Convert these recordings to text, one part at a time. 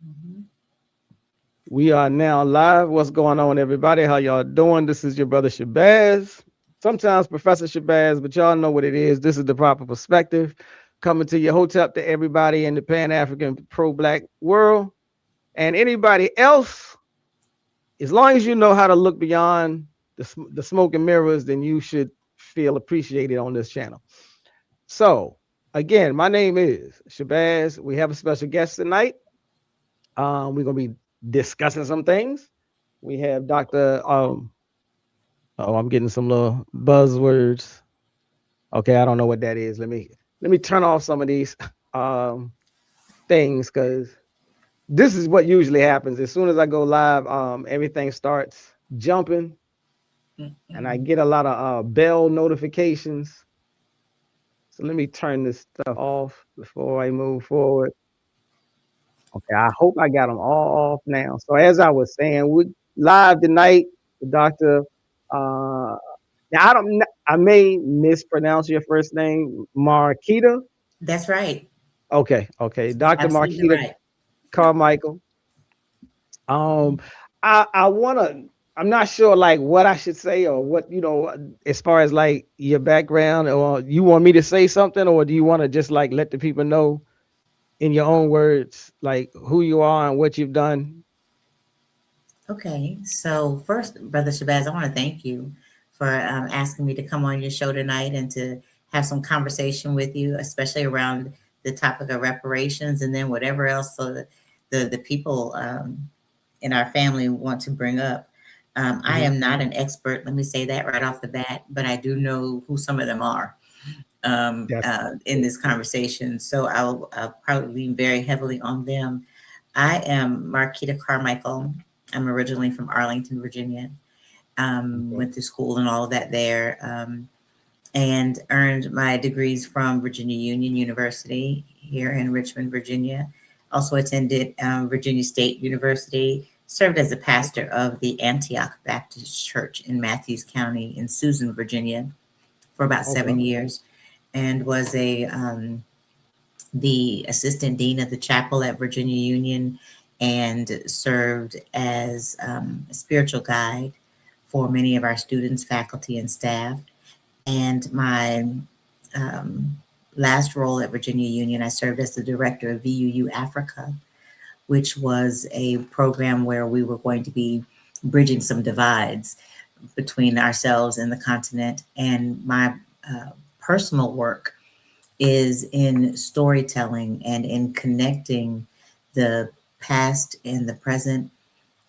Mhm. We are now live. What's going on, everybody? How y'all doing? This is your brother Shabazz. Sometimes Professor Shabazz, but y'all know what it is. This is the proper perspective. Coming to your hotep to everybody in the Pan-African pro-black world. And anybody else, as long as you know how to look beyond the smoke and mirrors, then you should feel appreciated on this channel. So, again, my name is Shabazz. We have a special guest tonight. We're going to be discussing some things. We have Dr. Oh, I'm getting some little buzzwords. Okay, I don't know what that is. Let me turn off some of these um things because this is what usually happens. As soon as I go live, everything starts jumping and I Mhm. get a lot of bell notifications. So let me turn this stuff off before I move forward. Okay, I hope I got them all off now. So as I was saying, we live tonight, Dr. Uh, now I may mispronounce your first name, MarQuita. That's right. Okay, That's Dr. absolutely Marquita right. Carmichael. Um, Mhm. I wanna. I'm not sure like what I should say or what as far as like your background, or you want me to say something, or do you want to just like let the people know in your own words like who you are and what you've done? Okay. So first, Brother Shabazz, I want to thank you for asking me to come on your show tonight and to have some conversation with you, especially around the topic of reparations and then whatever else the people in our family want to bring up. I Hmm. am not an expert. Let me say that right off the bat, but I do know who some of them are That's in this conversation. So I'll probably lean very heavily on them. I am Marquita Carmichael. I'm originally from Arlington, Virginia. okay. Went to school and all of that there, and earned my degrees from Virginia Union University here in Richmond, Virginia. Also attended Virginia State University. Served as a pastor of the Antioch Baptist Church in Matthews County in Susan, Virginia, for about Okay. 7 years, and was a the assistant dean of the chapel at Virginia Union, and served as a spiritual guide for many of our students, faculty, and staff. And my um, last role at Virginia Union, I served as the director of VUU Africa, which was a program where we were going to be bridging some divides between ourselves and the continent. And my personal work is in storytelling and in connecting the past and the present,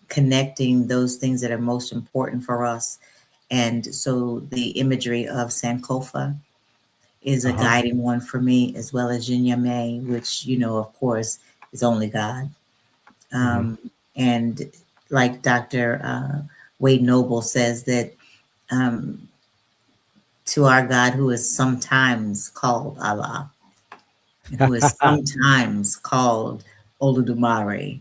connecting those things that are most important for us. And so the imagery of Sankofa is a Uh-huh. guiding one for me, as well as Jinyame, which, of course, is only God. Hmm. Um, and like Dr. Wade Noble says, that um, to our God, who is sometimes called Allah, and who is sometimes called Oludumare, I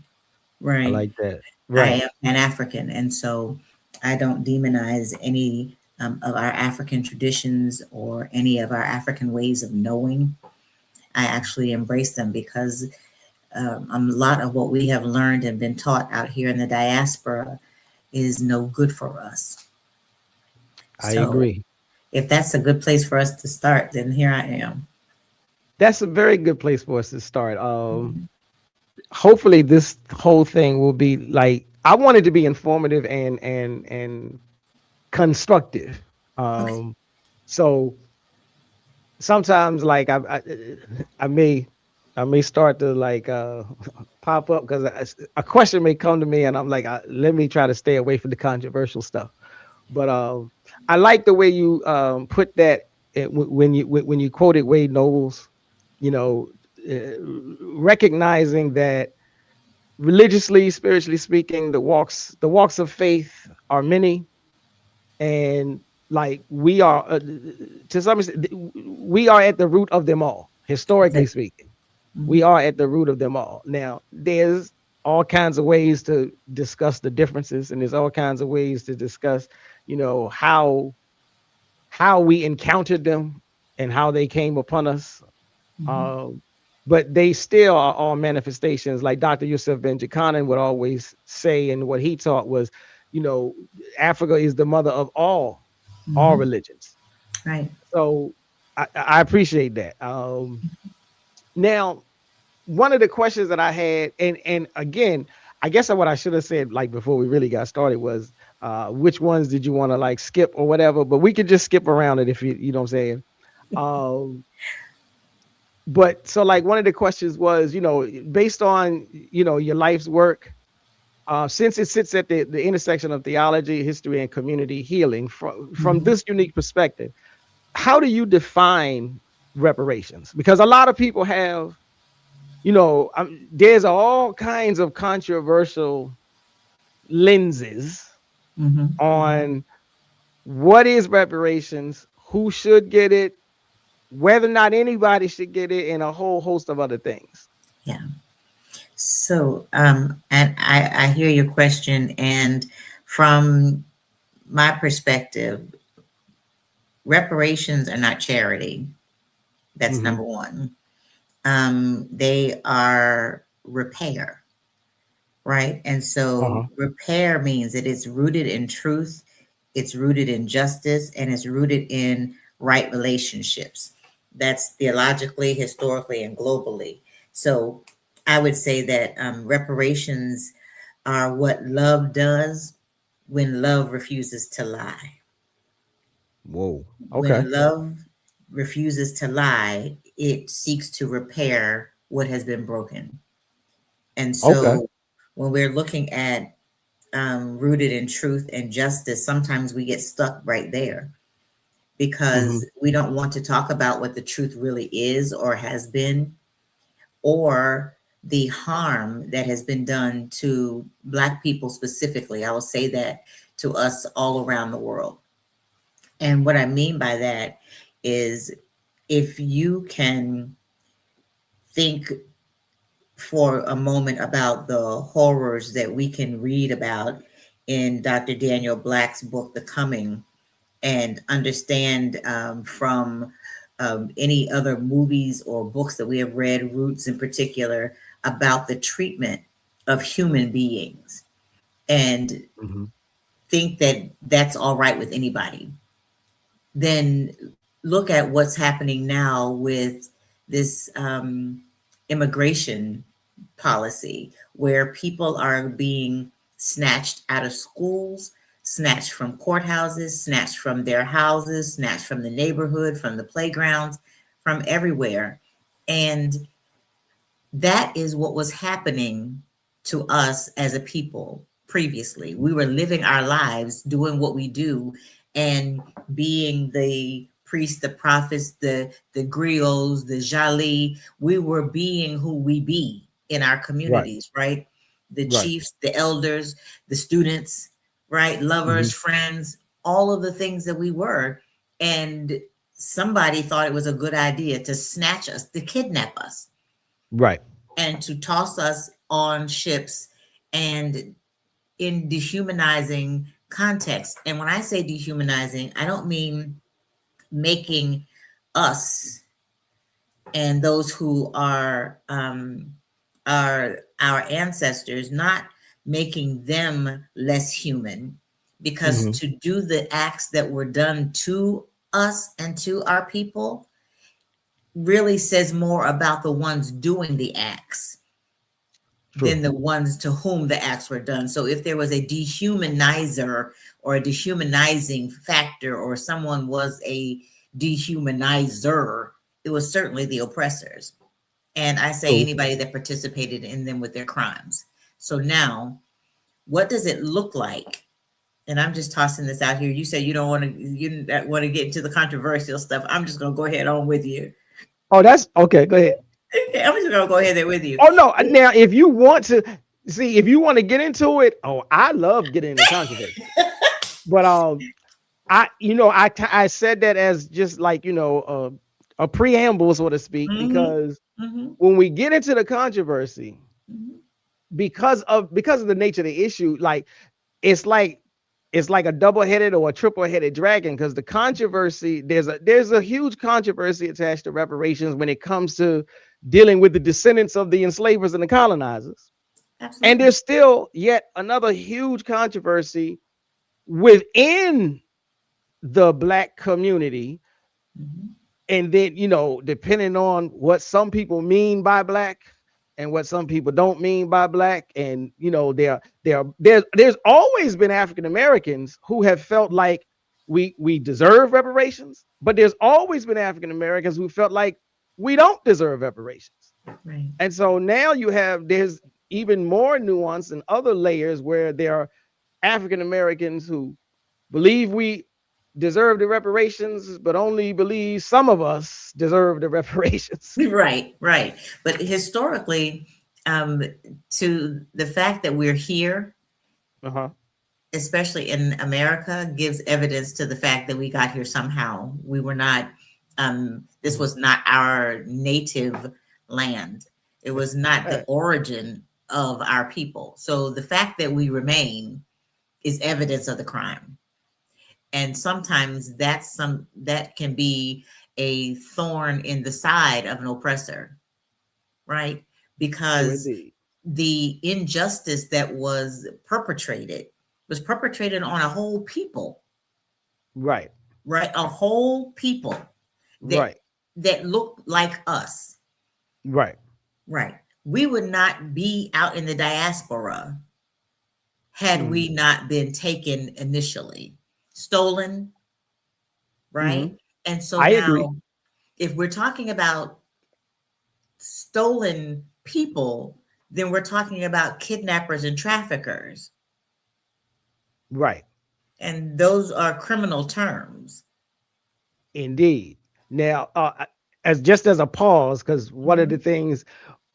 right? like that. I Right. am Pan African, and so I don't demonize any of our African traditions or any of our African ways of knowing. I actually embrace them because a lot of what we have learned and been taught out here in the diaspora is no good for us. I So agree. if that's a good place for us to start, then here I am. That's a very good place for us to start. Mhm. Hopefully this whole thing will be like, I want it to be informative and constructive. Okay. Um, so sometimes like I may I may start to like pop up because a question may come to me and I'm like, let me try to stay away from the controversial stuff. But I like the way you put that when you quoted Wade Nobles, you know, recognizing that religiously, spiritually speaking, the walks of faith are many, and like we are to some extent we are at the root of them all. Historically Exactly. speaking, we Mhm. are at the root of them all. Now, there's all kinds of ways to discuss the differences, and there's all kinds of ways to discuss, how we encountered them and how they came upon us. Mhm. Um, but they still are all manifestations. Like Dr. Yusuf Ben Jakanan would always say, and what he taught was, you know, Africa is the mother of all Hmm. religions. Right. So I appreciate that. Now, one of the questions that I had, and again, I guess what I should have said like before we really got started was, which ones did you want to like skip or whatever? But we could just skip around it if you know what I'm saying. Um, but so like one of the questions was, you know, based on your life's work, since it sits at the intersection of theology, history, and community healing, from Hmm. this unique perspective, how do you define reparations? Because a lot of people have, there's all kinds of controversial lenses Hmm. on what is reparations, who should get it, whether or not anybody should get it, and a whole host of other things. Yeah. So, and I hear your question, and from my perspective, reparations are not charity. That's Mm-hmm. number one. They are repair, right? And so Uh-huh. repair means that it's rooted in truth, it's rooted in justice, and it's rooted in right relationships. That's theologically, historically, and globally. So I would say that reparations are what love does when love refuses to lie. Whoa. Okay. When love refuses to lie, it seeks to repair what has been broken. And Okay. so when we're looking at rooted in truth and justice, sometimes we get stuck right there Mm-hmm. because we don't want to talk about what the truth really is or has been, or the harm that has been done to Black people specifically. I will say that to us all around the world. And what I mean by that is if you can think for a moment about the horrors that we can read about in Dr. Daniel Black's book, The Coming, and understand from any other movies or books that we have read, Roots in particular, about the treatment of human beings, and Mm-hmm. think that that's all right with anybody, then look at what's happening now with this immigration policy where people are being snatched out of schools, snatched from courthouses, snatched from their houses, snatched from the neighborhood, from the playgrounds, from everywhere. And that is what was happening to us as a people previously. We were living our lives, doing what we do, and being the priests, the prophets, the griots, the jali. We were being who we be in our Right. communities, right? The Right. chiefs, the elders, the students, right? Mm-hmm. Lovers, friends, all of the things that we were. And somebody thought it was a good idea to snatch us, to kidnap us, Right. and to toss us on ships and in dehumanizing context. And when I say dehumanizing, I don't mean making us and those who are our ancestors, not making them less human, because Mm-hmm. to do the acts that were done to us and to our people really says more about the ones doing the acts True. than the ones to whom the acts were done. So if there was a dehumanizer or a dehumanizing factor, or someone was a dehumanizer, it was certainly the oppressors. And I say True. anybody that participated in them with their crimes. So now, what does it look like? And I'm just tossing this out here. You say you don't want to get into the controversial stuff. I'm just going to go ahead on with you. Oh, that's okay. Go ahead. I'm just going to go ahead there with you. Oh no. Now, if you want to see, if you want to get into it, oh, I love getting into controversy. But I said that as just like a preamble, so to speak, Mm-hmm. because Mm-hmm. when we get into the controversy, Mm-hmm. because of the nature of the issue, like it's like it's like a double-headed or a triple-headed dragon, because the controversy, there's a huge controversy attached to reparations when it comes to dealing with the descendants of the enslavers and the colonizers. Absolutely. And there's still yet another huge controversy within the Black community. Mhm. And then, depending on what some people mean by Black and what some people don't mean by Black, and there's always been African Americans who have felt like we deserve reparations, but there's always been African Americans who felt like we don't deserve reparations. Right. And so now there's even more nuance and other layers where there are African Americans who believe we deserve the reparations, but only believe some of us deserve the reparations. Right. But historically, to the fact that we're here, especially in America, gives evidence to the fact that we got here somehow. We were not, this was not our native land. It was not the origin of our people. So the fact that we remain is evidence of the crime. And sometimes that can be a thorn in the side of an oppressor, right? Because the injustice that was perpetrated on a whole people. Right. A whole people that look like us. Right. We would not be out in the diaspora had we not been taken initially, stolen, right? And so I now, agree. if we're talking about stolen people, then we're talking about kidnappers and traffickers. Right. And those are criminal terms. Indeed. Now, as a pause, because one of the things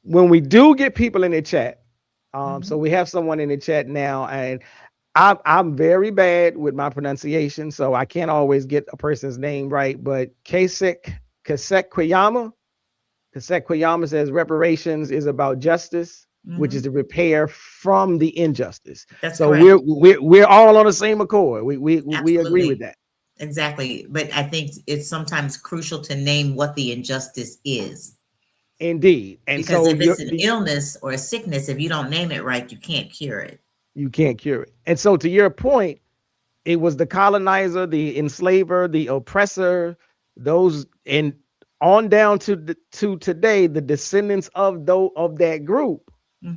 when we do get people in the chat, so we have someone in the chat now, and I'm very bad with my pronunciation, so I can't always get a person's name right. But Kasek Kweyama says reparations is about justice, which is the repair from the injustice. That's so correct. We're all on the same accord. We agree with that. Exactly. But I think it's sometimes crucial to name what the injustice is. Indeed. And because so if it's an illness or a sickness, if you don't name it right, you can't cure it. You can't cure it. And so to your point, it was the colonizer, the enslaver, the oppressor, those, and on down to today, the descendants of that group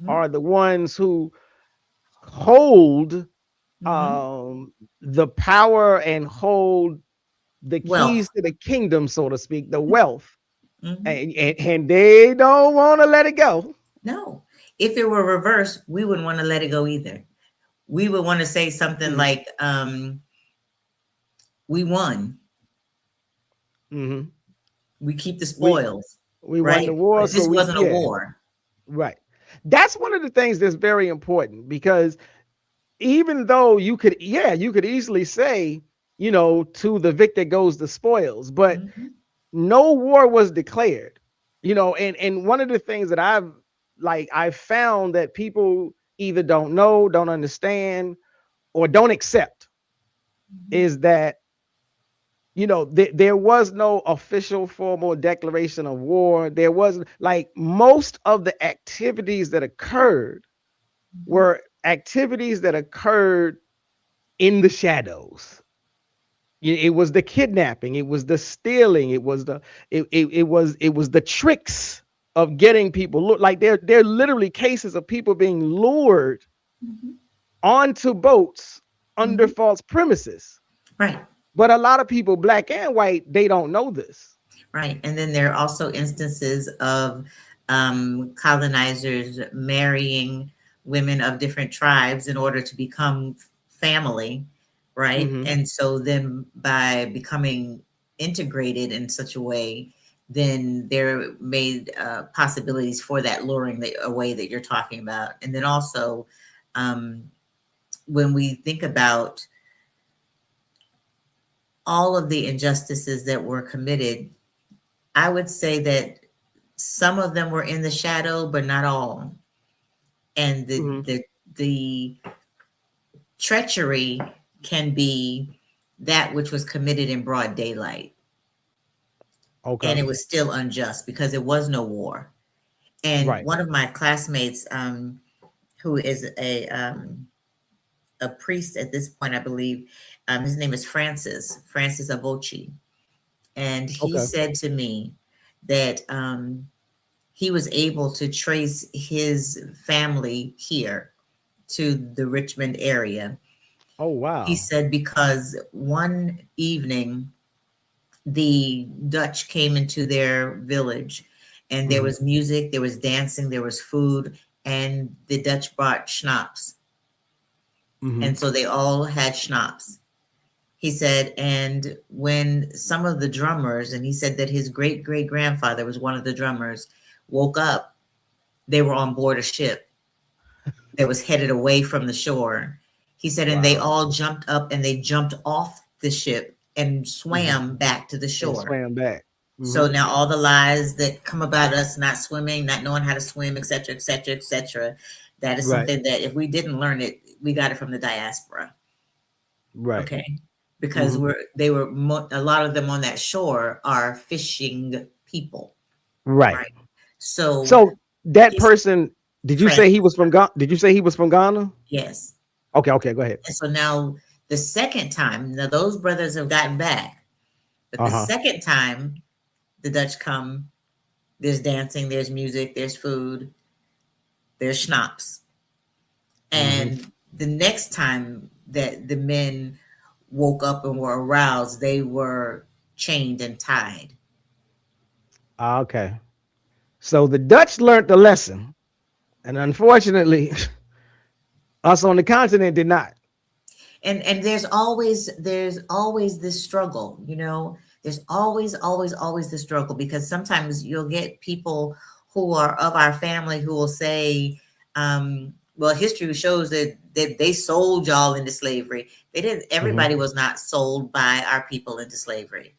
are the ones who hold the power and hold the keys to the kingdom, so to speak, the wealth. And they don't want to let it go. No. If it were reversed, we wouldn't want to let it go either. We would want to say something like, we won. We keep the spoils. We won the war. But this wasn't a war. Right. That's one of the things that's very important, because even though you could easily say, to the victor goes the spoils, but no war was declared, and one of the things that I've found that people either don't know, don't understand, or don't accept is that, there was no official formal declaration of war. There wasn't, like, most of the activities that occurred were activities that occurred in the shadows. It was the kidnapping, it was the stealing, it was the tricks of getting people. Look, like there are literally cases of people being lured onto boats under false premises. Right. But a lot of people, black and white, they don't know this. Right. And then there are also instances of colonizers marrying women of different tribes in order to become family. Right. And so then by becoming integrated in such a way, then there made possibilities for that luring away that you're talking about. And then also when we think about all of the injustices that were committed, I would say that some of them were in the shadow, but not all. And the treachery can be that which was committed in broad daylight. Okay. And it was still unjust because there was no war. And Right. one of my classmates, who is a priest at this point, I believe, his name is Francis Avochi. And he Okay. said to me that he was able to trace his family here to the Richmond area. Oh, He wow. said because one evening the Dutch came into their village and there Hmm. was music, there was dancing, there was food, and the Dutch brought schnapps. Hmm. And so they all had schnapps. He said, and when some of the drummers, and he said that his great great grandfather was one of the drummers, woke up, they were on board a ship that was headed away from the shore. He said, and they Wow. all jumped up and they jumped off the ship and Hmm. swam back to the And shore. swam back. Hmm. So now all the lies that come about us not swimming, not knowing how to swim, etc., etc., etc., that is Right. something that if we didn't learn it, we got it from the diaspora. Right. Okay, because Hmm. they were a lot of them on that shore are fishing people, Right. right? So So that he's person, did you say he Francis, was from Ghana? Did you say he was from Ghana? yes. Okay. Okay. Go ahead. And so now the second time, now those brothers have gotten back, but the Uh-huh. second time the Dutch come, there's dancing, there's music, there's food, there's schnapps. Hmm. And the next time that the men woke up and were aroused, they were chained and tied. Okay. So the Dutch learned the lesson, and unfortunately, us on the continent did not. And there's always this struggle, there's always this struggle, because sometimes you'll get people who are of our family who will say, well, history shows that they sold y'all into slavery. They didn't. Hmm. Everybody was not sold by our people into slavery.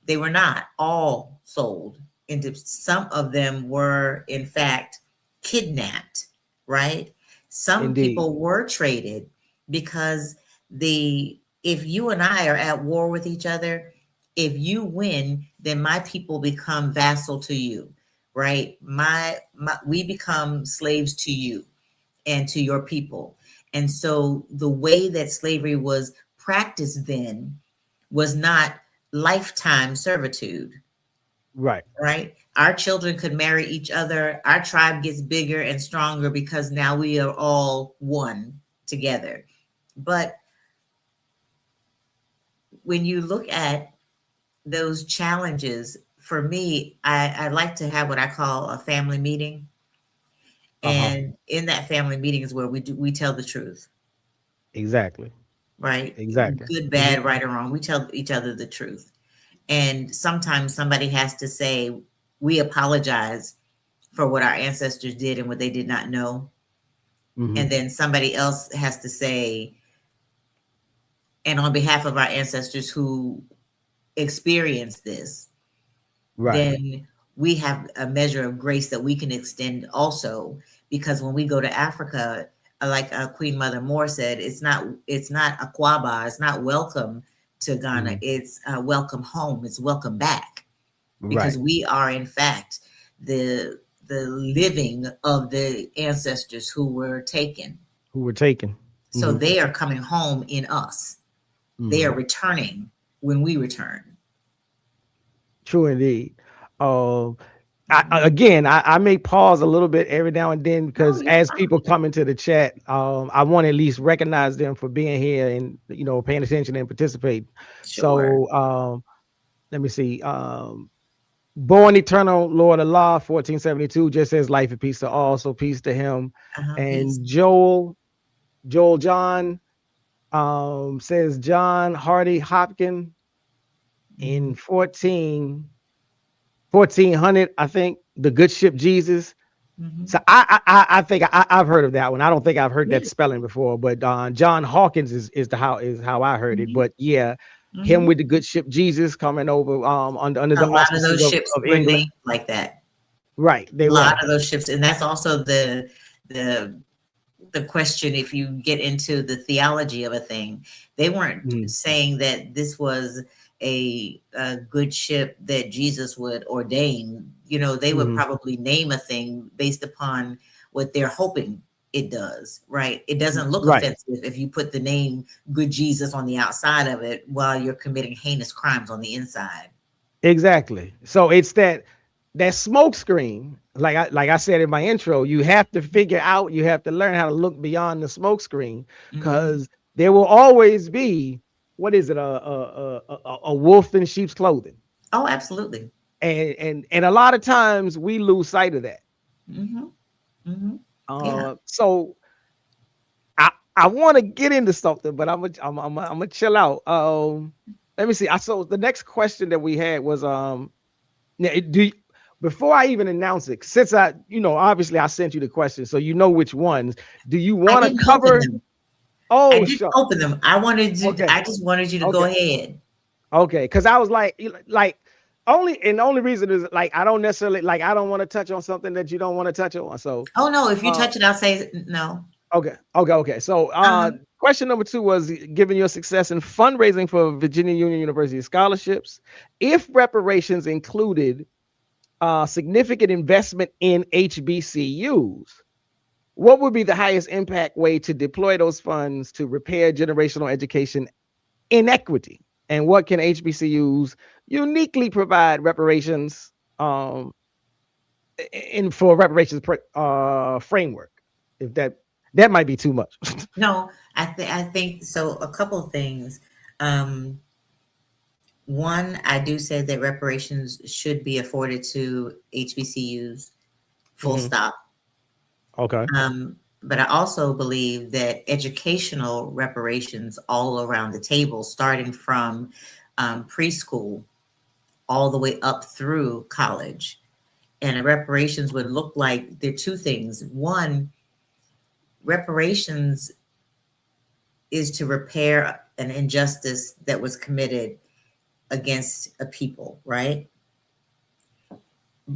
They were not all sold into. Some of them were in fact kidnapped, right? Some Indeed. people were traded because the if you and I are at war with each other, if you win, then my people become vassal to you, right? My we become slaves to you and to your people. And so the way that slavery was practiced then was not lifetime servitude, Right. right? Our children could marry each other. Our tribe gets bigger and stronger because now we are all one together. But when you look at those challenges, for me, I like to have what I call a family meeting. Uh-huh. And in that family meeting is where we tell the truth, Exactly. right? Exactly. Good, Hmm. bad, right, or wrong. We tell each other the truth. And sometimes somebody has to say, we apologize for what our ancestors did and what they did not know. Hmm. And then somebody else has to say, and on behalf of our ancestors who experienced this, Right. then we have a measure of grace that we can extend also. Because when we go to Africa, like Queen Mother Moore said, it's not Aquaba, it's not welcome to Ghana, Hmm. it's welcome home, it's welcome back, because Right. we are in fact the living of the ancestors who were taken. Who were taken. So Hmm. they are coming home in us. They are Hmm. returning when we return. True indeed. Um, Mhm. again, I may pause a little bit every now and then Oh, because you're as people fine. come into the chat, I want to at least recognize them for being here and paying attention and participating. Sure. So let me see. Born eternal, Lord Allah, 1472 just says life and peace to all. So peace to him. Peace. And Joel John says John Hardy Hopkins Mhm. in 1400, I think, the good ship Jesus. So Mhm. I think I've heard of that one. I don't think I've heard that Yeah. spelling before, but John Hawkins is how I heard it. Mhm. But yeah, him Mhm. with the good ship Jesus coming over under A the lot of auspices those ships of were named England. like that. Right, A they lot were. of those ships, and that's also the the question. If you get into the theology of a thing, they weren't Mm, saying that this was a good ship that Jesus would ordain. You know, they would Mhm. probably name a thing based upon what they're hoping it does, right? It doesn't look Right. offensive if you put the name Good Jesus on the outside of it while you're committing heinous crimes on the inside. Exactly. So it's that smoke screen, like I said in my intro, you have to figure out, you have to learn how to look beyond the smoke screen, Mhm. because there will always be, what is it, a wolf in sheep's clothing. Oh, absolutely. And a lot of times we lose sight of that. Mhm. Mhm. Yeah. So I want to get into something, but I'm gonna chill out. Let me see. So the next question that we had was now, before I even announce it, since obviously I sent you the question, so you know which ones. Do you I want to didn't open cover? them. I Oh, didn't sure. open them. Okay. I just wanted you to go Okay. ahead. Okay. Because I was like, only reason is like I don't necessarily like I don't want to touch on something that you don't want to touch on. So, Oh no, if you uh, touch it, I'll say no. okay. So, Uh-huh. question number 2 was, given your success in fundraising for Virginia Union University scholarships, if reparations included significant investment in HBCUs, what would be the highest impact way to deploy those funds to repair generational education inequity? And what can HBCUs uniquely provide reparations for reparations framework? If that might be too much. No, I think so. A couple of things. Um, One, I do say that reparations should be afforded to HBCUs, full Mhm. stop. Okay. But I also believe that educational reparations all around the table, starting from preschool all the way up through college, and reparations would look like there are two things. One, reparations is to repair an injustice that was committed against a people, right?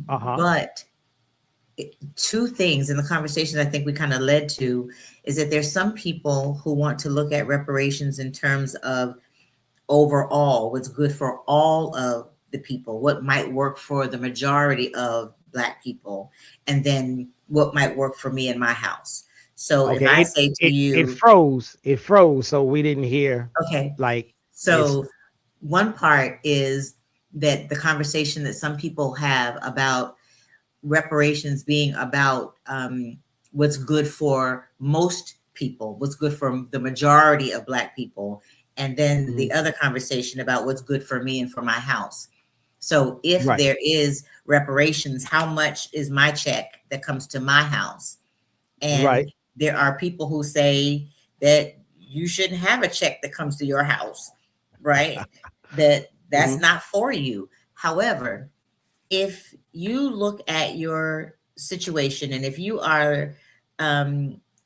Uh-huh. But two things in the conversation I think we kind of led to is that there's some people who want to look at reparations in terms of overall what's good for all of the people, what might work for the majority of Black people, and then what might work for me in my house. So if Okay. I It say to it it you, froze. It froze, so we didn't hear, okay, like, it's so one part is that the conversation that some people have about reparations being about what's good for most people, what's good for the majority of Black people, and then Mhm. the other conversation about what's good for me and for my house. So if Right. there is reparations, how much is my check that comes to my house? And Right. there are people who say that you shouldn't have a check that comes to your house, right? That's Mhm. not for you. However, if you look at your situation and if you are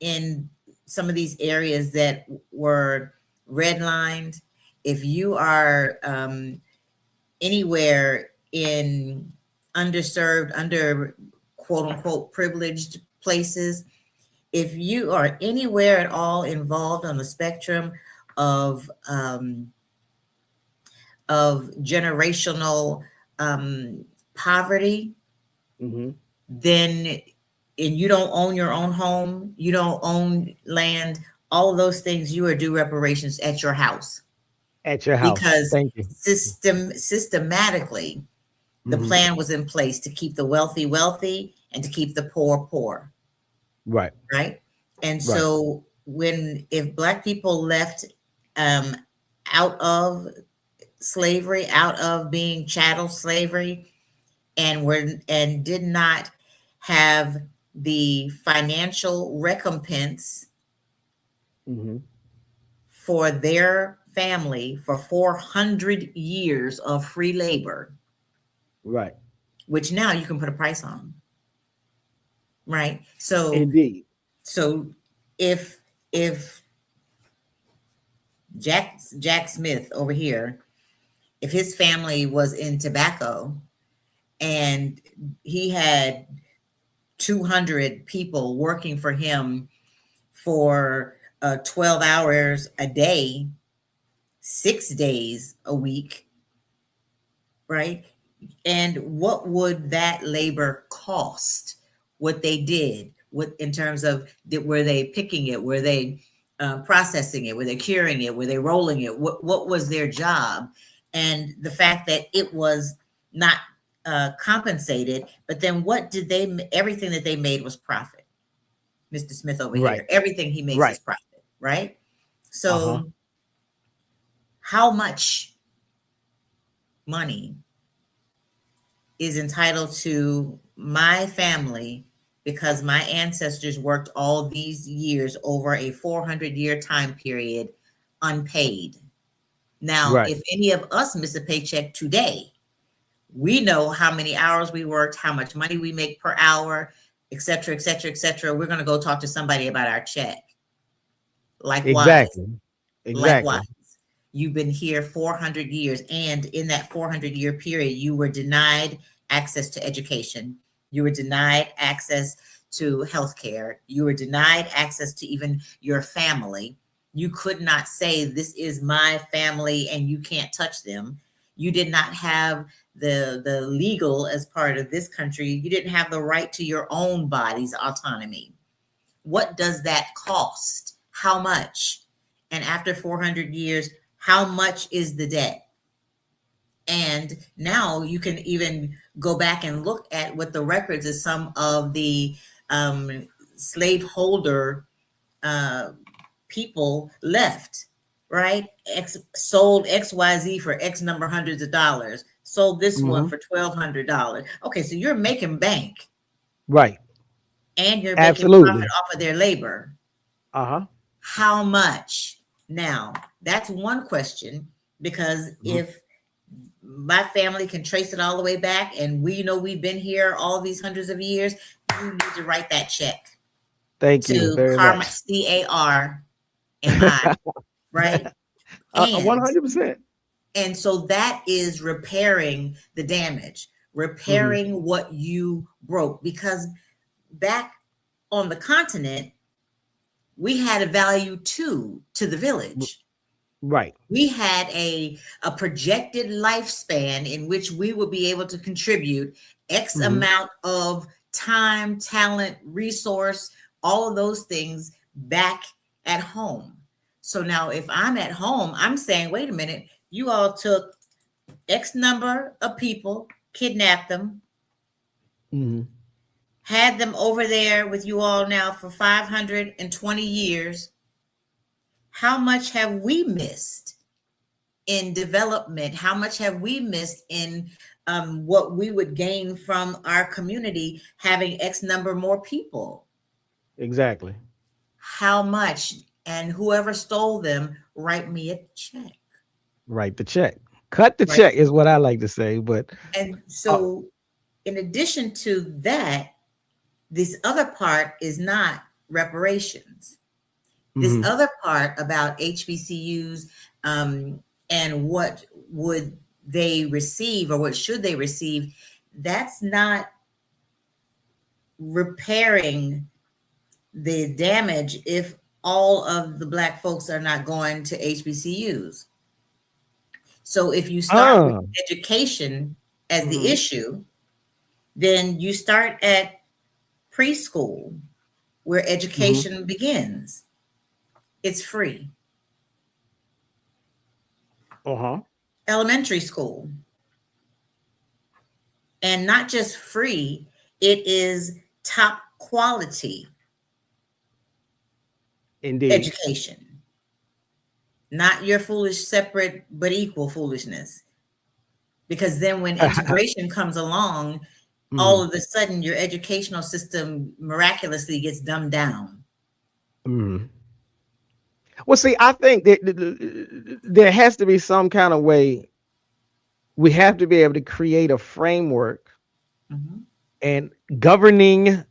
in some of these areas that were redlined, if you are anywhere in underserved, under quote unquote privileged places, if you are anywhere at all involved on the spectrum of generational poverty, Mhm. then and you don't own your own home, you don't own land, all of those things, you are due reparations at your house At your house. because Thank you. systematically the Mhm. plan was in place to keep the wealthy wealthy and to keep the poor poor, Right. right? And Right. so when if Black people left um, out of slavery, out of being chattel slavery, and did not have the financial recompense Mhm. for their family for 400 years of free labor, Right. which now you can put a price on, right? Indeed. So if Jack Smith over here, if his family was in tobacco and he had 200 people working for him for 12 hours a day, 6 days a week, right? And what would that labor cost? What they did, what in terms of were they picking it? Were they processing it? Were they curing it? Were they rolling it? What was their job? And the fact that it was not compensated, but then what did they? Everything that they made was profit. Mr. Smith over Right. here, everything he makes Right. is profit, right? So, Uh-huh. how much money is entitled to my family because my ancestors worked all these years over a 400-year time period unpaid? Now, Right. if any of us miss a paycheck today, we know how many hours we worked, how much money we make per hour, et cetera, et cetera, et cetera. We're going to go talk to somebody about our check. Likewise, Exactly. likewise. Exactly. You've been here 400 years, and in that 400-year period, you were denied access to education. You were denied access to healthcare. You were denied access to even your family. You could not say, this is my family and you can't touch them. You did not have the legal as part of this country. You didn't have the right to your own body's autonomy. What does that cost? How much? And after 400 years, how much is the debt? And now you can even go back and look at what the records of some of the slaveholder people left, right? Sold XYZ for X number hundreds of dollars, sold this one for $1,200. Okay, so you're making bank. Right. And you're making Absolutely. profit off of their labor. Uh-huh. How much? Now, that's one question, because if my family can trace it all the way back and we know we've been here all these hundreds of years, you need to write that check. Thank you very much. CARMI, right? 100%. And so that is repairing the damage, repairing what you broke, because back on the continent, we had a value too to the village. Right. We had a projected lifespan in which we would be able to contribute X amount of time, talent, resource, all of those things back at home. So now if I'm at home, I'm saying, wait a minute, you all took X number of people, kidnapped them, had them over there with you all now for 520 years. How much have we missed in development? How much have we missed in what we would gain from our community having X number more people? Exactly. How much? And whoever stole them, write me a check. Write the check. Cut the check is what I like to say. But and so in addition to that, this other part is not reparations. This other part about HBCUs and what would they receive or what should they receive, that's not repairing the damage if all of the Black folks are not going to HBCUs. So if you start with education as the issue, then you start at preschool where education begins. It's free. Elementary school. And not just free, it is top quality education. Not your foolish separate but equal foolishness. Because then when integration comes along, all of a sudden your educational system miraculously gets dumbed down. Well, see, I think that there has to be some kind of way. We have to be able to create a framework and governing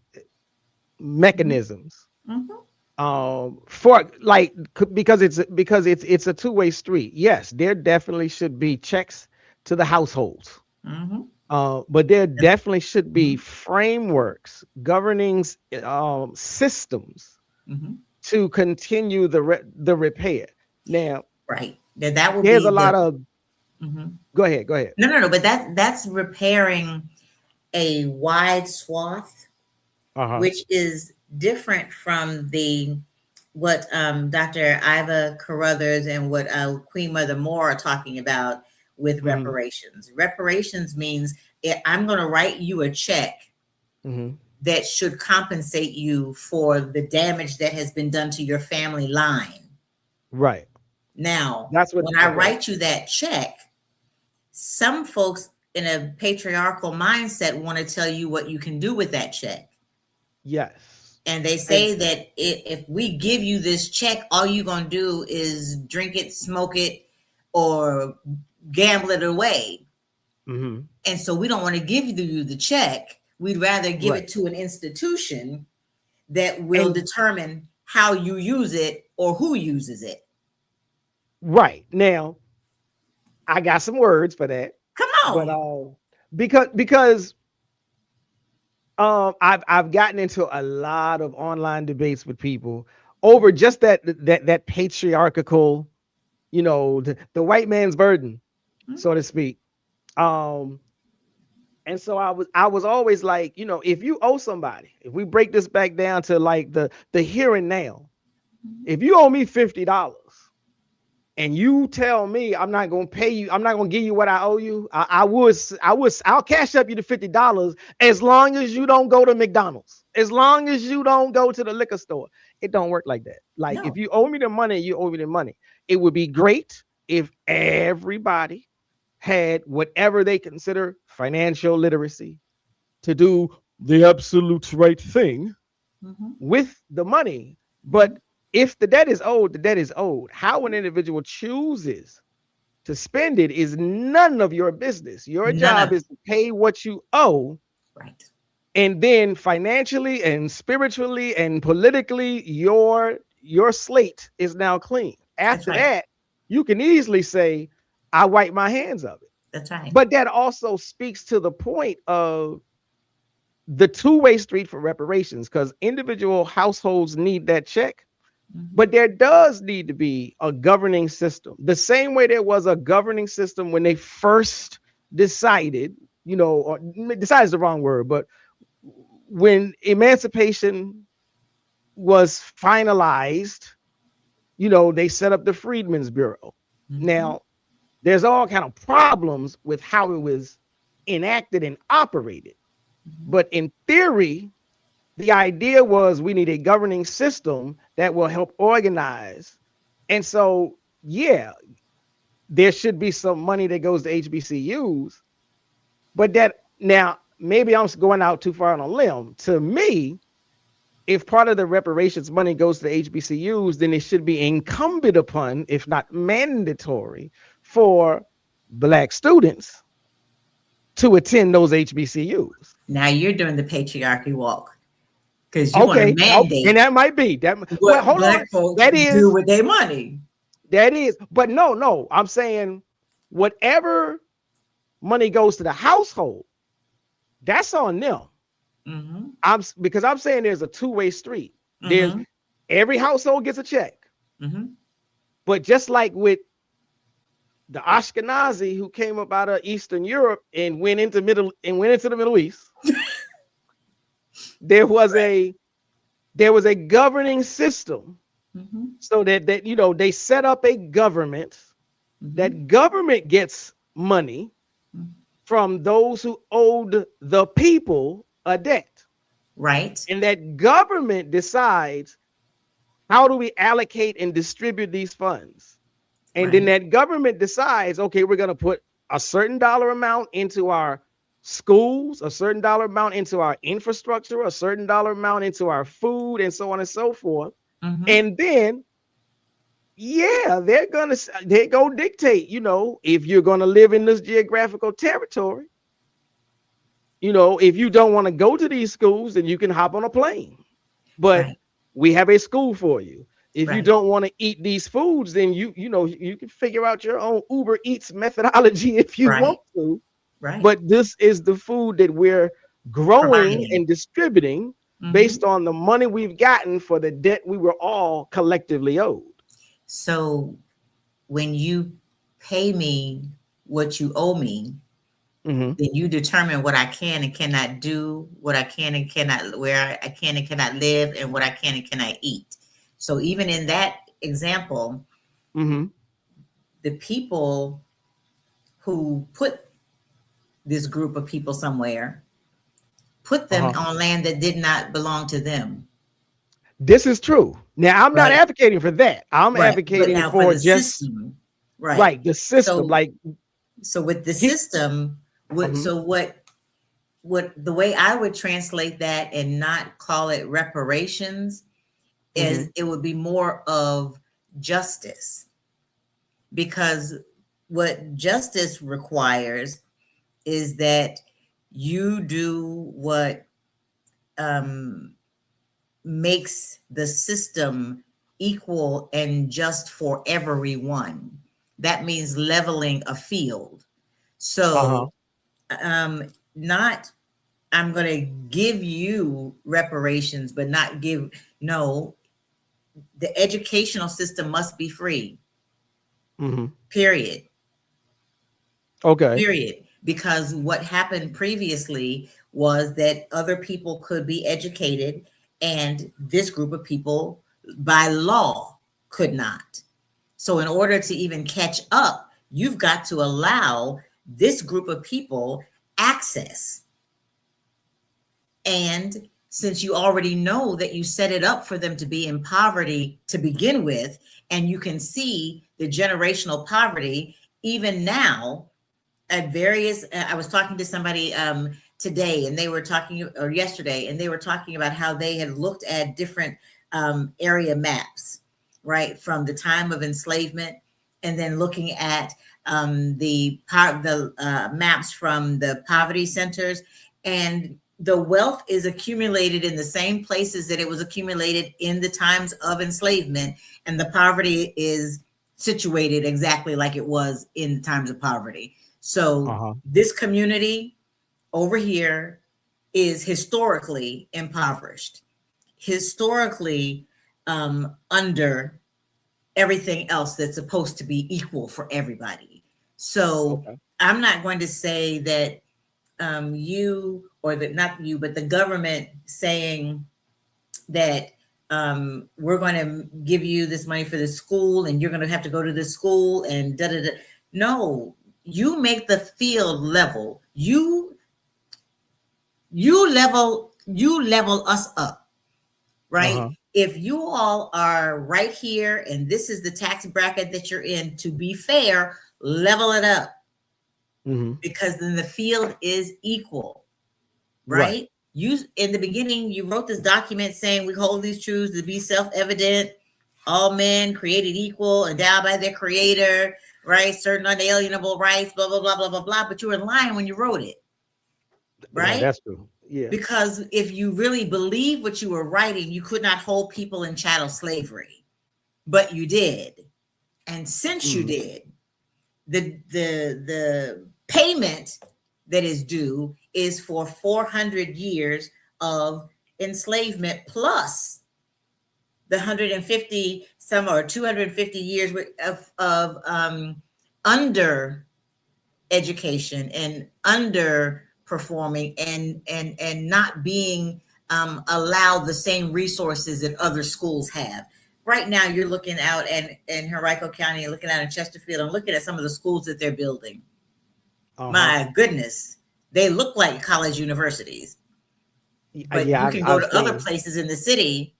mechanisms for because it's a two-way street. Yes, there definitely should be checks to the households, but there definitely should be frameworks, governing systems to continue the repair. Now, that would there's be a lot of Go ahead. Go ahead. No, but that's repairing a wide swath, which is different from what Dr. Iva Carruthers and what Queen Mother Moore are talking about with reparations. Reparations means I'm going to write you a check that should compensate you for the damage that has been done to your family line. Right. Now, that's when I write you that check, some folks in a patriarchal mindset want to tell you what you can do with that check. Yes. And they say that if we give you this check, all you're going to do is drink it, smoke it, or gamble it away. And so we don't want to give you the check. We'd rather give it to an institution that will determine how you use it or who uses it. Right. Now, I got some words for that. Come on. But because I've gotten into a lot of online debates with people over just that patriarchal, the white man's burden, so to speak. And so I was always like, if you owe somebody, if we break this back down to like the here and now, if you owe me $50 and you tell me I'm not going to pay you, I'm not going to give you what I owe you, I'll cash up you the $50 as long as you don't go to McDonald's, as long as you don't go to the liquor store. It don't work like that. Like if you owe me the money, you owe me the money. It would be great if everybody had whatever they consider financial literacy to do the absolute right thing with the money. But if the debt is owed, the debt is owed. How an individual chooses to spend it is none of your business. Your job is to pay what you owe. Right. And then financially and spiritually and politically, your slate is now clean. After that, you can easily say, I wipe my hands of it. That's right. But that also speaks to the point of the two-way street for reparations, because individual households need that check. But there does need to be a governing system. The same way there was a governing system when they first decided, or decide is the wrong word, but when emancipation was finalized, they set up the Freedmen's Bureau. Now, there's all kind of problems with how it was enacted and operated. But in theory, the idea was we need a governing system that will help organize. And so, there should be some money that goes to HBCUs. But that now, maybe I'm going out too far on a limb. To me, if part of the reparations money goes to HBCUs, then it should be incumbent upon, if not mandatory, for Black students to attend those HBCUs. Now you're doing the patriarchy walk because you want to mandate, and that might be that. What Black folks do with their money. That is, but no. I'm saying whatever money goes to the household, that's on them. Because I'm saying there's a two-way street. There's every household gets a check, but just like with the Ashkenazi who came up out of Eastern Europe and went into the Middle East, there was a governing system, so that they set up a government. That government gets money from those who owed the people a debt, right? And that government decides how do we allocate and distribute these funds. And then that government decides, okay, we're going to put a certain dollar amount into our schools, a certain dollar amount into our infrastructure, a certain dollar amount into our food, and so on and so forth. And then, they go dictate, if you're going to live in this geographical territory, if you don't want to go to these schools, then you can hop on a plane. But we have a school for you. If you don't want to eat these foods, then you can figure out your own Uber Eats methodology if you want to. Right. But this is the food that we're growing and distributing based on the money we've gotten for the debt we were all collectively owed. So when you pay me what you owe me, Mm-hmm. then you determine what I can and cannot do, what I can and cannot, where I can and cannot live, and what I can and cannot eat. So even in that example, Mm-hmm. the people who put this group of people somewhere put them Uh-huh. on land that did not belong to them. This is true. Now, I'm not Right. advocating for that. I'm Right. But advocating now for for the just system, right. right the system. So, Like, so with the he, system, what, Mhm. so what the way I would translate that and not call it reparations is Mhm. it would be more of justice, because what justice requires is that you do what makes the system equal and just for everyone. That means leveling a field. Uh-huh. So, not I'm going to give you reparations, but not give, no, the educational system must be free, Mhm. period. Okay. Period. Because what happened previously was that other people could be educated, and this group of people, by law, could not. So, in order to even catch up, you've got to allow this group of people access. And since you already know that you set it up for them to be in poverty to begin with, and you can see the generational poverty even now at various, I was talking to somebody today, and they were talking, or yesterday, and they were talking about how they had looked at different area maps, right, from the time of enslavement, and then looking at the maps from the poverty centers, and the wealth is accumulated in the same places that it was accumulated in the times of enslavement, and the poverty is situated exactly like it was in the times of poverty. So Uh-huh. this community over here is historically impoverished, historically under everything else that's supposed to be equal for everybody. So Okay. I'm not going to say that you, or that not you, but the government saying that we're going to give you this money for the school and you're going to have to go to this school and da da da. No, you make the field level. You level us up, right? Uh-huh. If you all are right here and this is the tax bracket that you're in, to be fair, level it up, Mhm. because then the field is equal, Right. right? You, in the beginning, you wrote this document saying we hold these truths to be self-evident, all men created equal, endowed by their creator, right? Certain unalienable rights, blah, blah, blah, blah, blah, blah. But you were lying when you wrote it, Yeah, right? that's true. Yeah. Because if you really believe what you were writing, you could not hold people in chattel slavery, but you did. And since you Mhm. did, the payment that is due is for 400 years of enslavement plus the 150 some or 250 years of under education and underperforming and not being allowed the same resources that other schools have. Right now, you're looking out in Henrico County, looking out in Chesterfield, and looking at some of the schools that they're building. Uh-huh. My goodness, they look like college universities, but Yeah, you I've can go I've to other seen places in the city.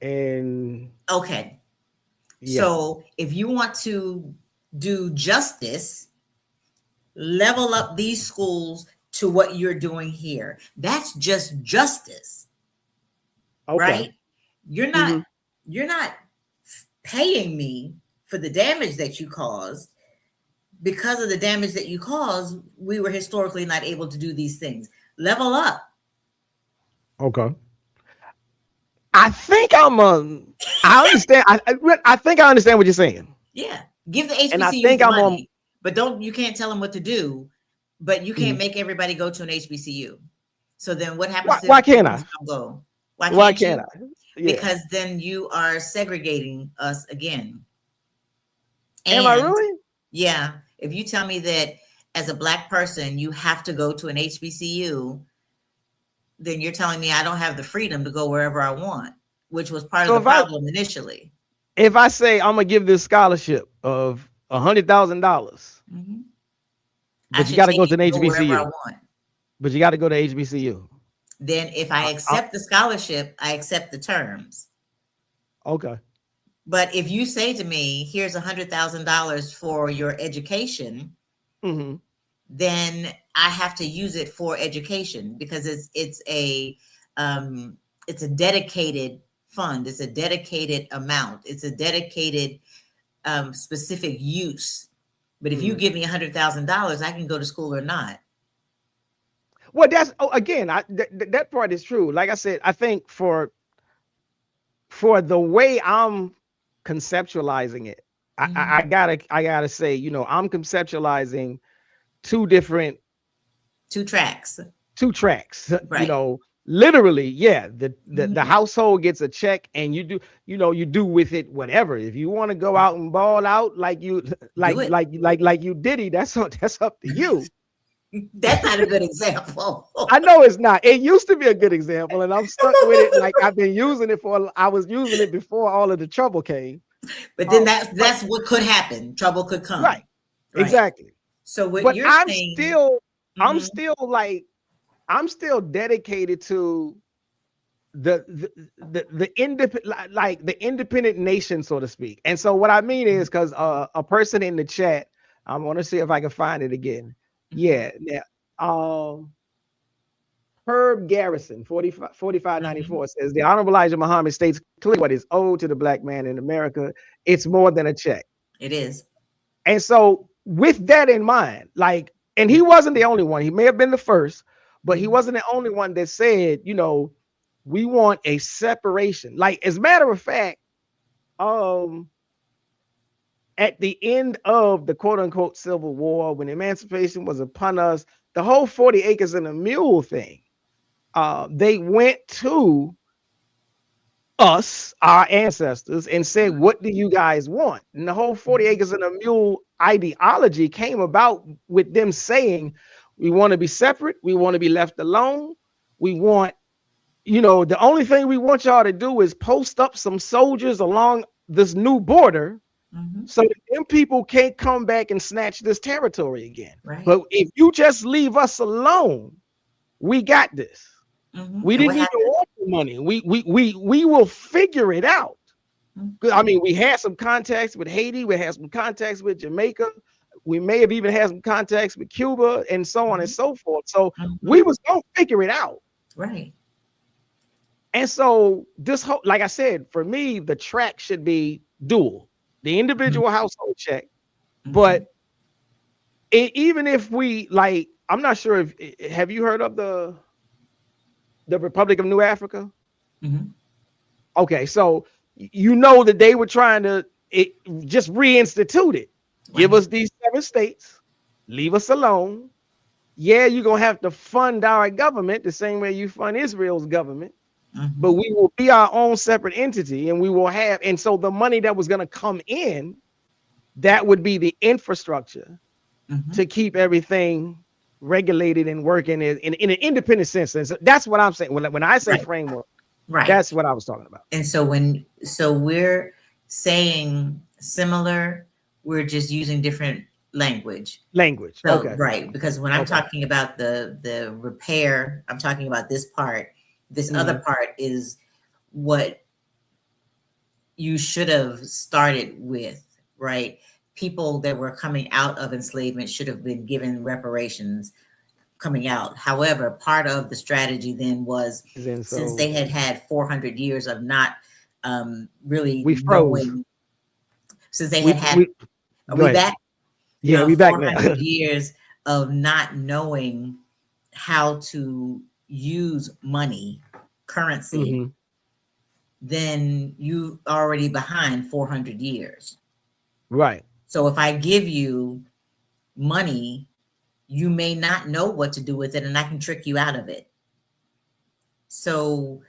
and Okay, yeah. so if you want to do justice, level up these schools to what you're doing here. That's just justice, Okay. right? You're not Mhm. you're not paying me for the damage that you caused. Because of the damage that you caused, we were historically not able to do these things. Level up. Okay. I think I understand. I think I understand what you're saying. Yeah. Give the And I HBCUs think the I'm on money, but you can't tell them what to do, but you can't Mhm. make everybody go to an HBCU. So then what happens Why to why the can't people who I? don't go? Why Why can't can't you? I? Yeah. Because then you are segregating us again. Am I And really? yeah, If you tell me that as a Black person, you have to go to an HBCU, then you're telling me I don't have the freedom to go wherever I want, which was part of the problem initially. If I say I'm gonna give this scholarship of $100,000, Mm-hmm. but you got to go to an go wherever I HBCU, want. but you got to go to HBCU. Then if I accept the scholarship, I accept the terms. Okay. But if you say to me, here's $100,000 for your education, Mm-hmm. then I have to use it for education because it's a dedicated fund. It's a dedicated amount. It's a dedicated specific use. But if you give me $100,000, I can go to school or not. Well, that's again, that part is true. Like I said, I think for the way I'm conceptualizing it, I gotta say, you know, I'm conceptualizing two tracks. Right. You know, literally, yeah. The household gets a check, and you do with it whatever. If you want to go out and ball out like you Diddy, that's up to you. That's not a good example. I know it's not. It used to be a good example, and I'm stuck with it. Like I've been using it I was using it before all of the trouble came. But then that's what could happen. Trouble could come. Right. Exactly. So what but you're saying, I'm still dedicated to the independent, like the independent nation, so to speak. And so what I mean is, because a person in the chat, I want to see if I can find it again. Yeah. Herb Garrison, 4594 says the Honorable Elijah Muhammad states clearly what is owed to the Black man in America. It's more than a check. It is. And so with that in mind, like, and he wasn't the only one. He may have been the first, but he wasn't the only one that said, you know, we want a separation. Like, as a matter of fact, at the end of the quote unquote Civil War, when emancipation was upon us, the whole 40 acres and a mule thing, they went to us, our ancestors, and said, what do you guys want? And the whole 40 acres and a mule ideology came about with them saying, we want to be separate. We want to be left alone. We want, you know, the only thing we want y'all to do is post up some soldiers along this new border so that them people can't come back and snatch this territory again. Right. But if you just leave us alone, we got this. We didn't even want the money. We will figure it out. I mean, we had some contacts with Haiti. We had some contacts with Jamaica. We may have even had some contacts with Cuba and so on and so forth. So we was gonna figure it out. Right. And so this whole, like I said, for me, the track should be dual. The individual household check. But even if we, like, I'm not sure if, have you heard of the Republic of New Africa? Okay, so you know that they were trying to just reinstitute it. Give us these 7 states, leave us alone. Yeah, you're gonna have to fund our government the same way you fund Israel's government, but we will be our own separate entity, and we will have, and so the money that was gonna come in, that would be the infrastructure to keep everything regulated and working in an independent sense. And so that's what I'm saying. When I say framework, that's what I was talking about. And so we're saying similar, we're just using different language. So, okay. Right. Because when I'm talking about the repair, I'm talking about this part. This other part is what you should have started with, right? People that were coming out of enslavement should have been given reparations coming out. However, part of the strategy then was, since they had 400 years of not really knowing, since they had are we back? Yeah, we back now. 400 years of not knowing how to use money, currency, then you already behind 400 years. Right. So if I give you money, you may not know what to do with it, and I can trick you out of it. So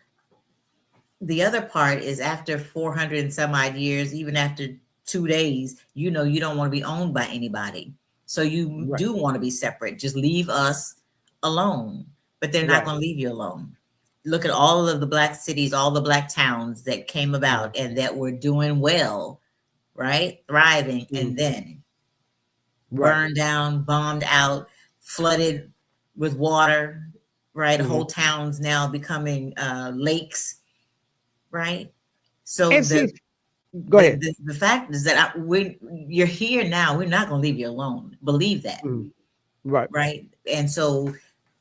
the other part is, after 400 and some odd years, even after 2 days, you know, you don't want to be owned by anybody. So you Right. do want to be separate. Just leave us alone. But they're not Right. going to leave you alone. Look at all of the Black cities, all the Black towns that came about Mm-hmm. and that were doing well, right? Thriving, Mm-hmm. and then Right. burned down, bombed out, flooded with water, right? Mm-hmm. Whole towns now becoming lakes, right? So And see, go ahead. the fact is that you're here now. We're not going to leave you alone. Believe that, Mm-hmm. Right. right? And so,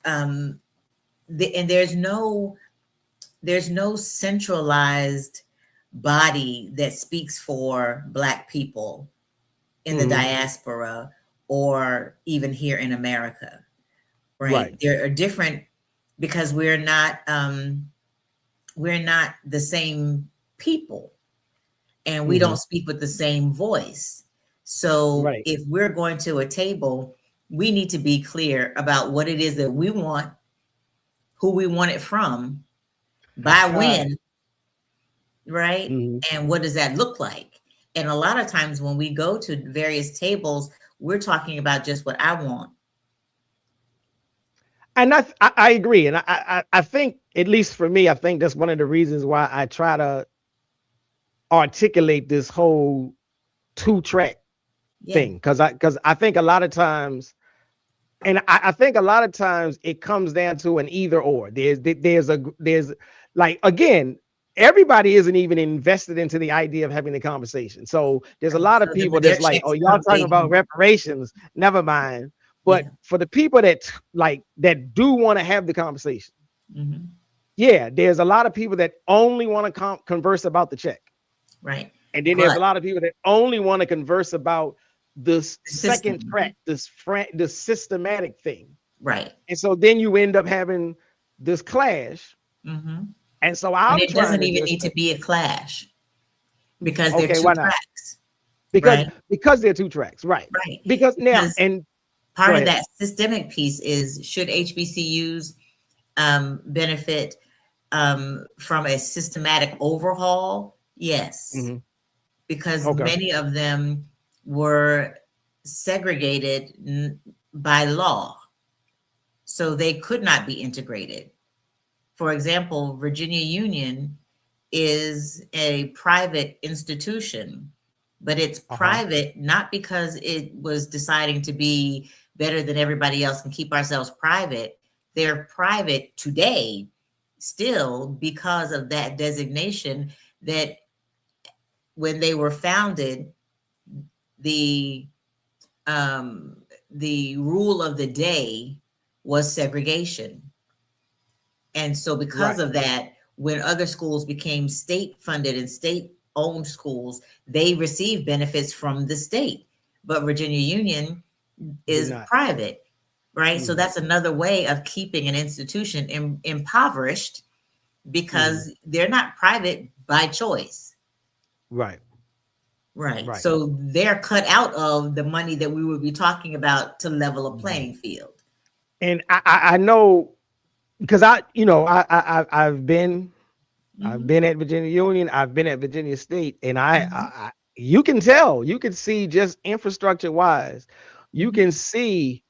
and there's no centralized body that speaks for Black people in the Mm-hmm. diaspora or even here in America, right? Right. There are different, because we're not the same people, and we Mm-hmm. don't speak with the same voice. So Right. if we're going to a table, we need to be clear about what it is that we want, who we want it from, by when, right? Mm-hmm. And what does that look like? And a lot of times when we go to various tables, we're talking about just what I want. And I agree. And I think, at least for me, I think that's one of the reasons why I try to articulate this whole 2-track Yeah. thing. Because I think a lot of times, and I think a lot of times it comes down to an either or. There's like, again, everybody isn't even invested into the idea of having the conversation. So there's a Right. lot of So people their that's like, checks oh, y'all come talking big. about reparations, never mind. But Yeah. for the people that that do want to have the conversation, Mm-hmm. yeah, there's a lot of people that only want to converse about the check. Right. And then there's But a lot of people that only want to converse about this the second system, track, this systematic thing. right. And so then you end up having this clash. Mm-hmm. And so And I'm it trying doesn't to even just need to say, be a clash, because they're okay, two why not? tracks, Because right? they're 2 tracks, right? Right. Because now, Because and go part of ahead. that systemic piece is, should HBCUs benefit from a systematic overhaul? Yes, Mm-hmm. because Okay. many of them were segregated by law, so they could not be integrated. For example, Virginia Union is a private institution, but it's Uh-huh. private not because it was deciding to be better than everybody else and keep ourselves private. They're private today still because of that designation, that when they were founded, the the rule of the day was segregation. And so because Right. of that, when other schools became state funded and state owned schools, they received benefits from the state. But Virginia Union Did is not. private, right? So Mm-hmm. that's another way of keeping an institution impoverished, Mm-hmm. because they're not private by choice. Right. Right. Right. So they're cut out of the money that we would be talking about to level a Mm-hmm. playing field. And I know, because I've been Mm-hmm. at Virginia Union, I've been at Virginia State, and Mm-hmm. you can tell, you can see, just infrastructure wise, you Mm-hmm. can see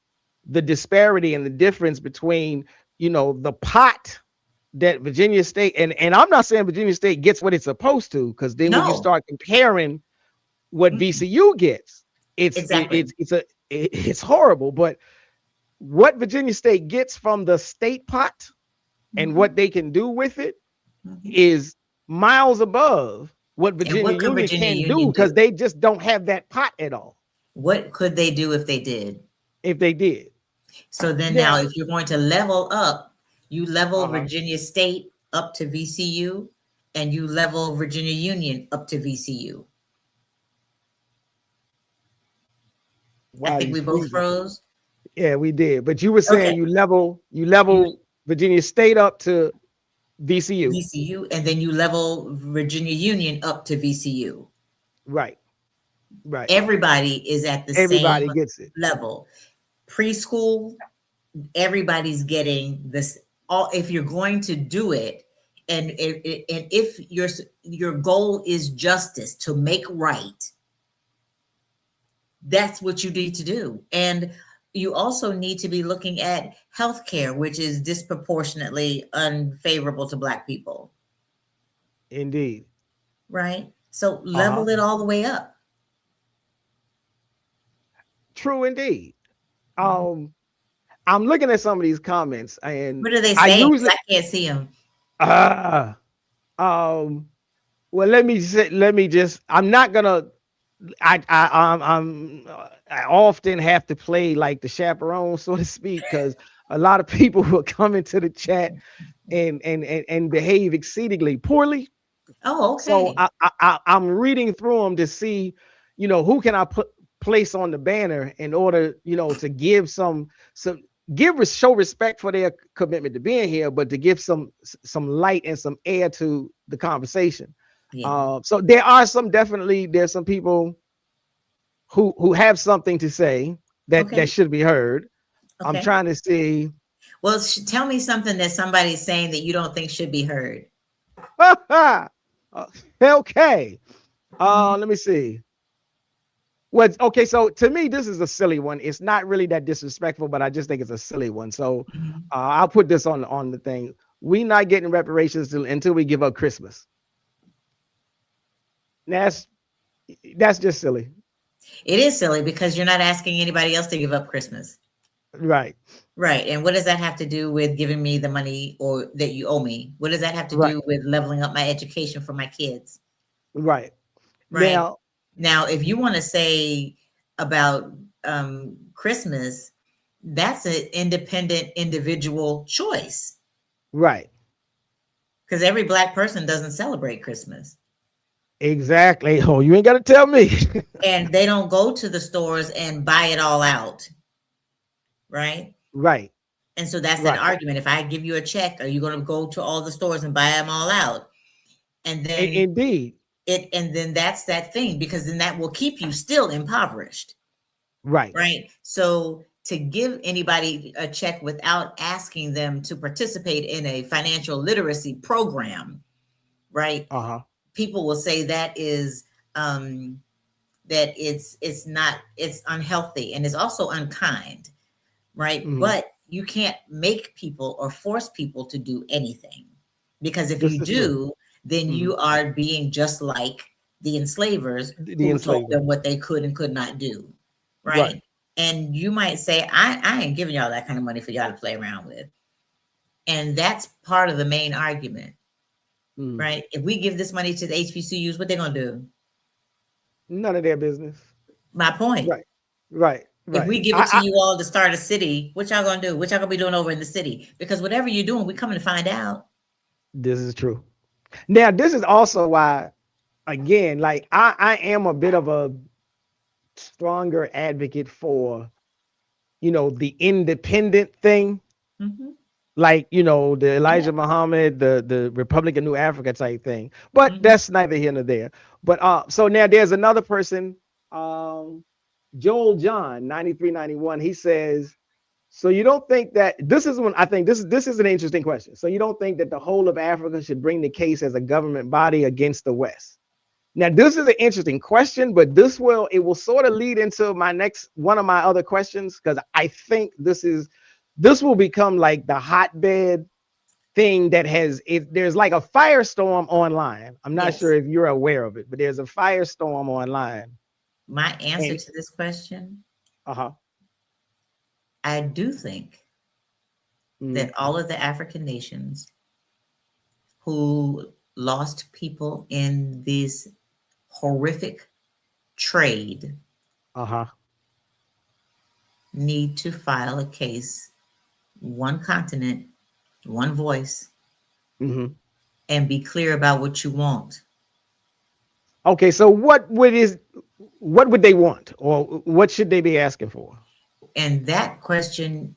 the disparity and the difference between, the pot that Virginia State, and I'm not saying Virginia State gets what it's supposed to, because then when you No. start comparing what Mm-mm. VCU gets, Exactly. it's horrible. But what Virginia State gets from the state pot and Mm-hmm. what they can do with it Mm-hmm. is miles above what And Virginia what could Union Virginia can do, Union because do? they just don't have that pot at all. What could they do if they did? If they did. So then now, Now, if you're going to level up, you level uh-huh. Virginia State up to VCU, and you level Virginia Union up to VCU. I Wow, think you we both freezing. froze. Yeah, we did. But you were saying Okay. you You level Virginia State up to VCU. VCU, and then you level Virginia Union up to VCU. Right. Right. Everybody is at the same Everybody gets it. level. Preschool, everybody's getting this. All, if you're going to do it, and if your goal is justice, to make right, that's what you need to do. And you also need to be looking at healthcare, which is disproportionately unfavorable to Black people, Indeed. right? So Uh-huh. level it all the way up. True indeed. Um, I'm looking at some of these comments, and What are they I saying? 'Cause usually I can't see them. uh um well, let me just, I'm not gonna, I often have to play like the chaperone, so to speak, because a lot of people will come into the chat and behave exceedingly poorly. Oh, So okay. I'm reading through them to see, who can I place on the banner in order, to give some show respect for their commitment to being here, but to give some light and some air to the conversation. Yeah. So there's some people who have something to say that Okay. should be heard. I'm Okay. trying to see. Well, tell me something that somebody's saying that you don't think should be heard. Okay. Mhm. Let me see. Okay, so to me, this is a silly one. It's not really that disrespectful, but I just think it's a silly one. So Mhm. I'll put this on the thing. We not getting reparations until we give up Christmas. That's that's just silly. It is silly because you're not asking anybody else to give up Christmas. Right. Right. And what does that have to do with giving me the money or that you owe me? What does that have to Right. do with leveling up my education for my kids? Right. Right. Now, Now, if you want to say about Christmas, that's an independent individual choice right. because every Black person doesn't celebrate Christmas Exactly. Oh, you ain't got to tell me. and they don't go to the stores and buy it all out. Right. Right. And so that's an Right. argument. If I give you a check, are you going to go to all the stores and buy them all out? And then Indeed. and then that's that thing because then that will keep you still impoverished. Right. Right. So to give anybody a check without asking them to participate in a financial literacy program, right? Uh-huh. People will say that is that it's not, it's unhealthy and it's also unkind, right? Mhm. But you can't make people or force people to do anything because if This you is true. do, then Mhm. you are being just like the enslavers The who told enslaver. them what they could and could not do, Right. right? And you might say, I ain't giving y'all that kind of money for y'all to play around with. And that's part of the main argument, Mhm. right? If we give this money to the HBCUs, what they gonna do? None of their business. My point. Right. Right. If Right. we give it to you all to start a city, what y'all gonna do? What y'all gonna be doing over in the city? Because whatever you're doing, we coming to find out. This is true. Now, this is also why, again, like I am a bit of a stronger advocate for, the independent thing, Mm-hmm. like, the Yeah. Elijah Muhammad, the Republic of New Africa type thing. But Mm-hmm. that's neither here nor there. But so now there's another person, Joel John, 9391. He says, so you don't think that this is when I think this is an interesting question. So you don't think that the whole of Africa should bring the case as a government body against the West? Now, this is an interesting question, but it will sort of lead into one of my other questions, because I think this will become like the hotbed thing that there's like a firestorm online. I'm not sure Yes. if you're aware of it, but there's a firestorm online. My answer And to this question, uh-huh. I do think Mm, that all of the African nations who lost people in this horrific trade uh-huh. need to file a case, one continent, one voice, Hmm. and be clear about what you want. Okay, so what would they want, or what should they be asking for? And that question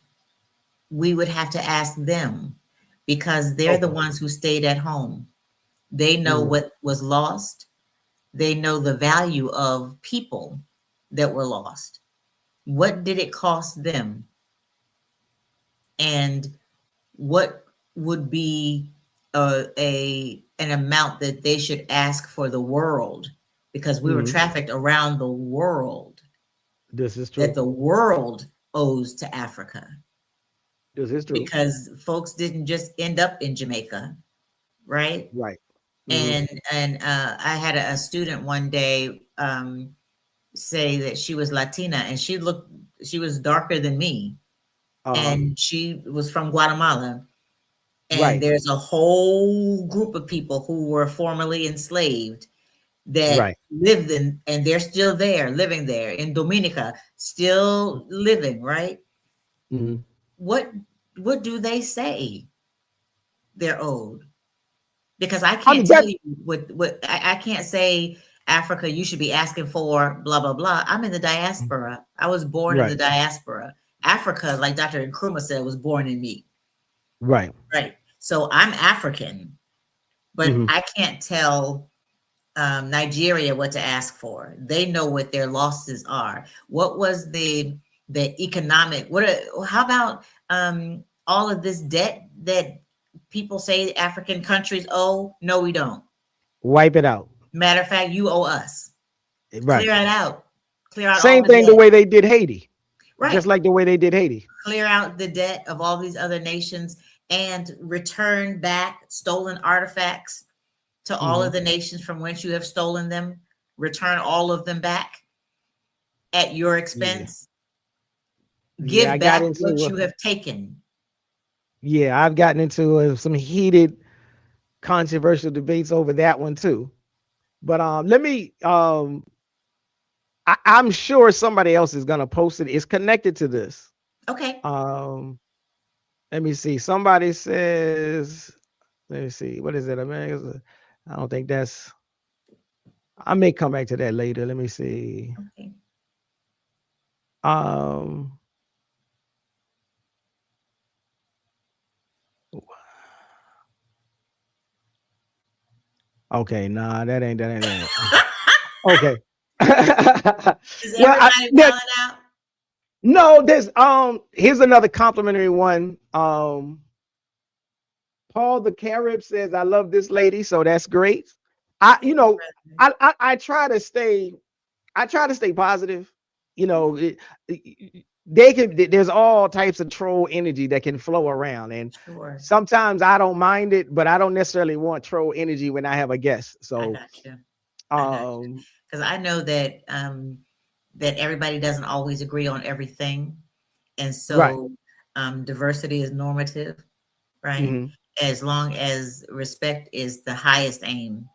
we would have to ask them because they're the Okay. ones who stayed at home. They know Mm, what was lost. They know the value of people that were lost. What did it cost them? And what would be an amount that they should ask for the world? Because we were mm, trafficked around the world. This is that true. the world owes to Africa. This is true. Because folks didn't just end up in Jamaica, right? Right. And I had a student one day say that she was Latina, and she was darker than me, and she was from Guatemala. And Right. there's a whole group of people who were formerly enslaved that lived in, and they're still there, living there in Dominica, still living, right? What do they say they're owed? Because I can't tell you what I can't say, Africa, you should be asking for blah, blah, blah. I'm in the diaspora. I was born in the diaspora. Africa, like Dr. Nkrumah said, was born in me. Right. Right. So I'm African, but I can't tell Nigeria what to ask for. They know what their losses are. What was the economic, how about all of this debt that people say African countries owe? No, we don't. Wipe it out. Matter of fact, you owe us. Right. Clear it out. Clear out Same all the thing debt. the way they did Haiti. Right. Just like the way they did Haiti. Clear out the debt of all these other nations and return back stolen artifacts to all of the nations from whence you have stolen them. Return all of them back at your expense. Give back what you have taken. Yeah, I've gotten into some heated, controversial debates over that one too. But let me. I'm sure somebody else is gonna post it. It's connected to this. Okay. Let me see. Somebody says. Let me see. What is it? I don't think that's. I may come back to that later. Let me see. Okay. Okay, nah, that ain't it. Okay. Is everybody wilding out? No, there's here's another complimentary one. Paul the Carib says, I love this lady, so that's great. I try to stay positive. There's all types of troll energy that can flow around, and sometimes I don't mind it, but I don't necessarily want troll energy when I have a guest. So I got you. Because I know that that everybody doesn't always agree on everything, and so diversity is normative, right? As long as respect is the highest aim,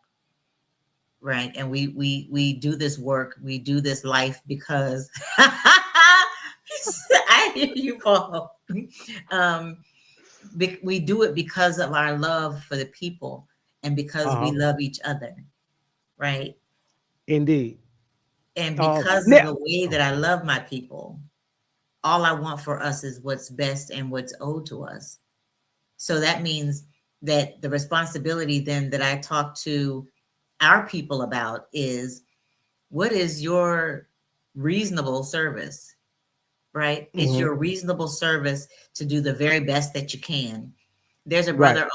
right? And we do this work, we do this life because I hear you, Paul. We do it because of our love for the people and because we love each other, right? Indeed. And because of the way that I love my people, all I want for us is what's best and what's owed to us. So that means that the responsibility then that I talk to our people about is, what is your reasonable service, right? It's your reasonable service to do the very best that you can. There's a brother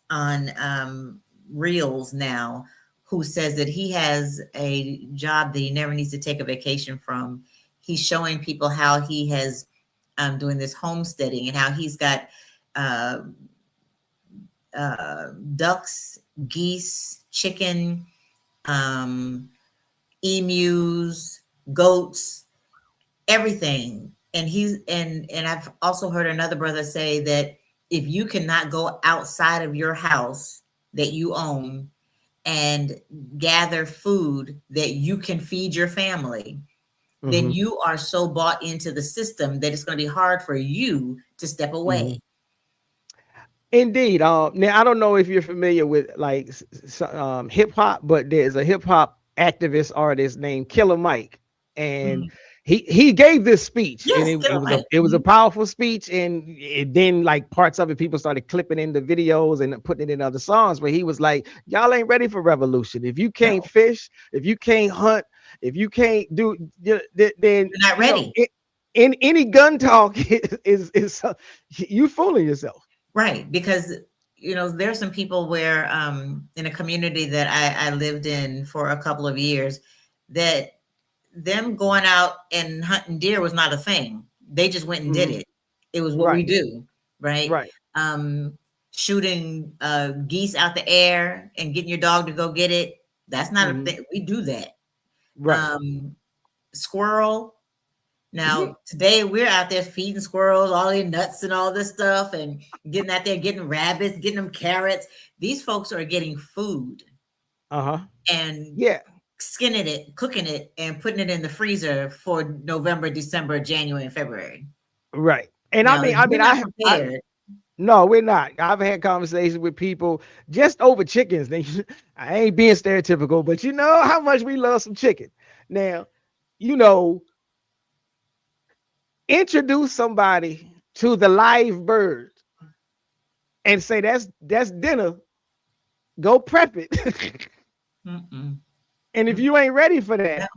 on Reels now who says that he has a job that he never needs to take a vacation from. He's showing people how he has doing this homesteading and how he's got ducks, geese, chicken, emus, goats, everything. And and I've also heard another brother say that if you cannot go outside of your house that you own and gather food that you can feed your family, then you are so bought into the system that it's going to be hard for you to step away. Indeed. Now I don't know if you're familiar with like hip hop, but there's a hip hop activist artist named Killer Mike, and he gave this speech, and it was a powerful speech, and then like parts of it people started clipping in the videos and putting it in other songs, where he was like, y'all ain't ready for revolution. If you can't fish, if you can't hunt, if you can't do, then you're not ready. In any gun talk is you fooling yourself. Right, because there's some people where in a community that I lived in for a couple of years, that them going out and hunting deer was not a thing. They just went and did it. It was what we do, right? Right. Shooting geese out the air and getting your dog to go get it. That's not a thing. We do that. Right. Squirrel. Now today we're out there feeding squirrels all these nuts and all this stuff, and getting out there getting rabbits, getting them carrots. These folks are getting food. And skinning it, cooking it, and putting it in the freezer for November, December, January, and February. Right. And now, no, we're not. I've had conversations with people just over chickens. I ain't being stereotypical, but you know how much we love some chicken. Now, you know, introduce somebody to the live bird and say that's dinner. Go prep it. And if you ain't ready for that, no,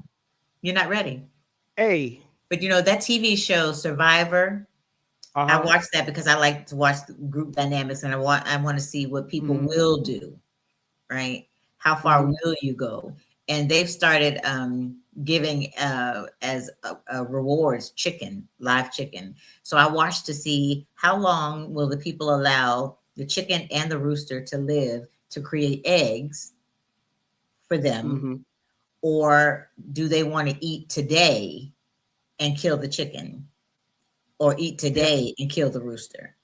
you're not ready. Hey, but you know that TV show Survivor. I watched that because I like to watch the group dynamics, and I want to see what people will do. Right? How far will you go? And they've started giving as rewards live chicken. So I watched to see how long will the people allow the chicken and the rooster to live to create eggs for them, or do they want to eat today and kill the chicken, or eat today and kill the rooster?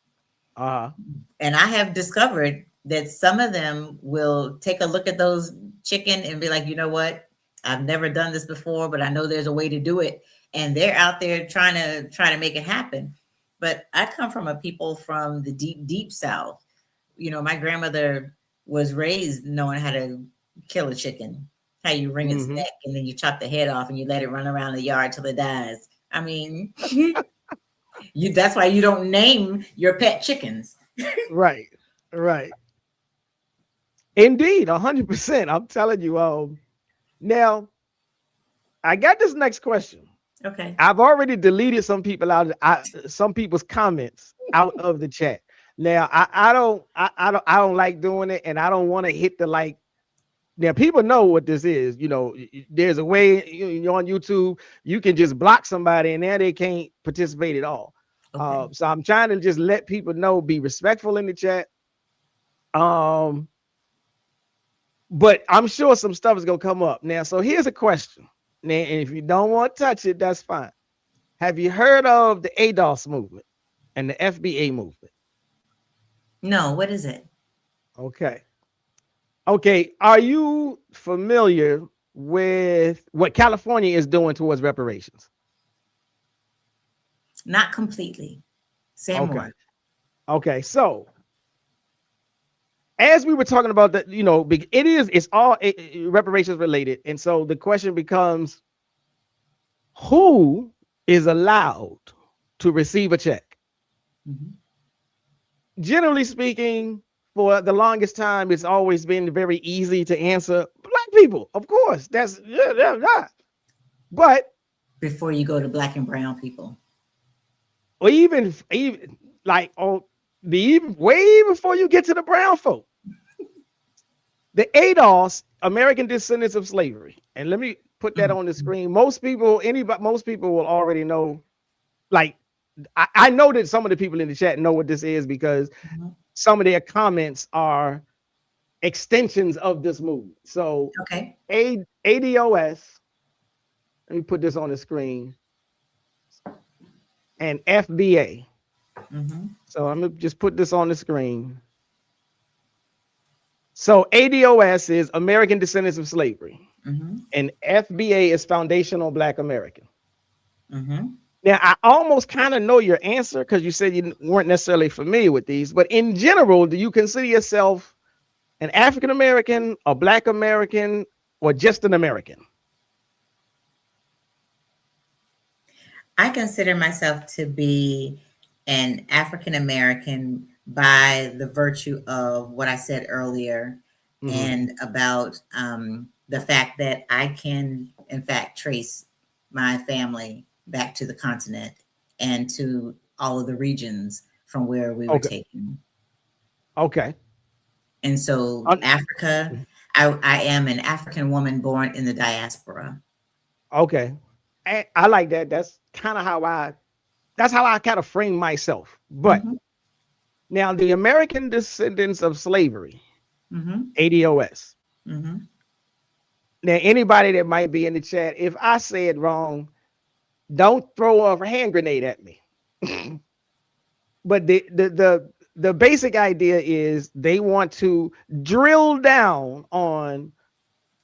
And I have discovered that some of them will take a look at those chicken and be like, you know what? I've never done this before, but I know there's a way to do it. And they're out there trying to make it happen. But I come from a people from the deep, deep South. You know, my grandmother was raised knowing how to kill a chicken, how you wring its neck, and then you chop the head off and you let it run around the yard till it dies. I mean, that's why you don't name your pet chickens. Right. Indeed, 100%. I'm telling you. Now, I got this next question. Okay. I've already deleted some people some people's comments out of the chat. Now, I don't like doing it, and I don't want to hit the like. Now, people know what this is. You know, there's a way you're on YouTube, you can just block somebody, and now they can't participate at all. Okay. So I'm trying to just let people know, be respectful in the chat. But I'm sure some stuff is gonna come up now. So here's a question. Now, and if you don't want to touch it, that's fine. Have you heard of the ADOS movement and the FBA movement? No, what is it? Okay. Are you familiar with what California is doing towards reparations? Not completely. Say more. Okay, so as we were talking about that, you know, it's all reparations related. And so the question becomes, who is allowed to receive a check? Generally speaking, for the longest time, it's always been very easy to answer. Black people, of course. That's But before you go to black and brown people, or even like way before you get to the brown folk, the ADOS, American Descendants of Slavery, and let me put that on the screen. Most people will already know. Like, I know that some of the people in the chat know what this is because some of their comments are extensions of this movement. So, ADOS. Let me put this on the screen. And FBA. So I'm gonna just put this on the screen. So ADOS is American Descendants of Slavery, and FBA is Foundational Black American. Now, I almost kind of know your answer because you said you weren't necessarily familiar with these, but in general, do you consider yourself an African American, a Black American, or just an American? I consider myself to be an African American by the virtue of what I said earlier, and about the fact that I can, in fact, trace my family back to the continent and to all of the regions from where we were taken. And so Africa, I am an African woman born in the diaspora. Okay. And I like that. That's kind of how I kind of frame myself. But Mm-hmm. now the American descendants of slavery, Mm-hmm. ADOS. Mm-hmm. Now, anybody that might be in the chat, if I say it wrong, don't throw a hand grenade at me. But the basic idea is they want to drill down on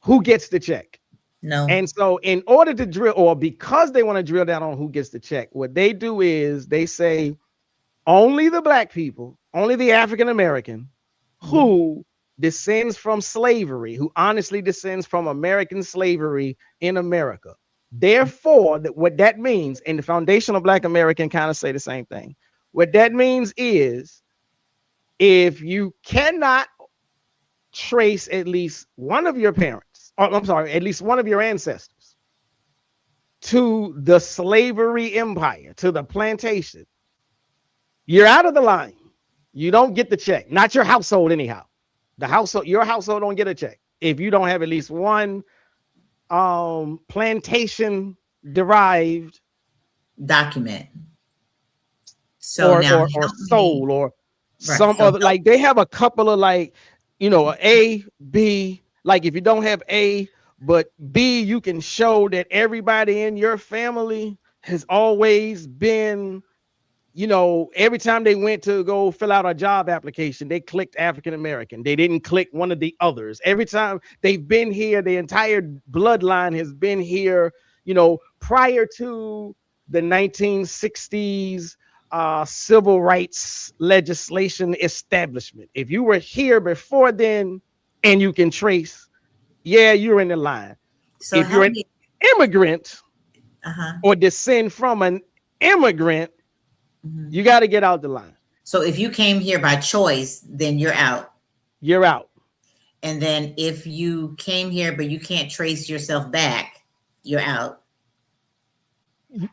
who gets the check. No. And so in order to drill, or because they want to drill down on who gets the check, what they do is they say only the black people, only the African American Mm-hmm. who descends from slavery, who honestly descends from American slavery in America. Therefore, what that means, and the foundational Black American kind of say the same thing. What that means is if you cannot trace at least one of your parents, or I'm sorry, at least one of your ancestors to the slavery empire, to the plantation, you're out of the line. You don't get the check. Not your household, anyhow. Your household don't get a check if you don't have at least one plantation derived Document. So now or help me. soul or Right. some So other, help. like they have a couple of, like, A, B, like if you don't have A but B, you can show that everybody in your family has always been, every time they went to go fill out a job application, they clicked African American. They didn't click one of the others. Every time they've been here, the entire bloodline has been here, prior to the 1960s civil rights legislation establishment. If you were here before then and you can trace, yeah, you're in the line. So If you're help an me. immigrant Uh-huh. or descend from an immigrant, Mm-hmm. you got to get out the line. So if you came here by choice, then you're out. You're out. And then if you came here but you can't trace yourself back, you're out.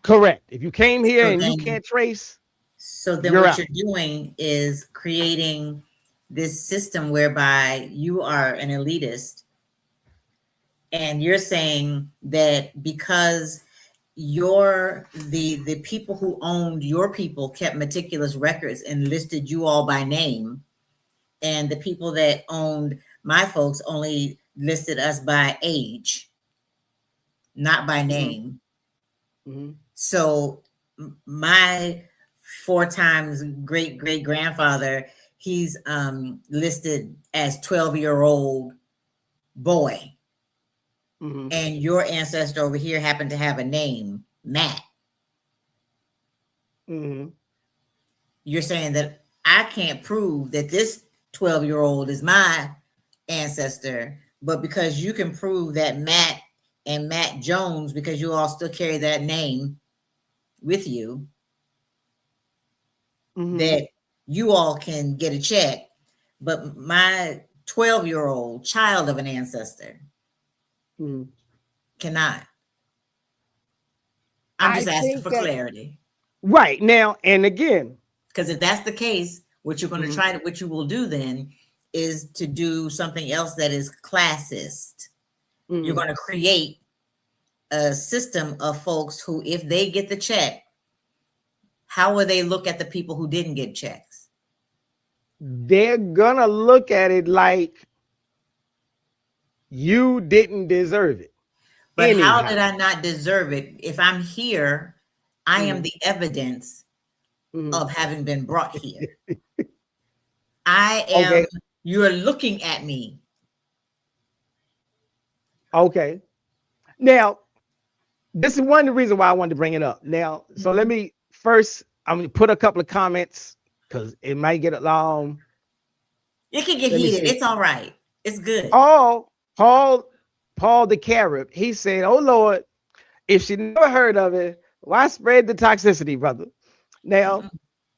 Correct. If you came here So and you then can't trace, so then you're what out. you're doing is creating this system whereby you are an elitist and you're saying that because the people who owned your people kept meticulous records and listed you all by name, and the people that owned my folks only listed us by age, not by Mm-hmm. name. Mm-hmm. So my four times great great grandfather, he's listed as 12-year-old boy, Mm-hmm. and your ancestor over here happened to have a name, Matt. Mm-hmm. You're saying that I can't prove that this 12-year-old is my ancestor, but because you can prove that Matt and Matt Jones, because you all still carry that name with you, Mm-hmm. that you all can get a check, but my 12-year-old child of an ancestor Mm-hmm. cannot. I'm I just asking think for that clarity. right now, and again, Because if that's the case, what you're going to mm-hmm. try to, what you will do then is to do something else that is classist. You're Mm-hmm. going to create a system of folks who, if they get the check, how will they look at the people who didn't get checks? They're gonna look at it like you didn't deserve it. But how did Anyhow. I not deserve it? If I'm here, I am Mm-hmm. the evidence Mm-hmm. of having been brought here. I am, Okay. you're looking at me. Okay. Now, this is one of the reasons why I wanted to bring it up. Now, so let Mhm. me first, I'm gonna put a couple of comments because it might get long. It can get Let me heated. see. It's all right. It's good. Oh, Paul the Carib, he said, "Oh Lord, if she never heard of it, why spread the toxicity, brother?" Now, Mm-mm.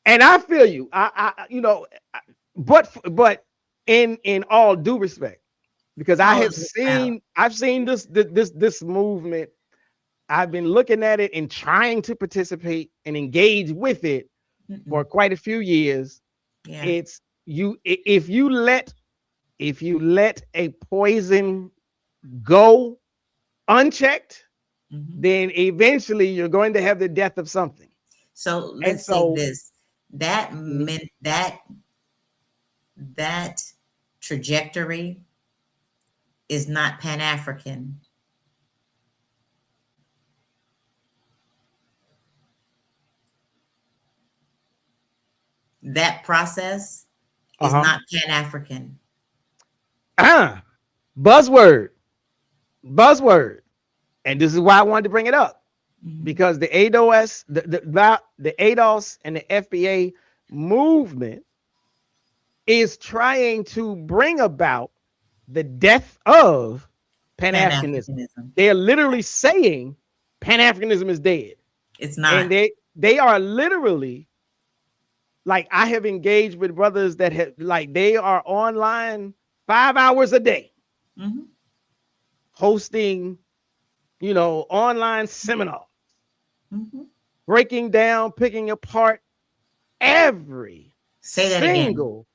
and I feel you. But in all due respect, because Call it out. I've seen this movement. I've been looking at it and trying to participate and engage with it for Mm-mm. quite a few years. Yeah. It's you if you let a poison go unchecked, then eventually you're going to have the death of something. So And let's say so this, that meant that trajectory is not Pan-African. That process is not Pan-African. Buzzword. And this is why I wanted to bring it up. Because the ADOS, the ADOS and the FBA movement is trying to bring about the death of Pan-Africanism. They are literally saying Pan-Africanism is dead. It's not. And they are literally, like, I have engaged with brothers that have, like, they are online 5 hours a day, hosting, you know, online seminars, breaking down, picking apart every single.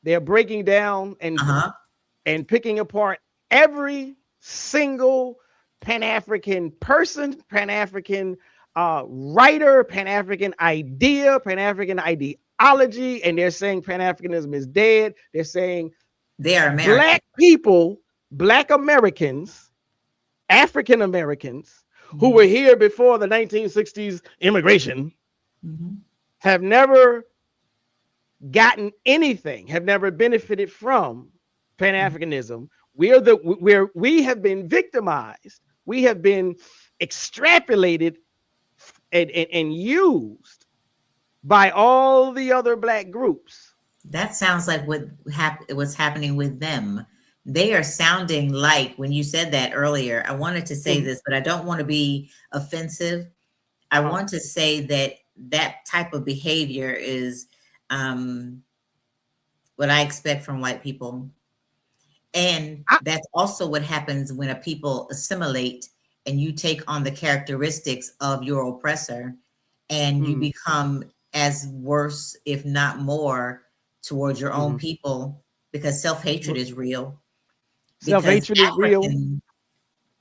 They're breaking down and picking apart every single Pan-African person, Pan-African writer, Pan-African idea, Pan-African ideology, and they're saying Pan-Africanism is dead. They're saying they are American. Black people, Black Americans, African Americans who were here before the 1960s immigration have never gotten anything, have never benefited from Pan-Africanism. We have been victimized. We have been extrapolated and used by all the other Black groups. That sounds like what's happening with them. They are sounding like, when you said that earlier, I wanted to say this, but I don't want to be offensive. I want to say that that type of behavior is what I expect from white people. And that's also what happens when a people assimilate and you take on the characteristics of your oppressor, and you become as worse, if not more, towards your own people, because self-hatred is real. Self-hatred is real.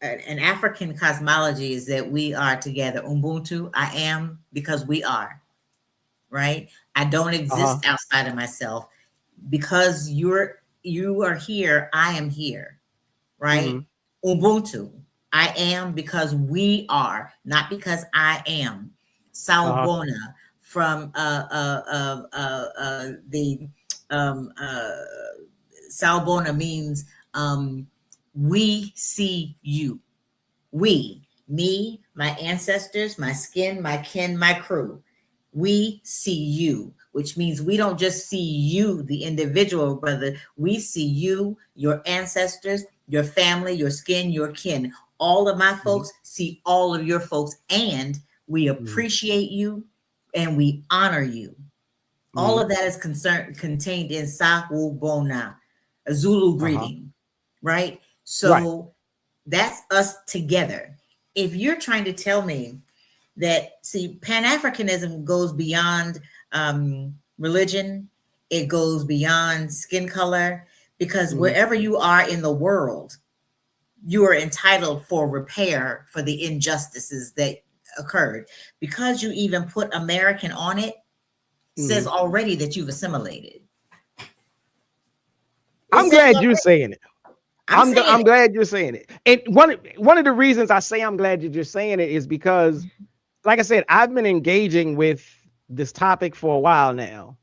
An African cosmology is that we are together. Ubuntu, I am because we are, right? I don't exist outside of myself. Because you are here, I am here, right? Ubuntu, I am because we are, not because I am. Sawubona, from the Sawubona means we see you. We, me, my ancestors, my skin, my kin, my crew. We see you, which means we don't just see you, the individual, brother. We see you, your ancestors, your family, your skin, your kin. All of my folks see all of your folks, and we appreciate you and we honor you. All of that is contained in Sawubona, a Zulu greeting, right? So that's us together. If you're trying to tell me that, see, Pan-Africanism goes beyond religion, it goes beyond skin color, because wherever you are in the world, you are entitled for repair for the injustices that occurred. Because you even put American on it, says already that you've assimilated. I'm glad you're saying it. I'm glad you're saying it. And one of the reasons I say I'm glad you're saying it is because, like I said, I've been engaging with this topic for a while now.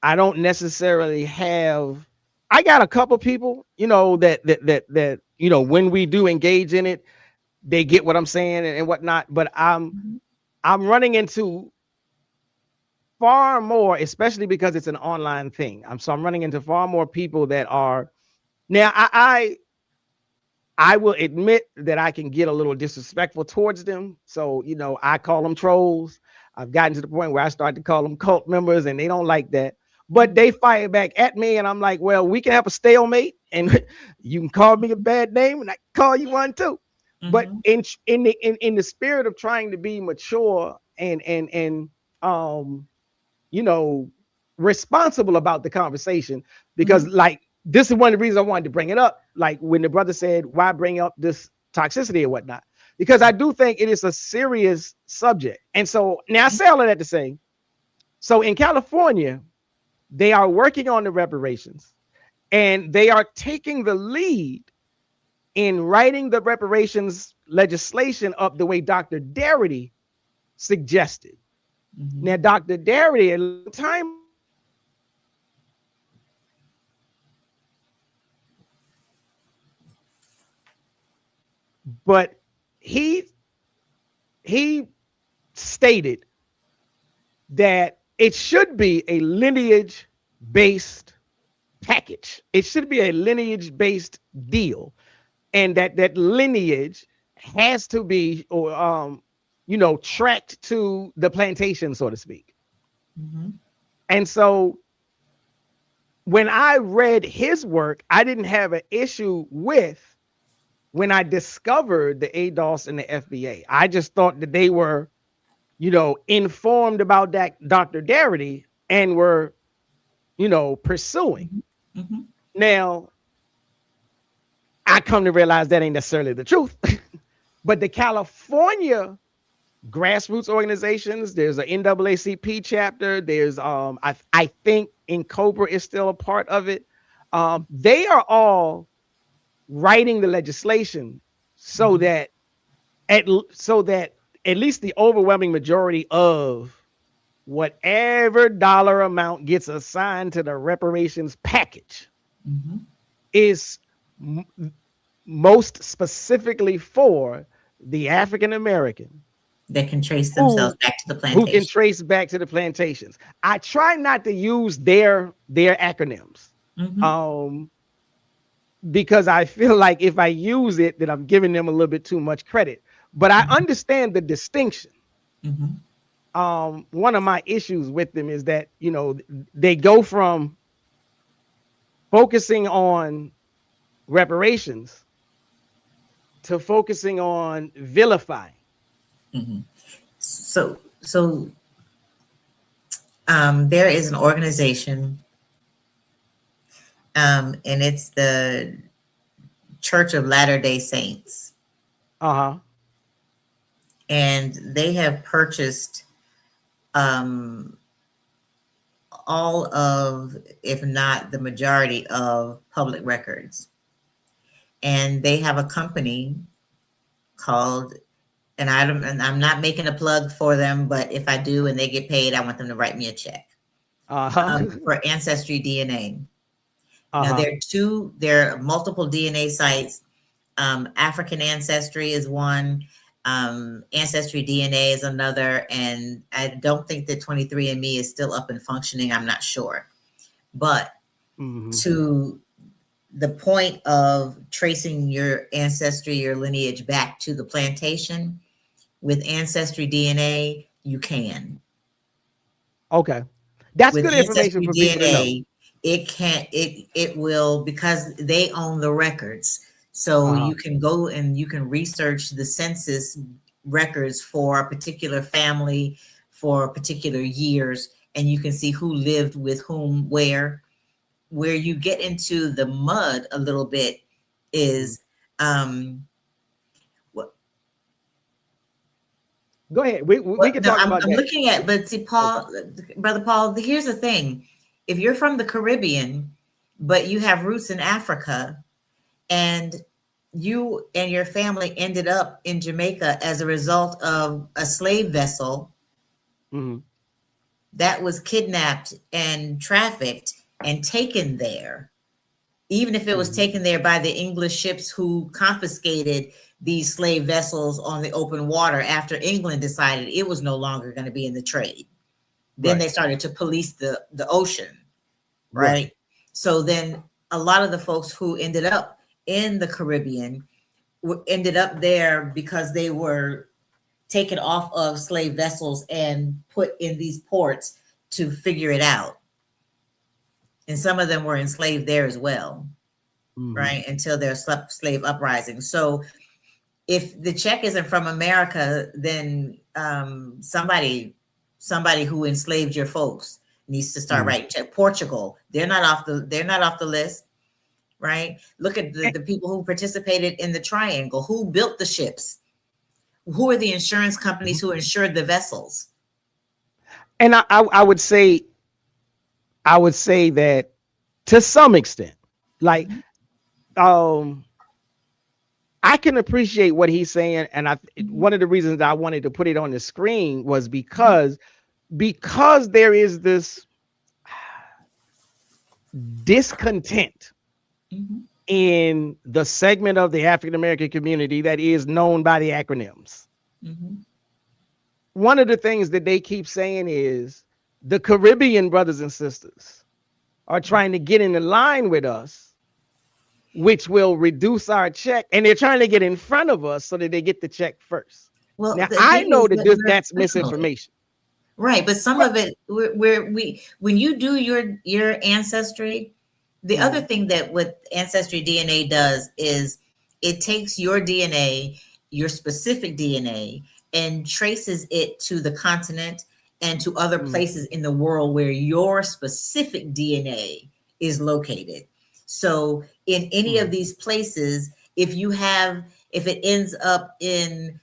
I don't necessarily have. I got a couple people, you know, that you know, when we do engage in it, they get what I'm saying and whatnot. But I'm running into far more, especially because it's an online thing. I'm running into far more people that are now. I will admit that I can get a little disrespectful towards them. So, you know, I call them trolls. I've gotten to the point where I start to call them cult members, and they don't like that. But they fire back at me, and I'm like, well, we can have a stalemate, and you can call me a bad name, and I can call you one too. But in the spirit of trying to be mature and you know, responsible about the conversation, because like, this is one of the reasons I wanted to bring it up. Like when the brother said, why bring up this toxicity or whatnot? because I do think it is a serious subject. And so now I say all of that to say, so in California, they are working on the reparations, and they are taking the lead in writing the reparations legislation up the way Dr. Darity suggested. Mm-hmm. Now, Dr. Darity, at the time, but he stated that it should be a lineage-based package. It should be a lineage-based deal, and that lineage has to be, or tracked to the plantation, so to speak. Mm-hmm. And so when I read his work, I didn't have an issue with when I discovered the ADOS and the FBA. I just thought that they were, informed about that Dr. Darity and were, pursuing. Mm-hmm. Now, I come to realize that ain't necessarily the truth. But the California grassroots organizations, there's an NAACP chapter, there's I think Cobra is still a part of it. They are all writing the legislation so that at least the overwhelming majority of whatever dollar amount gets assigned to the reparations package is most specifically for the African American that can trace themselves back to the plantation. Who can trace back to the plantations. I try not to use their acronyms. Because I feel like if I use it, then I'm giving them a little bit too much credit. But I understand the distinction. One of my issues with them is that, they go from focusing on reparations to focusing on vilifying. So there is an organization, and it's the Church of Latter-day Saints. And they have purchased all of, if not the majority of, public records. And they have a company called, and I'm not making a plug for them, but if I do and they get paid, I want them to write me a check for Ancestry DNA. Now there are multiple DNA sites. African Ancestry is one. Ancestry DNA is another, and I don't think that 23andMe is still up and functioning. I'm not sure, but to the point of tracing your ancestry, your lineage back to the plantation with Ancestry DNA, you can. Okay, that's with good information for people to know. It will, because they own the records. So you can go and you can research the census records for a particular family for particular years, and you can see who lived with whom, where. Where you get into the mud a little bit is what? Go ahead. We can talk about that. I'm looking at, but see, Paul, Brother Paul, here's the thing. If you're from the Caribbean, but you have roots in Africa, and you and your family ended up in Jamaica as a result of a slave vessel that was kidnapped and trafficked and taken there, even if it was taken there by the English ships who confiscated these slave vessels on the open water after England decided it was no longer going to be in the trade. Then they started to police the ocean, right? So then a lot of the folks who ended up in the Caribbean ended up there because they were taken off of slave vessels and put in these ports to figure it out. And some of them were enslaved there as well, right? Until their slave uprising. So if the check isn't from America, then somebody who enslaved your folks needs to start writing check. Portugal, they're not off the list, right? Look at the people who participated in the Triangle, who built the ships, Who are the insurance companies who insured the vessels? And I would say that to some extent, like I can appreciate what he's saying, and one of the reasons I wanted to put it on the screen was because there is this discontent in the segment of the African American community that is known by the acronyms. One of the things that they keep saying is the Caribbean brothers and sisters are trying to get in line with us, which will reduce our check, and they're trying to get in front of us so that they get the check first. Well, now I know that that's misinformation, right? But some of it, when you do your ancestry, the other thing that what Ancestry DNA does is it takes your DNA, your specific DNA, and traces it to the continent and to other places in the world where your specific DNA is located. So in any of these places, if it ends up in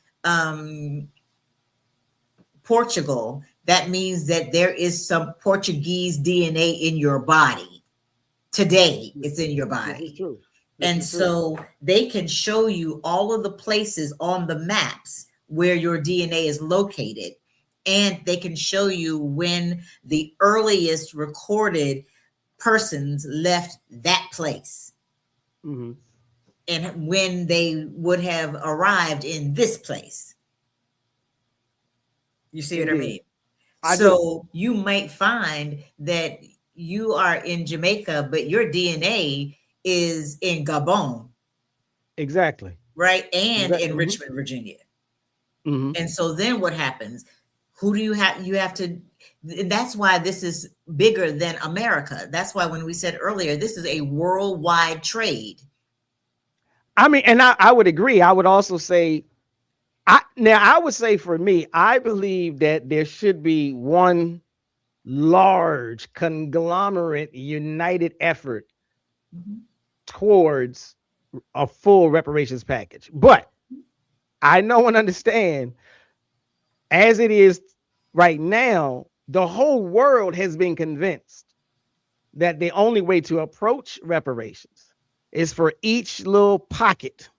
Portugal, that means that there is some Portuguese DNA in your body. Today, it's in your body. And so they can show you all of the places on the maps where your DNA is located. And they can show you when the earliest recorded persons left that place. And when they would have arrived in this place. You see what I mean? So you might find that you are in Jamaica, but your DNA is in Gabon. Exactly. Right? And in Richmond, Virginia. And so then what happens? Who do you have? You have to, that's why this is bigger than America. That's why when we said earlier, this is a worldwide trade. I mean, and I would agree. I would also say, I would say for me, I believe that there should be one large conglomerate united effort towards a full reparations package. But I know and understand, as it is right now, the whole world has been convinced that the only way to approach reparations is for each little pocket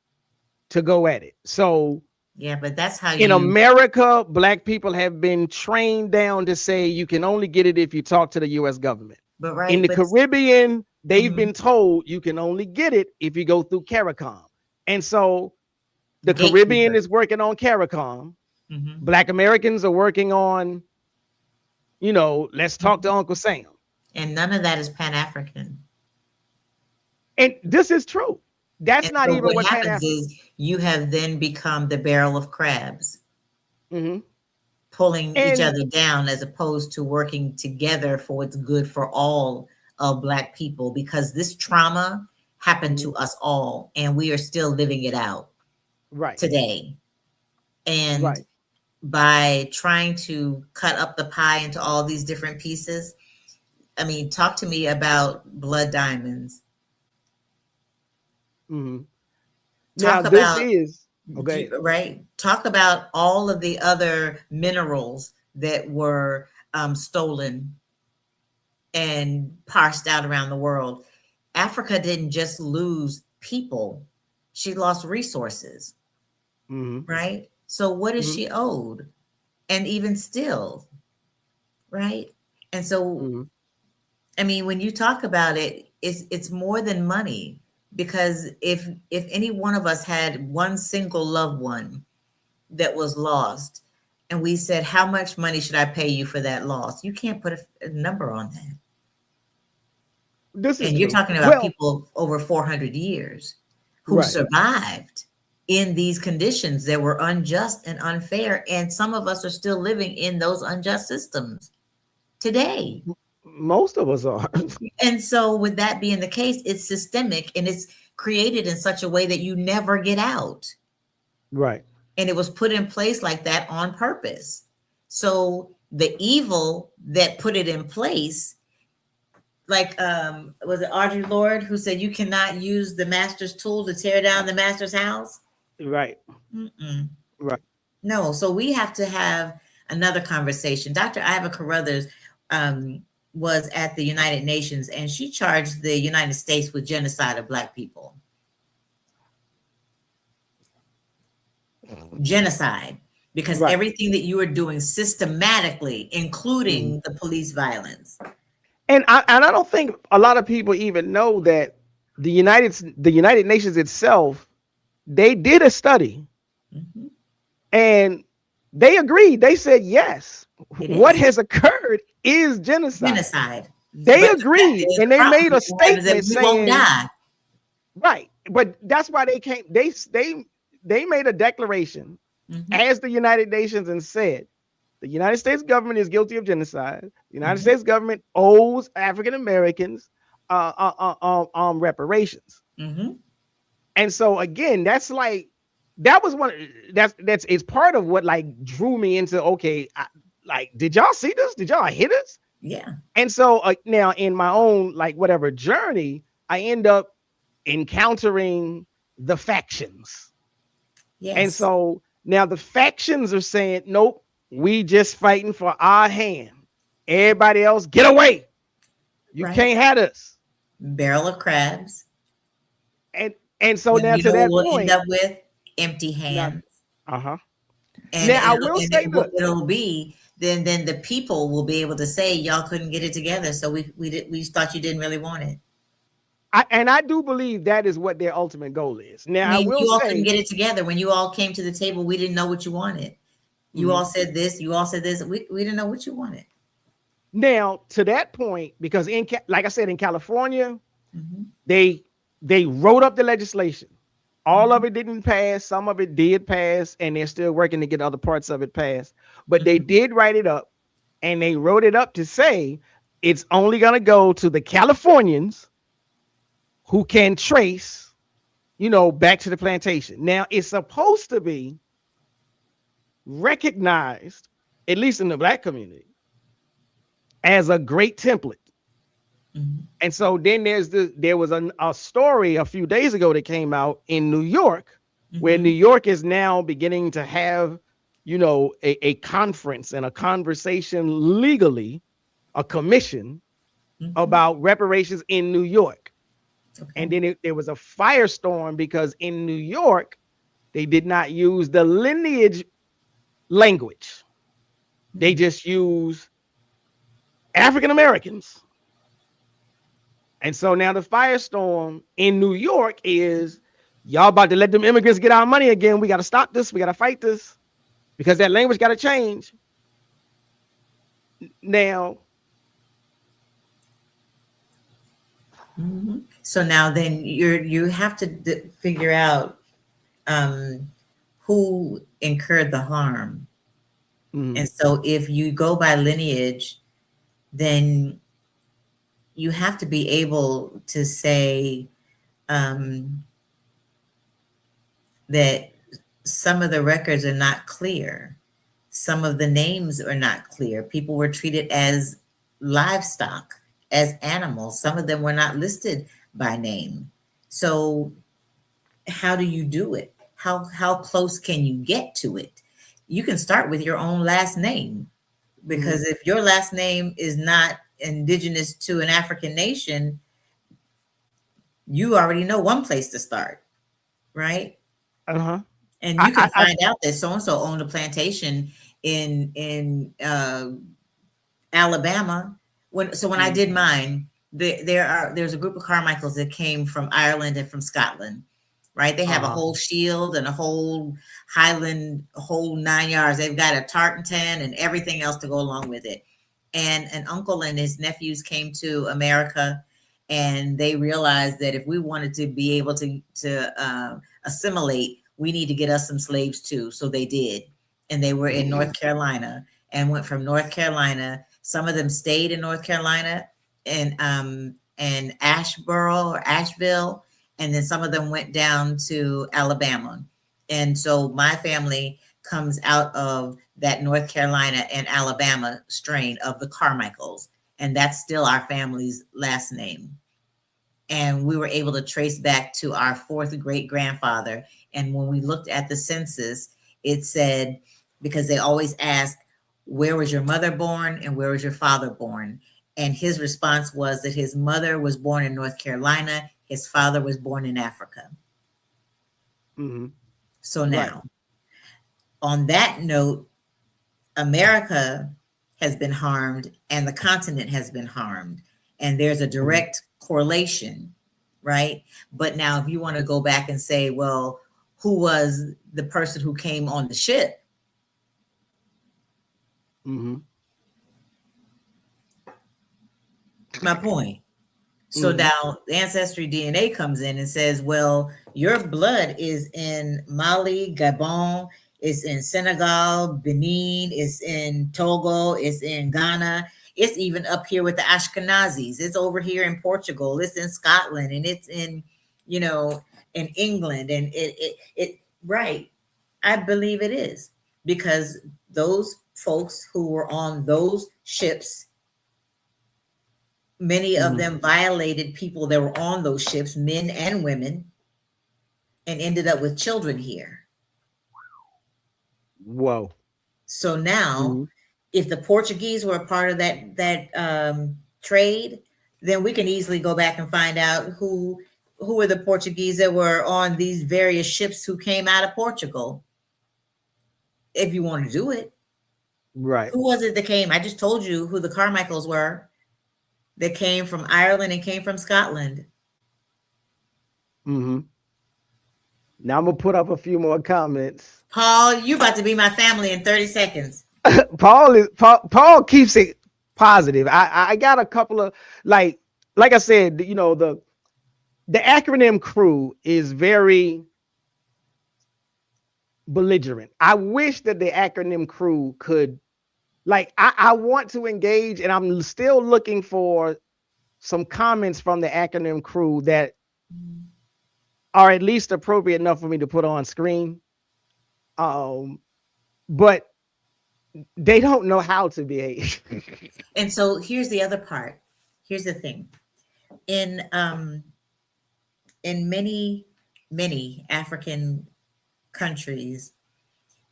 to go at it. So yeah, but that's how in America, Black people have been trained down to say you can only get it if you talk to the U.S. government. But in the Caribbean, they've been told you can only get it if you go through CARICOM. And so the Caribbean is working on CARICOM. Black Americans are working on, let's talk to Uncle Sam. And none of that is Pan-African. And this is true. That's not even what happens is you have then become the barrel of crabs, pulling each other down as opposed to working together for what's good for all of Black people, because this trauma happened to us all and we are still living it out today. And by trying to cut up the pie into all these different pieces, I mean, talk to me about blood diamonds. Talk about Talk about all of the other minerals that were stolen and parsed out around the world. Africa didn't just lose people; she lost resources. Right. So what is she owed? And even still, right? And so, I mean, when you talk about it, it's more than money. Because if any one of us had one single loved one that was lost, and we said, how much money should I pay you for that loss? You can't put a number on that. And you're talking about people over 400 years who survived in these conditions that were unjust and unfair. And some of us are still living in those unjust systems today. Most of us are. And so with that being the case, it's systemic and it's created in such a way that you never get out. Right. And it was put in place like that on purpose. So the evil that put it in place, like, was it Audre Lorde who said, you cannot use the master's tool to tear down the master's house? Right. Right. No, so we have to have another conversation. Dr. Iva Carruthers was at the United Nations, and she charged the United States with genocide of Black people. Genocide, because Right. everything that you are doing systematically, including the police violence. And I don't think a lot of people even know that the United Nations itself, they did a study Mhm. and they agreed. They said, yes, It what is has occurred is genocide. genocide. They But the fact agreed is, and the they problem made a is that statement we won't saying, die. right. But that's why they came, they made a declaration as the United Nations and said, the United States government is guilty of genocide. The United States government owes African Americans reparations. And so again, that's like, that was one that's it's part of what like drew me into, okay, like, did y'all see this? Did y'all hit us? Yeah. And so now in my own like whatever journey, I end up encountering the factions. Yes. And so now the factions are saying, nope, we just fighting for our hand. Everybody else, get away. You can't have us. Barrel of crabs. And so now you to know that what we'll point, end up with empty hands. And, now I will say, what it'll be, then the people will be able to say y'all couldn't get it together, so we thought you didn't really want it. I do believe that is what their ultimate goal is. Now I mean, will you all say, couldn't get it together when you all came to the table. We didn't know what you wanted. You all said this. You all said this. We didn't know what you wanted. Now to that point, because like I said, in California, they wrote up the legislation. All of it didn't pass. Some of it did pass, and they're still working to get other parts of it passed. But they did write it up, and they wrote it up to say it's only going to go to the Californians who can trace, back to the plantation. Now, it's supposed to be recognized, at least in the Black community, as a great template. And so then there was a story a few days ago that came out in New York, where New York is now beginning to have, a conference and a conversation legally, a commission about reparations in New York. And then there was a firestorm because in New York, they did not use the lineage language. They just use African Americans. And so now the firestorm in New York is, y'all about to let them immigrants get our money again. We got to stop this. We got to fight this because that language got to change. Now. So now then you have to figure out who incurred the harm. And so if you go by lineage, then you have to be able to say that some of the records are not clear. Some of the names are not clear. People were treated as livestock, as animals. Some of them were not listed by name. So how do you do it? How close can you get to it? You can start with your own last name, because if your last name is not indigenous to an African nation, you already know one place to start, right? And you can find out that so-and-so owned a plantation in Alabama. When I did mine, there's a group of Carmichaels that came from Ireland and from Scotland, right? They have a whole shield and a whole Highland, a whole 9 yards. They've got a tartan and everything else to go along with it. And an uncle and his nephews came to America, and they realized that if we wanted to be able to assimilate, we need to get us some slaves too. So they did. And they were in North Carolina and went from North Carolina. Some of them stayed in North Carolina and Asheboro or Asheville. And then some of them went down to Alabama. And so my family comes out of that North Carolina and Alabama strain of the Carmichaels. And that's still our family's last name. And we were able to trace back to our fourth great grandfather. And when we looked at the census, it said, because they always ask, where was your mother born and where was your father born? And his response was that his mother was born in North Carolina, his father was born in Africa. Mm-hmm. So Right. now, on that note, America has been harmed and the continent has been harmed. And there's a direct correlation, right? But now, if you want to go back and say, well, who was the person who came on the ship? Mm-hmm. My point. So now the ancestry DNA comes in and says, well, your blood is in Mali, Gabon, it's in Senegal, Benin, it's in Togo, it's in Ghana, it's even up here with the Ashkenazis, it's over here in Portugal, it's in Scotland, and it's in, you know, in England, and it right. I believe it is, because those folks who were on those ships, many of them violated people that were on those ships, men and women, and ended up with children here. Whoa. So now, if the Portuguese were a part of that trade, then we can easily go back and find out who were the Portuguese that were on these various ships who came out of Portugal. If you want to do it, right? Who was it that came? I just told you who the Carmichaels were. That came from Ireland and came from Scotland. Mm-hmm. Now I'm gonna put up a few more comments. Paul, you about to be my family in 30 seconds. Paul keeps it positive. I got a couple of like I said, you know, the acronym crew is very belligerent. I wish that the acronym crew could, like, I want to engage, and I'm still looking for some comments from the acronym crew that are at least appropriate enough for me to put on screen. But they don't know how to behave. And so here's the other part. Here's the thing. In many African countries,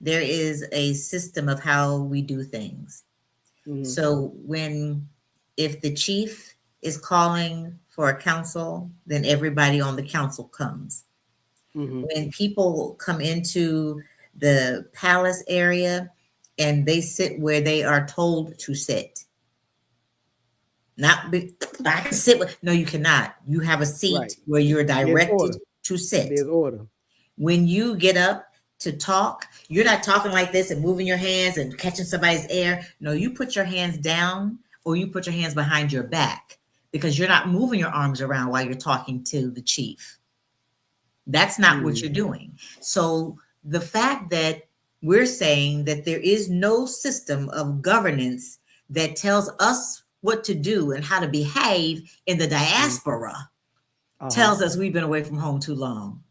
there is a system of how we do things. So if the chief is calling for a council, then everybody on the council comes. When people come into the palace area and they sit where they are told to sit, I can sit with, no, you cannot. You have a seat where you're directed to sit. There's order. When you get up to talk, you're not talking like this and moving your hands and catching somebody's air. No, you put your hands down or you put your hands behind your back, because you're not moving your arms around while you're talking to the chief. That's not what you're doing. So the fact that we're saying that there is no system of governance that tells us what to do and how to behave in the diaspora tells us we've been away from home too long.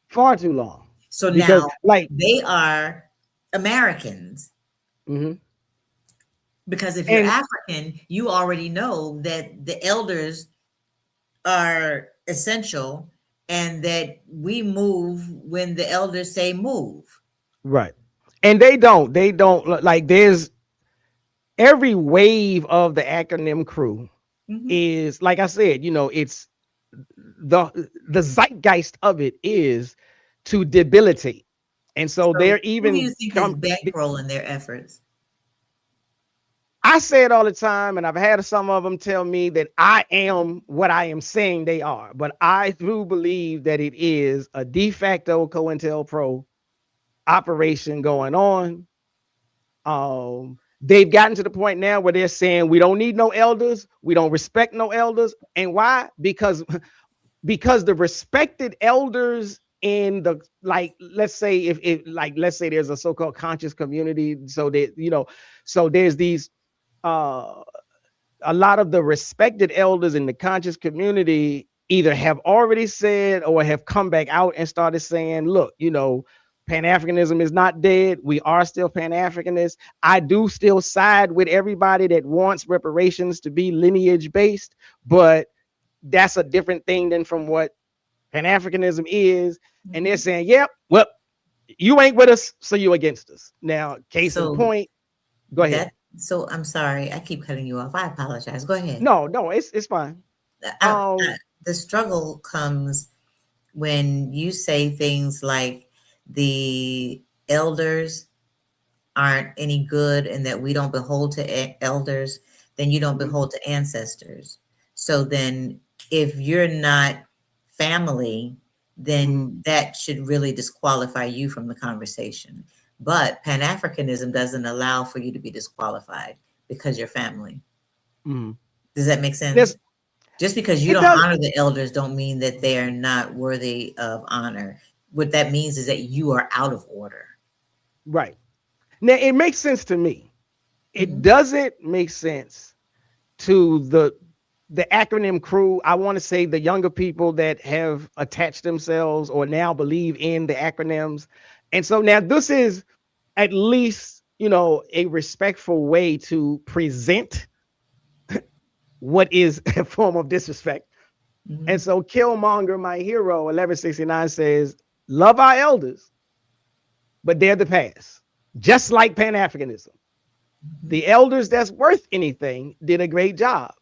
Far too long. So because, now, like, they are Americans. Because if you're African, you already know that the elders are essential and that we move when the elders say move. Right. And they don't, like, there's every wave of the acronym crew is, like I said, you know, it's the zeitgeist of it is to debilitate. And so they're even, who do you think is bankrolling their efforts? I say it all the time, and I've had some of them tell me that I am what I am saying they are, but I do believe that it is a de facto COINTELPRO operation going on. They've gotten to the point now where they're saying we don't need no elders, we don't respect no elders. And why? Because the respected elders in the, like, let's say if let's say there's a so-called conscious community, so that, you know, so there's these a lot of the respected elders in the conscious community either have already said or have come back out and started saying, look, you know, Pan-Africanism is not dead. We are still Pan-Africanists. I do still side with everybody that wants reparations to be lineage-based, but that's a different thing than from what Pan-Africanism is. And they're saying, yep, well, You ain't with us, so you against us. Now, case in So point, go ahead. so I'm sorry, I keep cutting you off. I apologize. Go ahead. No, it's fine. I, the struggle comes when you say things like the elders aren't any good and that we don't behold to elders, then you don't Mhm, behold to ancestors. So then if you're not family, mhm, then that should really disqualify you from the conversation. But Pan-Africanism doesn't allow for you to be disqualified because you're family. mhm. Does that make sense? There's Just because you it don't does honor the elders don't mean that they are not worthy of honor. What that means is that you are out of order. right. Now it makes sense to me. It Mhm. doesn't make sense to the acronym crew. I want to say the younger people that have attached themselves or now believe in the acronyms. And so now this is at least, a respectful way to present what is a form of disrespect. And Mhm. so Killmonger, my hero, 1169 says, love our elders, but they're the past. Just like Pan-Africanism. Mhm. The elders that's worth anything did a great job,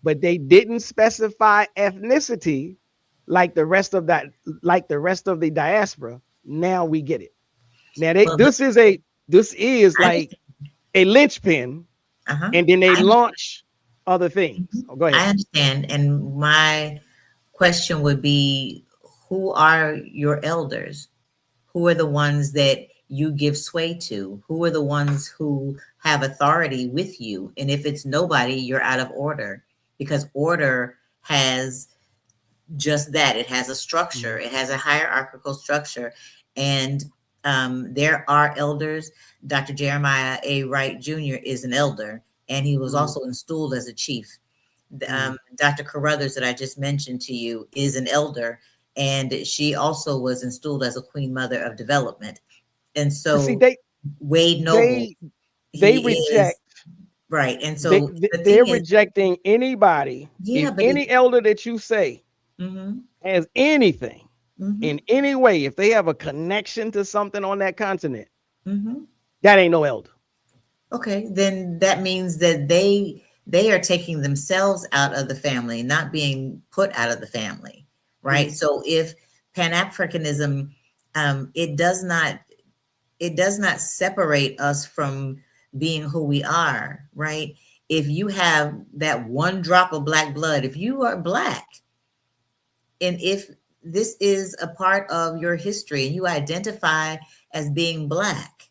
but they didn't specify ethnicity like the rest of the diaspora. Now we get it. Now Well, this is I like a linchpin, uh-huh. and then they I, launch other things. mhm. Oh, go ahead. I understand. And my question would be, who are your elders? Who are the ones that you give sway to? Who are the ones who have authority with you? And if it's nobody, you're out of order, because order has just that. It has a structure, Mhm, it has a hierarchical structure. And there are elders. Dr. Jeremiah A. Wright Jr. is an elder, and he was mhm, also installed as a chief. mhm. Dr. Carruthers, that I just mentioned to you, is an elder, and she also was installed as a queen mother of development. And But see, so they Wade Noble, they they he is reject right. And so the they're thing is, rejecting anybody. yeah, If but any elder that you say mhm, has anything in mhm, any way, if they have a connection to something on that continent, mhm. that ain't no elder. Okay, then that means that they are taking themselves out of the family, not being put out of the family, right? Mhm, So if Pan-Africanism, it does not separate us from being who we are, right? If you have that one drop of black blood, if you are black, and if this is a part of your history and you identify as being black,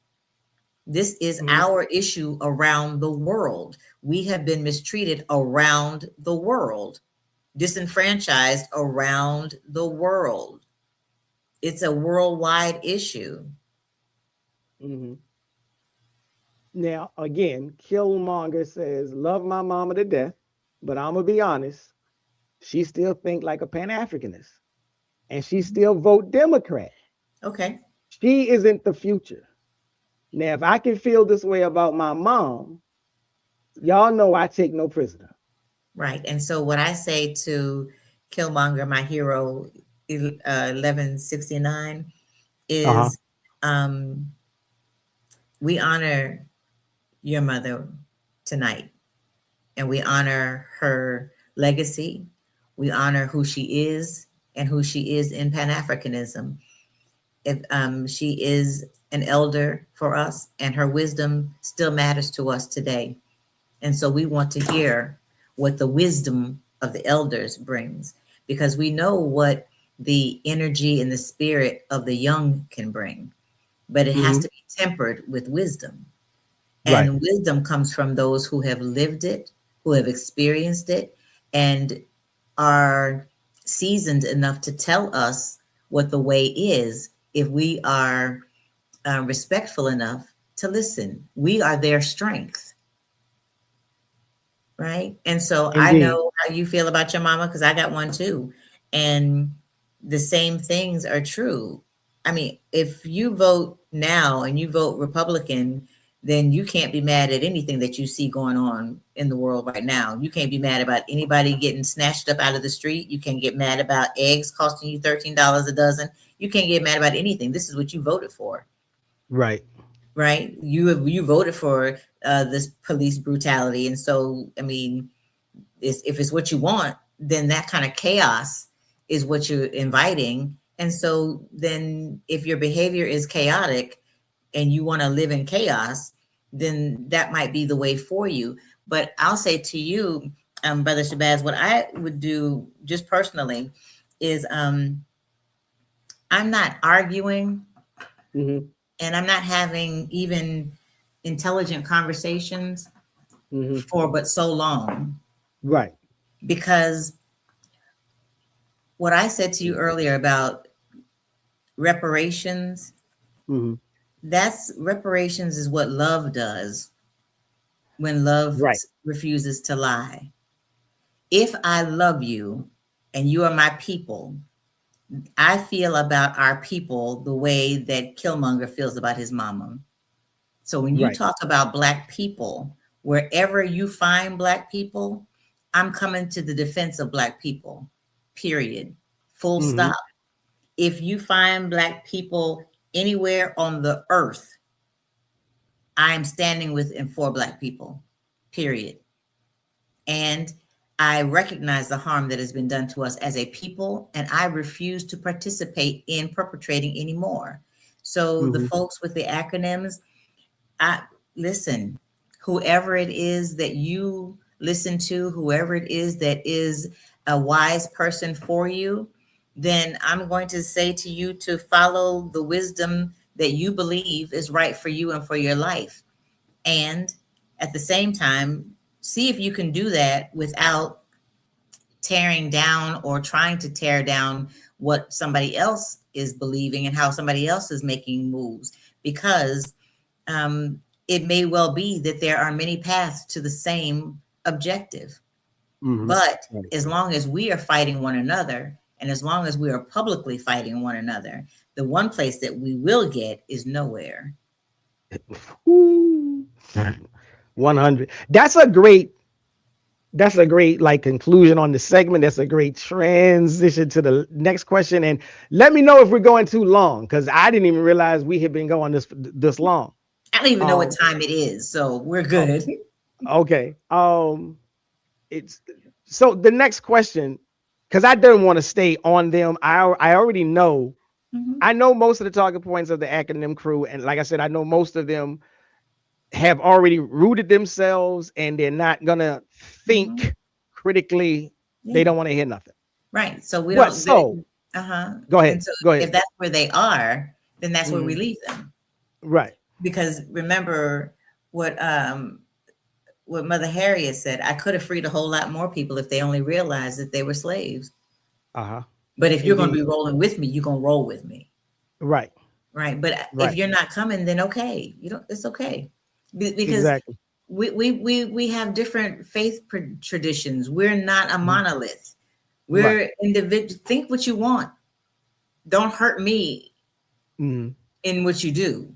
this is mhm, our issue around the world. We have been mistreated around the world, disenfranchised around the world. It's a worldwide issue. mhm. Now, again, Killmonger says, love my mama to death, but I'm gonna be honest, she still think like a Pan-Africanist, and she still vote Democrat. Okay. She isn't the future. Now, if I can feel this way about my mom, y'all know I take no prisoner. Right. And so what I say to Killmonger, my hero, 1169, Uh-huh. is um, we honor your mother tonight, and we honor her legacy. We honor who she is and who she is in Pan Africanism. If she is an elder for us, and her wisdom still matters to us today. And so we want to hear what the wisdom of the elders brings, because we know what the energy and the spirit of the young can bring, but it has Hmm. to be tempered with wisdom. Right. And wisdom comes from those who have lived it, who have experienced it, and are seasoned enough to tell us what the way is if we are respectful enough to listen. We are their strength, right? And so I Indeed. know how you feel about your mama, because I got one too. And the same things are true. I mean, if you vote now and you vote Republican, then you can't be mad at anything that you see going on in the world right now. You can't be mad about anybody getting snatched up out of the street. You can't get mad about eggs costing you $13 a dozen. You can't get mad about anything. This is what you voted for. Right. Right. You voted for this police brutality. And so, I mean, if it's what you want, then that kind of chaos is what you're inviting. And so then if your behavior is chaotic and you want to live in chaos, then that might be the way for you. But I'll say to you, Brother Shabazz, what I would do just personally is I'm not arguing, Mm-hmm. and I'm not having even intelligent conversations Mm-hmm. for but so long. Right. Because what I said to you earlier about reparations, Mm-hmm. that's reparations is what love does when love Right. refuses to lie. If I love you and you are my people, I feel about our people the way that Killmonger feels about his mama. So when you Right. talk about Black people, wherever you find Black people, I'm coming to the defense of Black people, period. Full Mm-hmm. stop. If you find Black people anywhere on the earth, I am standing with and for Black people, period. And I recognize the harm that has been done to us as a people, and I refuse to participate in perpetrating anymore. So Mm-hmm. the folks with the acronyms, listen, whoever it is that you listen to, whoever it is that is a wise person for you, then I'm going to say to you to follow the wisdom that you believe is right for you and for your life. And at the same time, see if you can do that without tearing down or trying to tear down what somebody else is believing and how somebody else is making moves, because it may well be that there are many paths to the same objective. Mm-hmm. But Right. as long as we are fighting one another, and as long as we are publicly fighting one another, the one place that we will get is nowhere. 100. That's a great like conclusion on the segment. That's a great transition to the next question. And let me know if we're going too long, because I didn't even realize we had been going this long. I don't even know what time it is, so we're good. Okay. It's so the next question, because I don't want to stay on them. I already know. Mhm. I know most of the talking points of the acronym crew, and like I said, I know most of them have already rooted themselves, and they're not gonna think critically. Yeah. They don't want to hear nothing. Right. So we But don't. so go ahead. And so Go ahead. if that's where they are, then that's where we leave them. Right. Because remember what Mother Harriet said, I could have freed a whole lot more people if they only realized that they were slaves. Uh-huh. But if you're going to be rolling with me, you're going to roll with me. Right. Right. But Right. if you're not coming, then okay. It's okay. Because Exactly. we have different faith traditions. We're not a monolith. We're Right. individual. Think what you want. Don't hurt me Mhm. in what you do.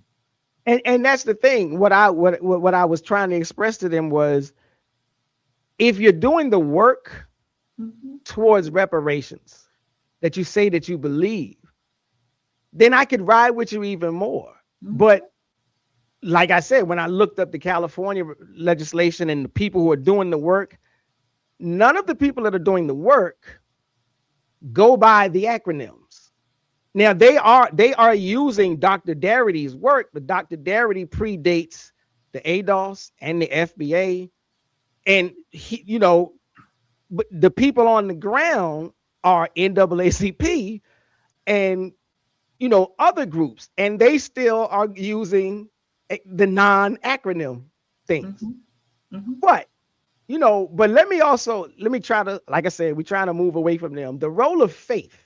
And that's the thing. What I was trying to express to them was, if you're doing the work towards reparations that you say that you believe, then I could ride with you even more. But like I said, when I looked up the California legislation and the people who are doing the work, none of the people that are doing the work go by the acronyms. Now they are using Dr. Darity's work, but Dr. Darity predates the ADOS and the FBA, and he, but the people on the ground are NAACP and other groups, and they still are using the non-acronym things. But but let me try to, like I said, we're trying to move away from them. The role of faith,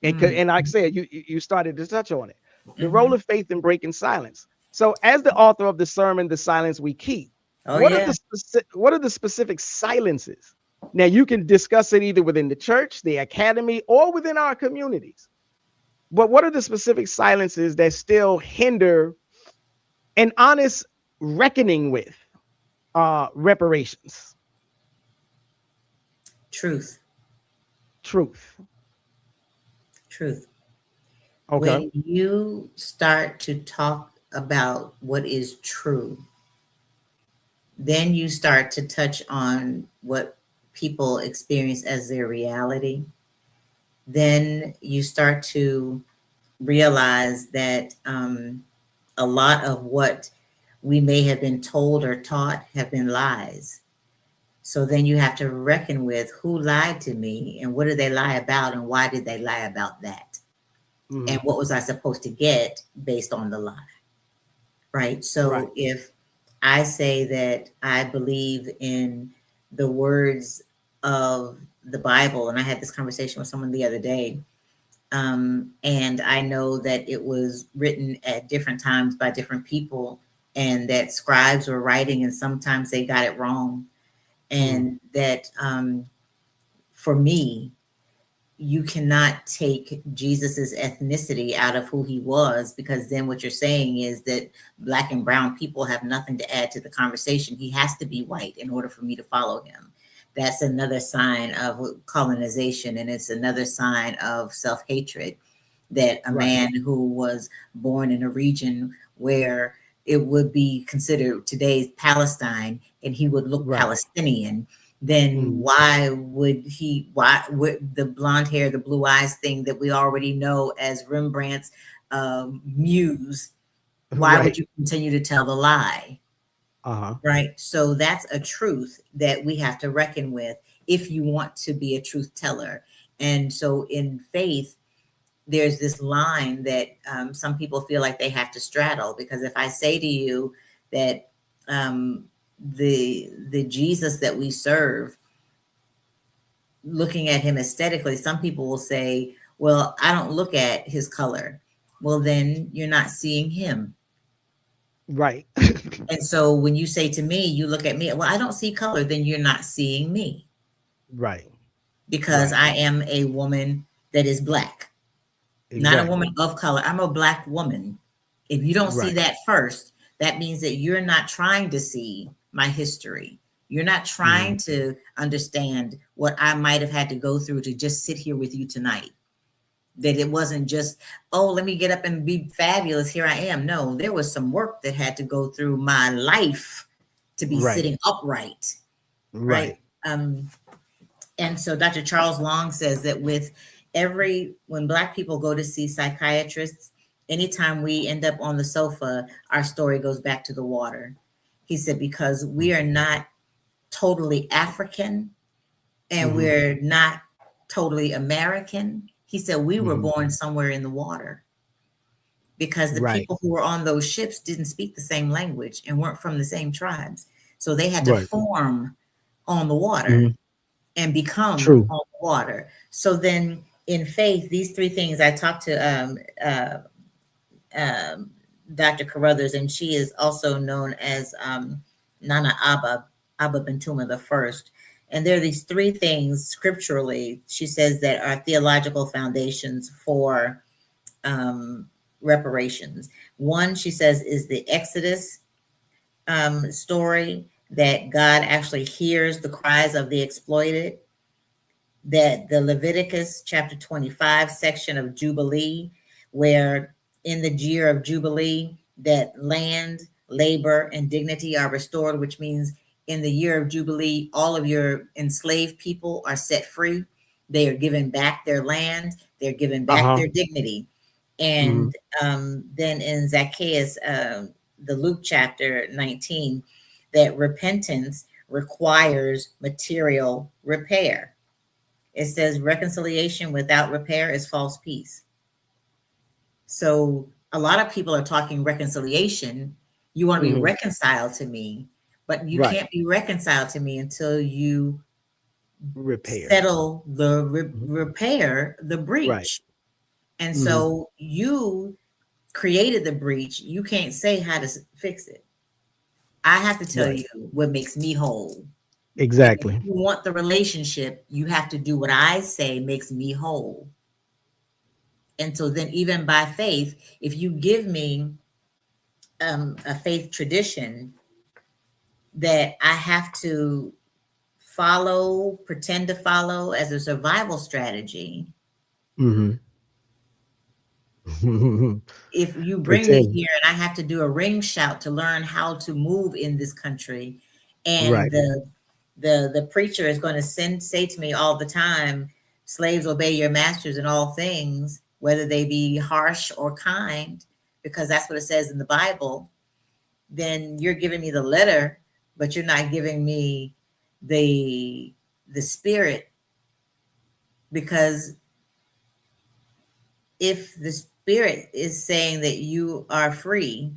and like I said, you started to touch on it. The role of faith in breaking silence. So, as the author of the sermon, "The Silence We Keep," what are the specific silences? Now, you can discuss it either within the church, the academy, or within our communities. But what are the specific silences that still hinder an honest reckoning with reparations? Truth. Truth. Truth. Okay. When you start to talk about what is true, then you start to touch on what people experience as their reality. Then you start to realize that a lot of what we may have been told or taught have been lies. So then you have to reckon with who lied to me and what did they lie about and why did they lie about that? And what was I supposed to get based on the lie? Right. So Right. if I say that I believe in the words of the Bible, and I had this conversation with someone the other day, and I know that it was written at different times by different people, and that scribes were writing, and sometimes they got it wrong, and that for me, you cannot take Jesus's ethnicity out of who he was, because then what you're saying is that Black and brown people have nothing to add to the conversation. He has to be white in order for me to follow him. That's another sign of colonization, and it's another sign of self-hatred, that a man who was born in a region where it would be considered today's Palestine and he would look Palestinian, then why would the blonde hair, the blue eyes thing that we already know as Rembrandt's muse, why would you continue to tell the lie? Right. So that's a truth that we have to reckon with if you want to be a truth teller. And so in faith, there's this line that some people feel like they have to straddle, because if I say to you that the Jesus that we serve, looking at him aesthetically, some people will say, well, I don't look at his color. Well, then you're not seeing him. Right. And so when you say to me, you look at me, well, I don't see color, then you're not seeing me. Right. Because I am a woman that is Black. Not a woman of color. I'm a Black woman. If you don't see that first, that means that you're not trying to see my history. You're not trying to understand what I might have had to go through to just sit here with you tonight. That it wasn't just, oh, let me get up and be fabulous. Here I am. No, there was some work that had to go through my life to be sitting upright. Right. And so Dr. Charles Long says that when Black people go to see psychiatrists, anytime we end up on the sofa, our story goes back to the water. He said, because we are not totally African and we're not totally American. He said, we were born somewhere in the water, because the people who were on those ships didn't speak the same language and weren't from the same tribes. So they had to form on the water and become on the water. So then in faith, these three things, I talked to Dr. Carruthers, and she is also known as Nana Abba Bentuma the First. And there are these three things scripturally, she says, that are theological foundations for reparations. One, she says, is the Exodus story, that God actually hears the cries of the exploited, that the Leviticus chapter 25 section of Jubilee, where in the year of Jubilee, that land, labor, and dignity are restored, which means in the year of Jubilee, all of your enslaved people are set free. They are given back their land. They're given back their dignity. And then in Zacchaeus, the Luke chapter 19, that repentance requires material repair. It says reconciliation without repair is false peace. So a lot of people are talking reconciliation. You want to be reconciled to me, but you can't be reconciled to me until you settle the repair the breach. And so you created the breach. You can't say how to fix it. I have to tell you what makes me whole. Exactly. If you want the relationship, you have to do what I say makes me whole. And so then even by faith, if you give me a faith tradition that I have to follow, pretend to follow as a survival strategy. Mm-hmm. If you bring me Pretend. here and I have to do a ring shout to learn how to move in this country, and Right. the preacher is going to say to me all the time, slaves obey your masters in all things, whether they be harsh or kind, because that's what it says in the Bible, then you're giving me the letter, but you're not giving me the spirit. Because if the spirit is saying that you are free,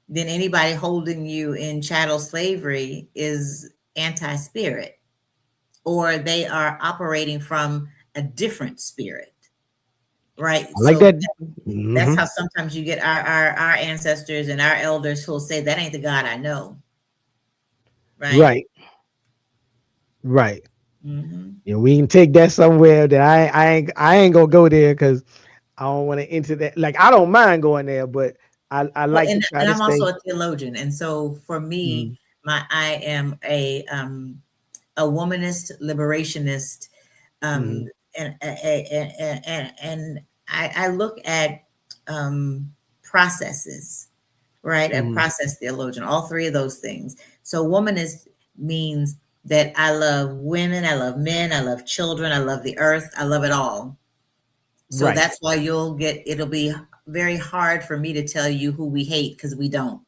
then anybody holding you in chattel slavery is anti-spirit, or they are operating from a different spirit, right? I like So that. that's Mm-hmm. how sometimes you get our ancestors and our elders who'll say, that ain't the God I know, right? Right. Right. Mm-hmm. Yeah, we can take that somewhere that I ain't gonna go there because I don't want to enter that. Like I don't mind going there, but I Well, like to try and to I'm also stay. a theologian, and so for me, Mhm, I am a womanist liberationist, um, mhm, and I look at processes, right? A mhm, process theologian, all three of those things. So womanist means that I love women, I love men, I love children, I love the earth, I love it all. So right. that's why it'll be very hard for me to tell you who we hate, because we don't.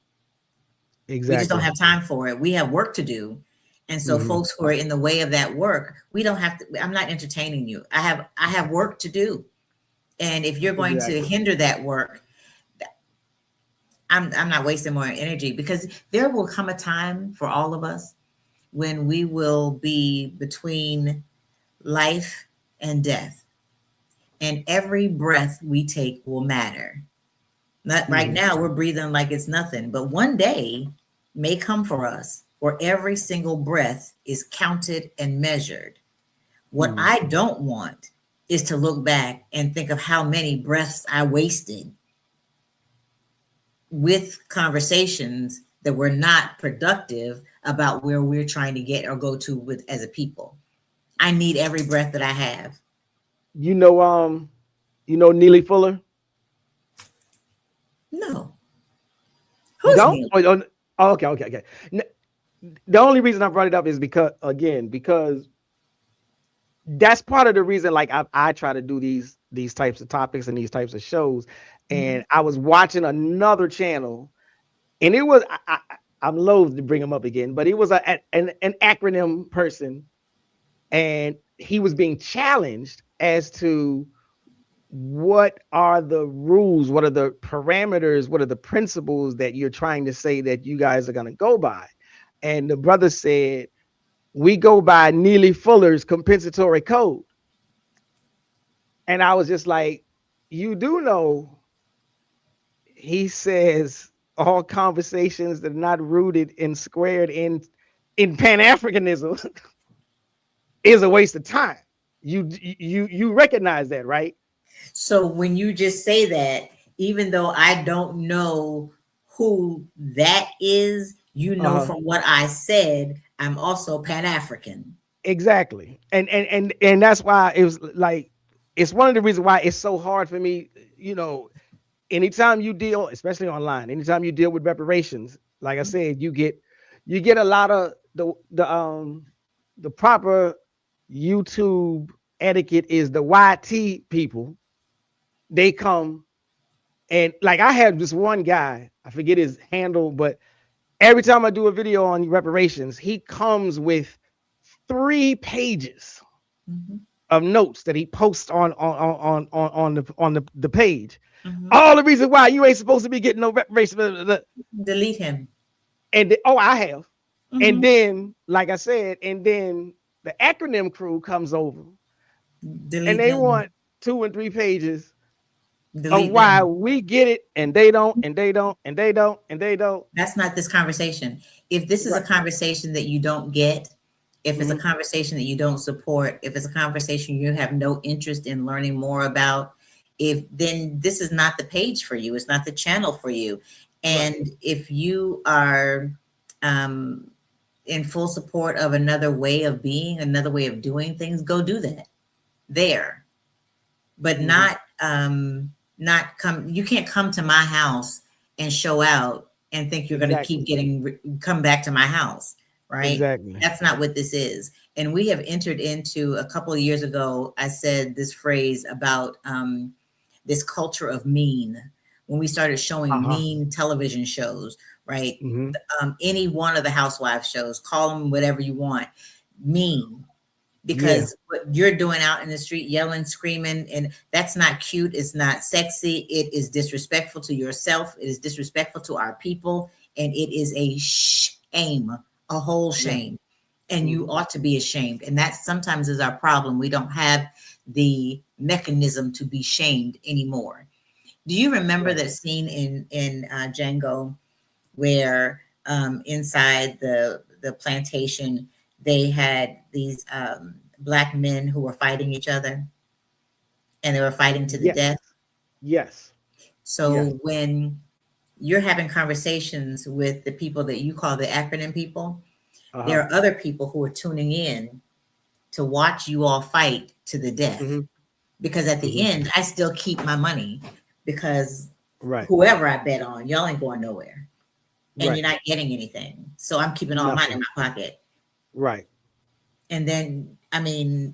We just don't Exactly. have time for it. We have work to do. And so Mhm, folks who are in the way of that work, we don't have to, I'm not entertaining you. I have work to do. And if you're going to exactly. hinder that work, I'm not wasting more energy, because there will come a time for all of us when we will be between life and death. And every breath we take will matter. Not right Mhm, now, we're breathing like it's nothing, but one day may come for us where every single breath is counted and measured. What mhm. I don't want is to look back and think of how many breaths I wasted with conversations that were not productive about where we're trying to get or go to with as a people. I need every breath that I have. You know, Neely Fuller. No. You Who's don't? Neil? Oh, okay, okay, okay. The only reason I brought it up is because that's part of the reason. Like I try to do these types of topics and these types of shows, Mhm. and I was watching another channel. And it was I'm loath to bring him up again, but it was an acronym person, and he was being challenged as to what are the rules, what are the parameters, what are the principles that you're trying to say that you guys are going to go by. And the brother said, we go by Neely Fuller's compensatory code. And I was just like, you do know, he says all conversations that are not rooted and squared in Pan-Africanism is a waste of time. You recognize that, right? So when you just say that, even though I don't know who that is, you know Uh-huh. from what I said, I'm also Pan African. Exactly. And that's why it was like it's one of the reasons why it's so hard for me, you know, anytime you deal, especially online, anytime you deal with reparations, like I said, you get a lot of the proper YouTube etiquette is the YT people. They come and like I have this one guy, I forget his handle, but every time I do a video on reparations, he comes with 3 pages Mm-hmm. of notes that he posts on the page. Mm-hmm. All the reason why you ain't supposed to be getting no reparations. Delete him. And I have. And Mm-hmm. then, like I said, and then the acronym crew comes over and Delete they them. want 2 and 3 pages of Delete why them. we get it and they don't, and they don't, and they don't, and they don't. That's not this conversation. If this is a Right. conversation that you don't get, if it's a Mm-hmm. conversation that you don't support, if it's a conversation you have no interest in learning more about, then this is not the page for you. It's not the channel for you. And if you are in full support of another way of being, another way of doing things, go do that there. But not come. You can't come to my house and show out and think you're going to keep come back to my house, right? Exactly. That's not what this is. And we have entered into, a couple of years ago, I said this phrase about this culture of mean. When we started showing mean television shows, right? Any one of the housewives shows, call them whatever you want, mean. Because what you're doing out in the street, yelling, screaming, and that's not cute. It's not sexy. It is disrespectful to yourself. It is disrespectful to our people. And it is a shame, a whole shame. And you ought to be ashamed. And that sometimes is our problem. We don't have the mechanism to be shamed anymore. Do you remember that scene in Django where inside the plantation, they had these Black men who were fighting each other, and they were fighting to the death? Yes. So when you're having conversations with the people that you call the Acronym people, there are other people who are tuning in to watch you all fight to the death. Because at the end, I still keep my money, because whoever I bet on, y'all ain't going nowhere. And you're not getting anything. So I'm keeping all mine in my pocket. Right. And then, I mean,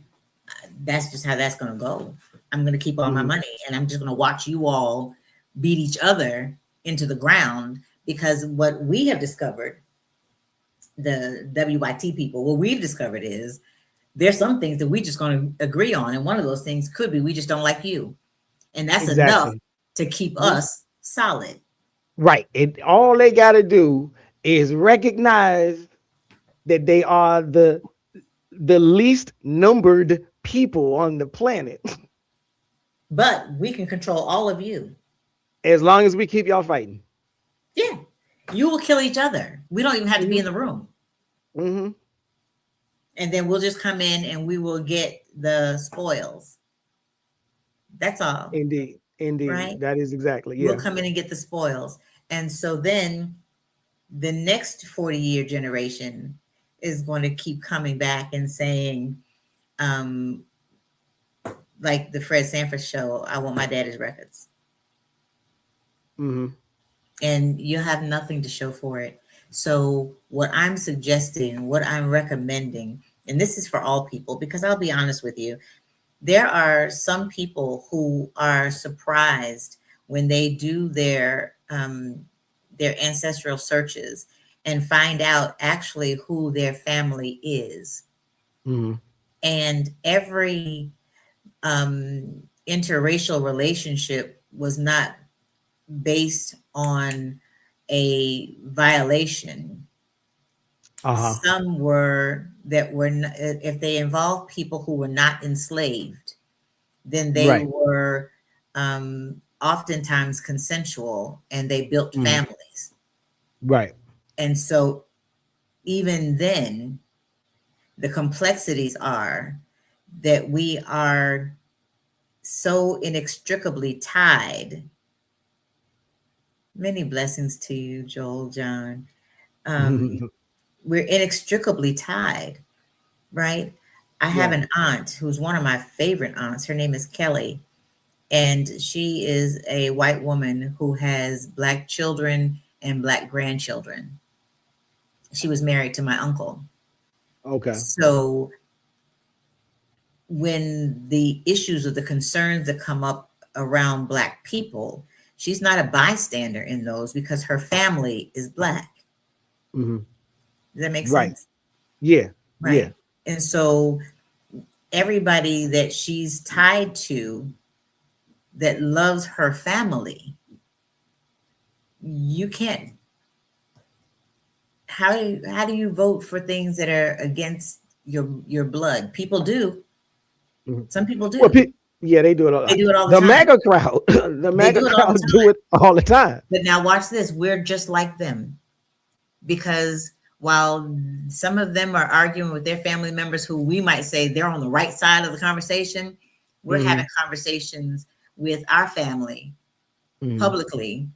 that's just how that's going to go. I'm going to keep all my money, and I'm just going to watch you all beat each other into the ground, because what we have discovered, the WYT people, what we've discovered is there's some things that we just going to agree on. And one of those things could be, we just don't like you. And that's enough to keep us solid. Right. And all they got to do is recognize that they are the least numbered people on the planet. But we can control all of you. As long as we keep y'all fighting. Yeah. You will kill each other. We don't even have to be in the room. And then we'll just come in and we will get the spoils. That's all. Indeed. Right? That is exactly. We'll come in and get the spoils. And so then the next 40-year generation is going to keep coming back and saying, like the Fred Sanford show, I want my daddy's records. And you have nothing to show for it. So what I'm suggesting, what I'm recommending, and this is for all people, because I'll be honest with you, there are some people who are surprised when they do their ancestral searches and find out actually who their family is. And every interracial relationship was not based on a violation. Some were that were not, if they involved people who were not enslaved, then they were oftentimes consensual, and they built families. And so even then, the complexities are that we are so inextricably tied. Many blessings to you, Joel, John. We're inextricably tied, right? I have an aunt who's one of my favorite aunts. Her name is Kelly. And she is a white woman who has Black children and Black grandchildren. She was married to my uncle. So when the issues or the concerns that come up around Black people, she's not a bystander in those, because her family is Black. Does that make sense? Right. And so everybody that she's tied to that loves her family, you can't. How do you vote for things that are against your blood? People do. Some people do. Well, they do it all. They do it all the time. MAGA crowd, the MAGA crowd do it all the time. But now watch this. We're just like them, because while some of them are arguing with their family members who we might say they're on the right side of the conversation, we're having conversations with our family publicly,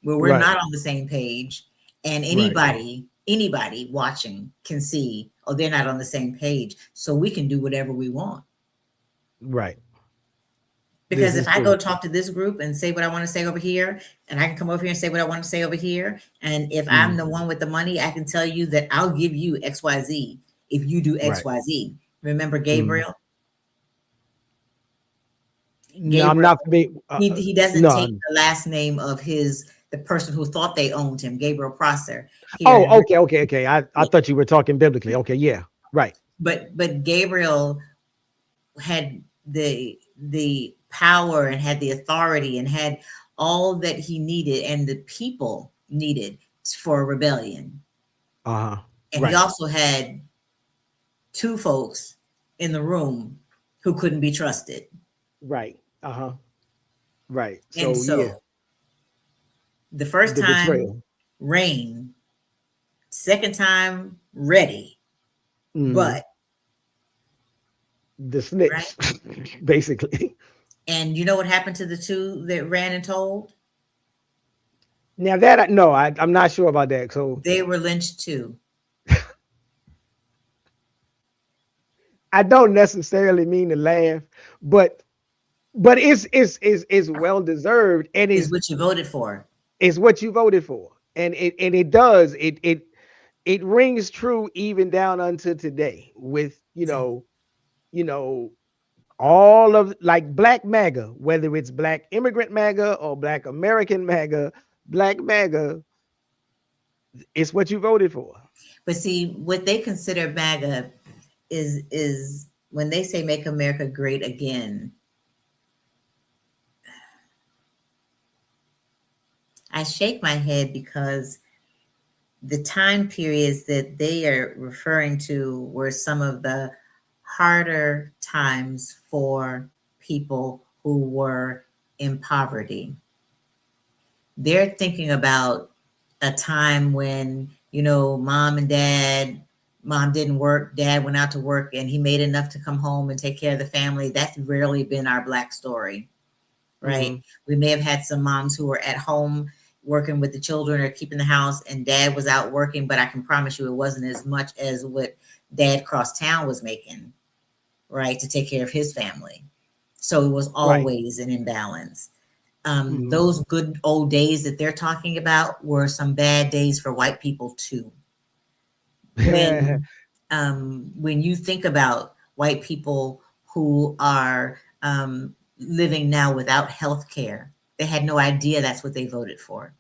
where we're Right. not on the same page, and Right. anybody watching can see, oh, they're not on the same page, so we can do whatever we want. Right. Because This if is I go true. talk to this group and say what I want to say over here, and I can come over here and say what I want to say over here, and if I'm the one with the money, I can tell you that I'll give you XYZ if you do Right. XYZ. Remember Gabriel? No, I'm Gabriel, not big. he doesn't No. take the last name of the person who thought they owned him, Gabriel Prosser. Here in Oh, okay. I thought you were talking biblically. Okay, yeah, right. but Gabriel had the power and had the authority and had all that he needed and the people needed for a rebellion. And he Right. also had two folks in the room who couldn't be trusted. Right. Right. And So yeah, so the first the time, betrayal. rain. Second time, ready. But The snitch, right? basically. And you know what happened to the two that ran and told? Now that I'm not sure about that. So They were lynched too. I don't necessarily mean to laugh, but it's well deserved, and Is what you voted for. It's what you voted for, and it does it rings true even down unto today with all of like Black MAGA, whether it's Black immigrant MAGA or Black American MAGA, Black MAGA, it's what you voted for. But see, what they consider MAGA is when they say make America great again. I shake my head because the time periods that they are referring to were some of the harder times for people who were in poverty. They're thinking about a time when, mom didn't work, dad went out to work, and he made enough to come home and take care of the family. That's rarely been our Black story, right? We may have had some moms who were at home working with the children or keeping the house, and dad was out working, but I can promise you it wasn't as much as what dad cross town was making, right, to take care of his family. So it was always an imbalance. Those good old days that they're talking about were some bad days for white people too. When you think about white people who are living now without health care, they had no idea that's what they voted for.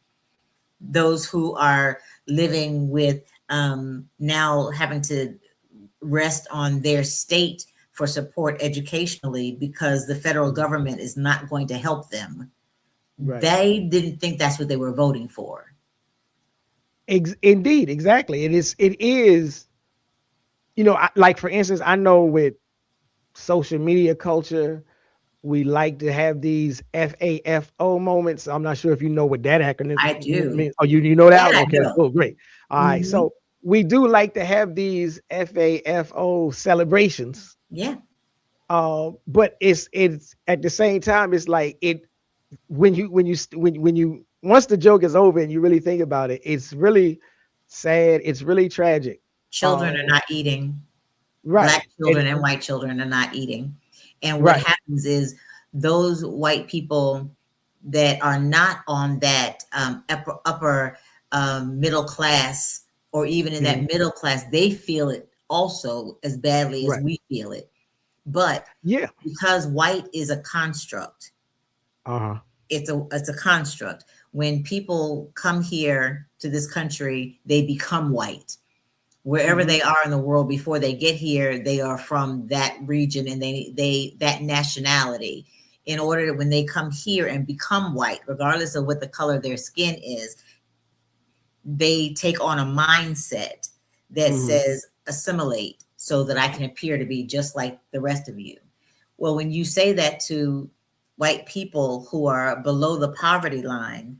Those who are living with now having to rest on their state for support educationally because the federal government is not going to help them. Right. They didn't think that's what they were voting for. Indeed, exactly. It is, like for instance, I know with social media culture, we like to have these FAFO moments. I'm not sure if you know what that acronym I do. means. Oh, you know that? Yeah, Okay, cool, great. All right, so we do like to have these FAFO celebrations. Yeah. But it's at the same time, it's like when you once the joke is over and you really think about it, it's really sad. It's really tragic. Children are not eating. Right. Black children and white children are not eating. And what happens is those white people that are not on that upper middle class, or even in that middle class, they feel it also as badly as we feel it. But because white is a construct, it's a construct. When people come here to this country, they become white. Wherever they are in the world before they get here, they are from that region and they that nationality. In order to, when they come here and become white, regardless of what the color of their skin is, they take on a mindset that says assimilate so that I can appear to be just like the rest of you. Well, when you say that to white people who are below the poverty line,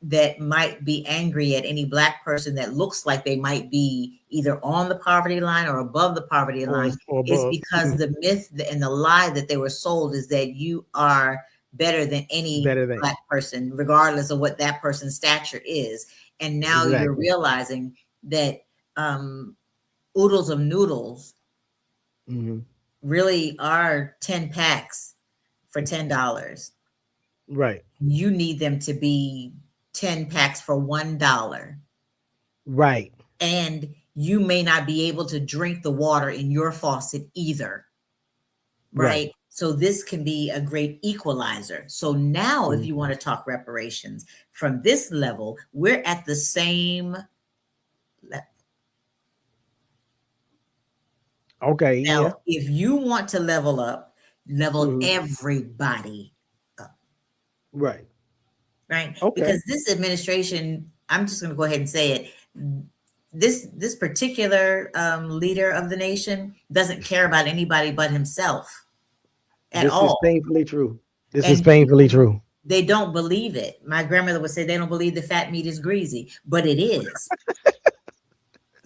that might be angry at any Black person that looks like they might be either on the poverty line or above the poverty line, is because the myth and the lie that they were sold is that you are better than any Black person, regardless of what that person's stature is. And now you're realizing that oodles of noodles really are 10 packs for $10. Right. You need them to be 10 packs for $1. Right. And you may not be able to drink the water in your faucet either. Right. So this can be a great equalizer. So now if you want to talk reparations from this level, we're at the same level. Okay. Now, if you want to level up, level everybody up. Right. Right. Okay. Because this administration, I'm just going to go ahead and say it. This particular leader of the nation doesn't care about anybody but himself at all. This is painfully true. This is painfully true. They don't believe it. My grandmother would say they don't believe the fat meat is greasy, but it is.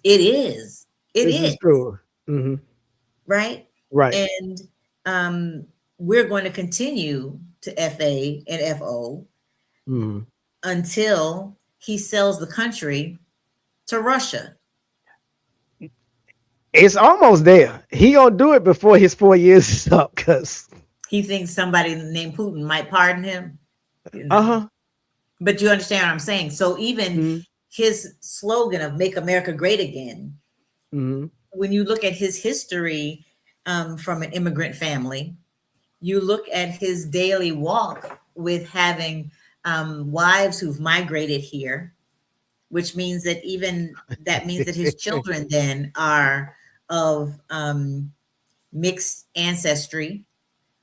It is. This is true. Right. Right. And we're going to continue to FA and FO until he sells the country to Russia. It's almost there. He gonna do it before his 4 years is up, because he thinks somebody named Putin might pardon him. You know? But you understand what I'm saying? So even his slogan of "Make America Great Again," when you look at his history from an immigrant family, you look at his daily walk with having wives who've migrated here, which means that his children then are of mixed ancestry,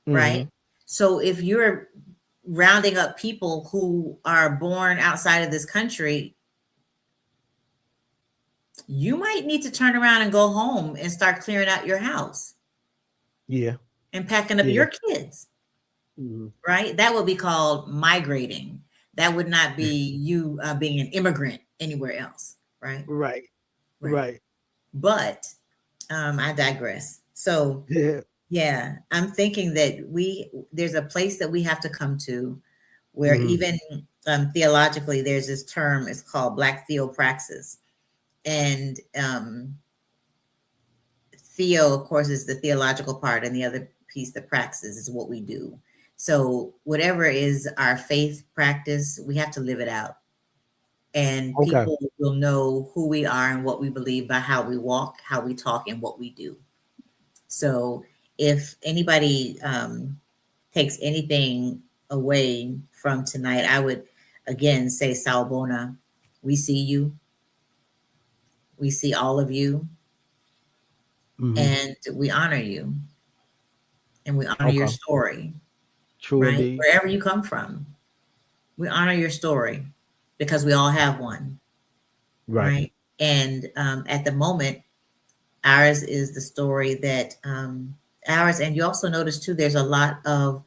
right? So if you're rounding up people who are born outside of this country, you might need to turn around and go home and start clearing out your house. Yeah. And packing up your kids. Right? That would be called migrating. That would not be you being an immigrant anywhere else. Right? Right. But I digress. So yeah, I'm thinking that there's a place that we have to come to where even theologically, there's this term, it's called Black theopraxis. And theo, of course, is the theological part, and the other piece, the praxis, is what we do. So whatever is our faith practice, we have to live it out. And people will know who we are and what we believe by how we walk, how we talk, and what we do. So if anybody takes anything away from tonight, I would again say, Salbona, we see you. We see all of you. And we honor you. And we honor your story. True, right? Indeed. Wherever you come from, we honor your story because we all have one. Right. And at the moment, ours is the story that ours, and you also notice too, there's a lot of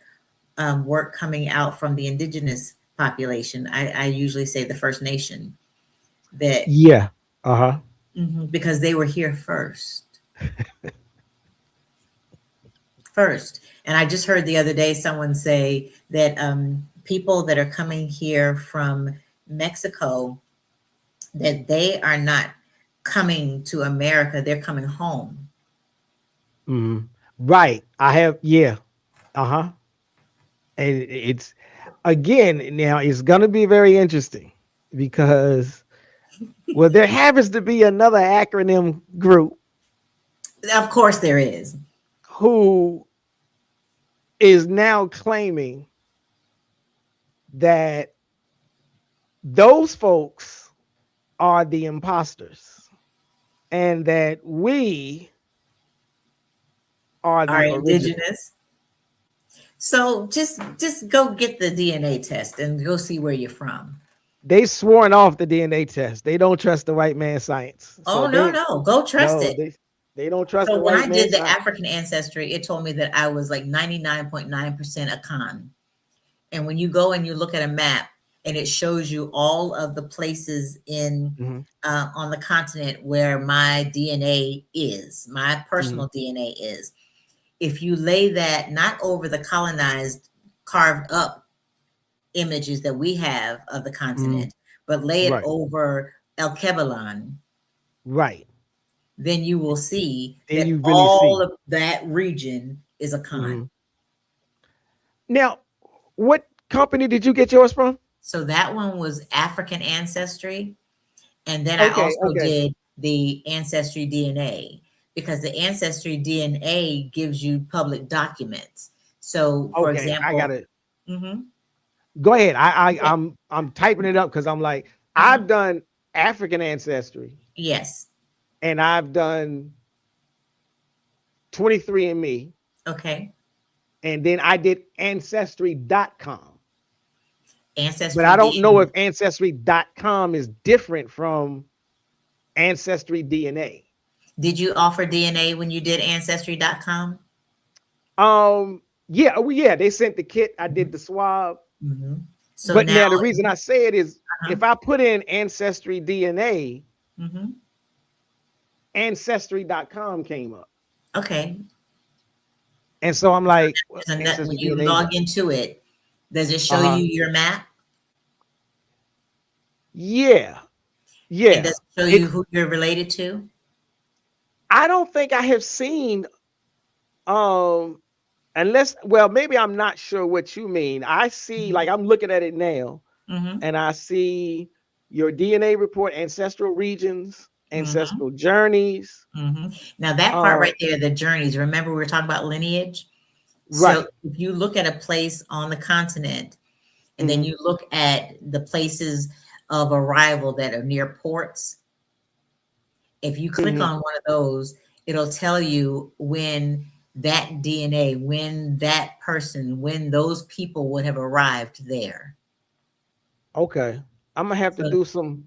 work coming out from the indigenous population. I usually say the First Nation. That because they were here first. And I just heard the other day someone say that people that are coming here from Mexico, that they are not coming to America, they're coming home. Right. I have, and it's, again, now it's going to be very interesting because, well, there happens to be another acronym group. Of course there is. Who is now claiming that those folks are the imposters and that we are the indigenous. So just go get the DNA test and go see where you're from. They sworn off the DNA test. They don't trust the white man's science. So no. Go trust it. They don't trust the white man's science. So when I did the science. African ancestry, it told me that I was like 99.9% Akan. And when you go and you look at a map and it shows you all of the places in on the continent where my DNA is, my personal DNA is, if you lay that not over the colonized carved up images that we have of the continent, but lay it Right. over El Kebalan, Right. then you will see Then that you really all see. of that region is a Khan. Now, what company did you get yours from? So that one was African ancestry. And then I Okay. also Okay. did the ancestry DNA, because the ancestry DNA gives you public documents. So for Okay. I got example, it. mm-hmm, Go ahead. yeah, I'm typing it up because I'm like, uh-huh, I've done African ancestry yes, and I've done 23andMe, okay, and then I did ancestry.com. But ancestry I don't know if DNA. ancestry.com is different from ancestry DNA. Did you offer DNA when you did ancestry.com? Yeah, well, yeah, they sent the kit. I did the swab. Mm-hmm. So But now, now the reason I say it is uh-huh, if I put in ancestry DNA, mm-hmm, ancestry.com came up. okay. And so I'm like, well, So that when ancestry you DNA. log into it, does it show Uh-huh. you your map? Yeah. And does Yeah. it show you It who you're related to? I don't think I have seen um unless, well, maybe I'm not sure what you mean. I see, like, I'm looking at it now Mm-hmm. and I see your DNA report, ancestral regions, Mm-hmm. ancestral journeys. Mm-hmm. Now that part Um, right there, the journeys, remember we were talking about lineage? So right. if you look at a place on the continent and then Mhm, you look at the places of arrival that are near ports, if you click mhm. on one of those, it'll tell you when that DNA, when that person, when those people would have arrived there. Okay. I'm gonna have to So, do some.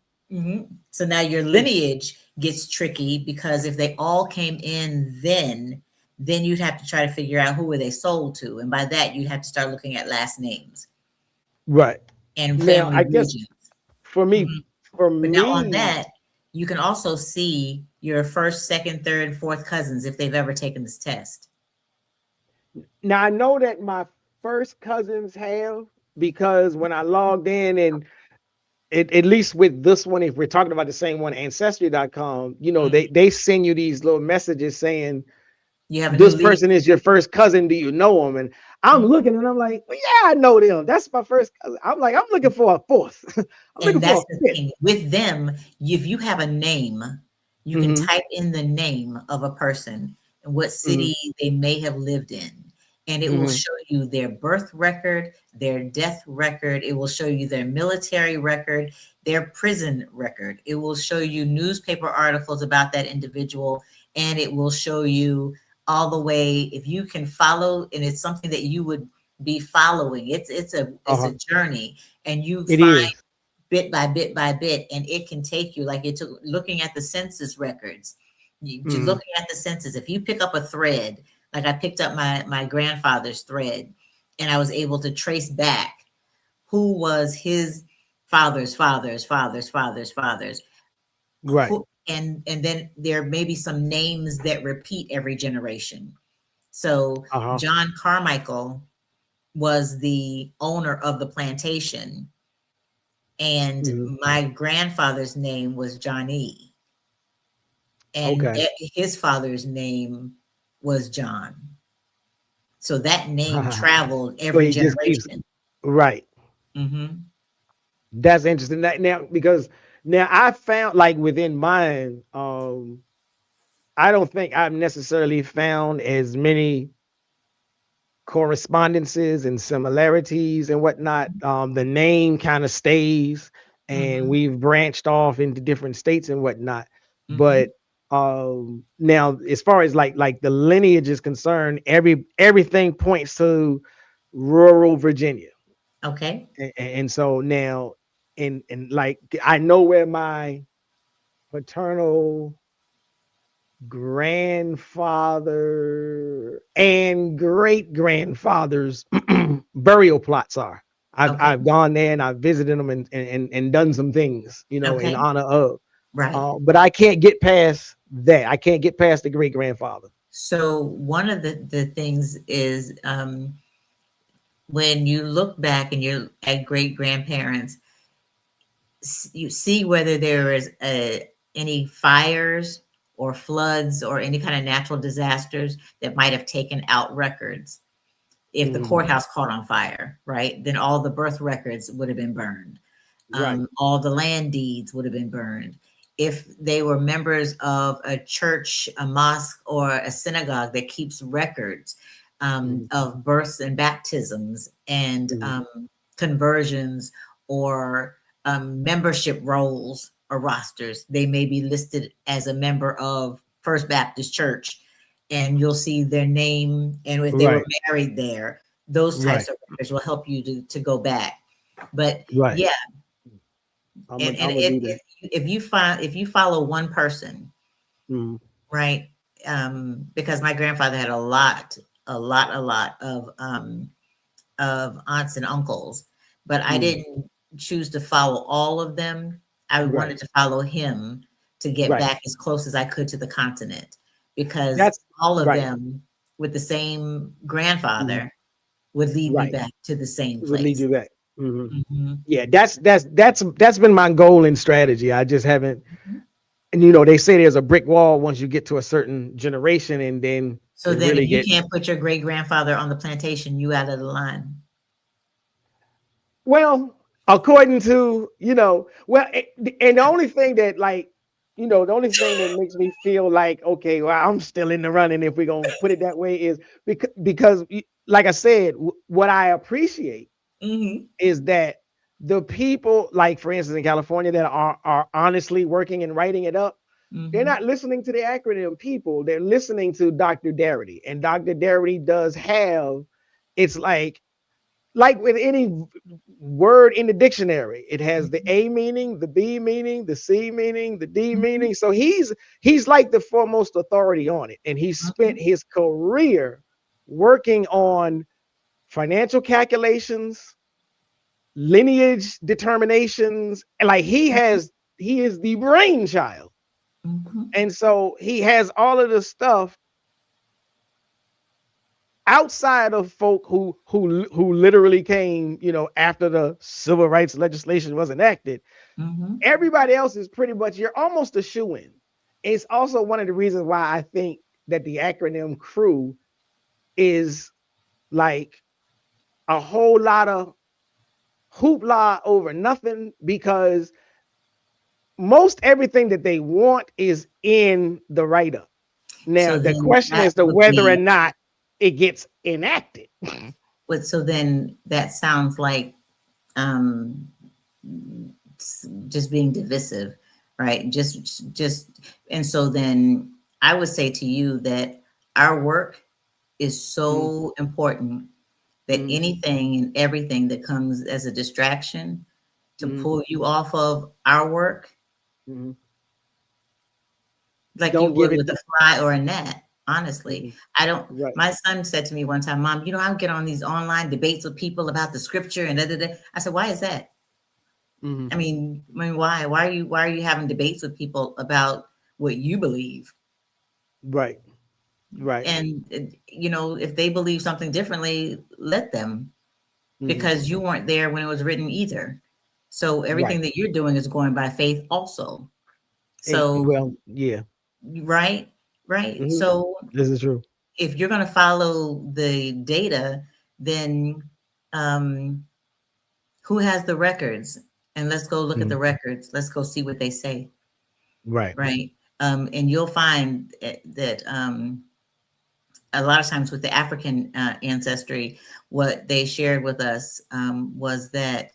so now your lineage gets tricky, because if they all came in then you'd have to try to figure out who were they sold to. And by that, you'd have to start looking at last names Right. and Now, family I guess regions. for me, Mhm. for But now on me, that, you can also see your first, second, third, fourth cousins if they've ever taken this test. now I know that my first cousins have, because when I logged in and at least with this one, if we're talking about the same one, ancestry.com, Mhm. they send you these little messages saying You have a new this lead. person is your first cousin. Do you know them? And I'm Mhm. looking and I'm like, well, yeah, I know them. That's my first cousin. I'm like, I'm looking for a fourth. I'm looking And for that's a the fifth. thing with them. If you have a name, you can Mm-hmm, type in the name of a person and what mm-hmm, city they may have lived in, and it will mm-hmm. show you their birth record, their death record. It will show you their military record, their prison record. It will show you newspaper articles about that individual, and it will show you all the way, if you can follow, and it's something that you would be following. It's a Uh-huh. journey, and you It find is. bit by bit by bit, and it can take you, like it took looking at the census records. You Mm-hmm, looking at the census, if you pick up a thread, like I picked up my grandfather's thread, and I was able to trace back who was his fathers, right. who, and then there may be some names that repeat every generation. So Uh-huh. John Carmichael was the owner of the plantation, and Mm-hmm. my grandfather's name was Johnny, and Okay. his father's name was John. So that name traveled So every he just keeps generation. right. Hmm. That's interesting. That now, because now I found, like, within mine, I don't think I've necessarily found as many correspondences and similarities and whatnot. The name kind of stays, and Hmm. we've branched off into different states and whatnot. Hmm. But now, as far as like the lineage is concerned, everything points to rural Virginia. Okay. And so now, and like, I know where my paternal grandfather and great grandfather's burial plots are. Okay. I've gone there and I've visited them and done some things, in Okay. honor of. Right. But I can't get past that. I can't get past the great grandfather. So one of the things is, when you look back and you're at great grandparents, you see whether there is any fires or floods or any kind of natural disasters that might have taken out records. If the courthouse caught on fire, right, then all the birth records would have been burned. Right. All the land deeds would have been burned. If they were members of a church, a mosque, or a synagogue that keeps records of births and baptisms and conversions or membership rolls or rosters, they may be listed as a member of First Baptist Church, and you'll see their name, and if they were married there, those types of records will help you to go back. But yeah, if you follow one person, right? Because my grandfather had a lot of aunts and uncles, but I didn't choose to follow all of them. I wanted to follow him to get back as close as I could to the continent, because all of them with the same grandfather would lead me back to the same place. Would lead you back. Yeah, that's been my goal and strategy. I just haven't, and they say there's a brick wall once you get to a certain generation, and then if you can't put your great grandfather on the plantation, you out of the line. Well, according to and the only thing that the only thing that makes me feel like, okay, well, I'm still in the running, if we're gonna put it that way, is because like I said, what I appreciate is that the people, like for instance in California, that are honestly working and writing it up, they're not listening to the acronym people. They're listening to Dr. Darity, and Dr. Darity does have, it's like with any word in the dictionary, it has the A meaning, the B meaning, the C meaning, the D meaning. So he's like the foremost authority on it, and he spent his career working on financial calculations, lineage determinations, and he is the brainchild. And so he has all of the stuff outside of folk who literally came, after the civil rights legislation was enacted. Everybody else is pretty much, you're almost a shoo-in. It's also one of the reasons why I think that the acronym crew is like a whole lot of hoopla over nothing, because most everything that they want is in the write-up. Now, the question is to whether or not it gets enacted. But so then that sounds like just being divisive, right? And so then I would say to you that our work is so important that anything and everything that comes as a distraction to pull you off of our work, like you would with a fly or a gnat. Honestly, I don't. My son said to me one time, "Mom, I get on these online debates with people about the scripture and da. I said, "Why is that?" I mean, why? Why are you having debates with people about what you believe? Right. And if they believe something differently, let them, because you weren't there when it was written either. So everything that you're doing is going by faith also. So right. So this is true. If you're going to follow the data, then who has the records? And let's go look at the records. Let's go see what they say. Right. And you'll find that a lot of times with the African ancestry, what they shared with us was that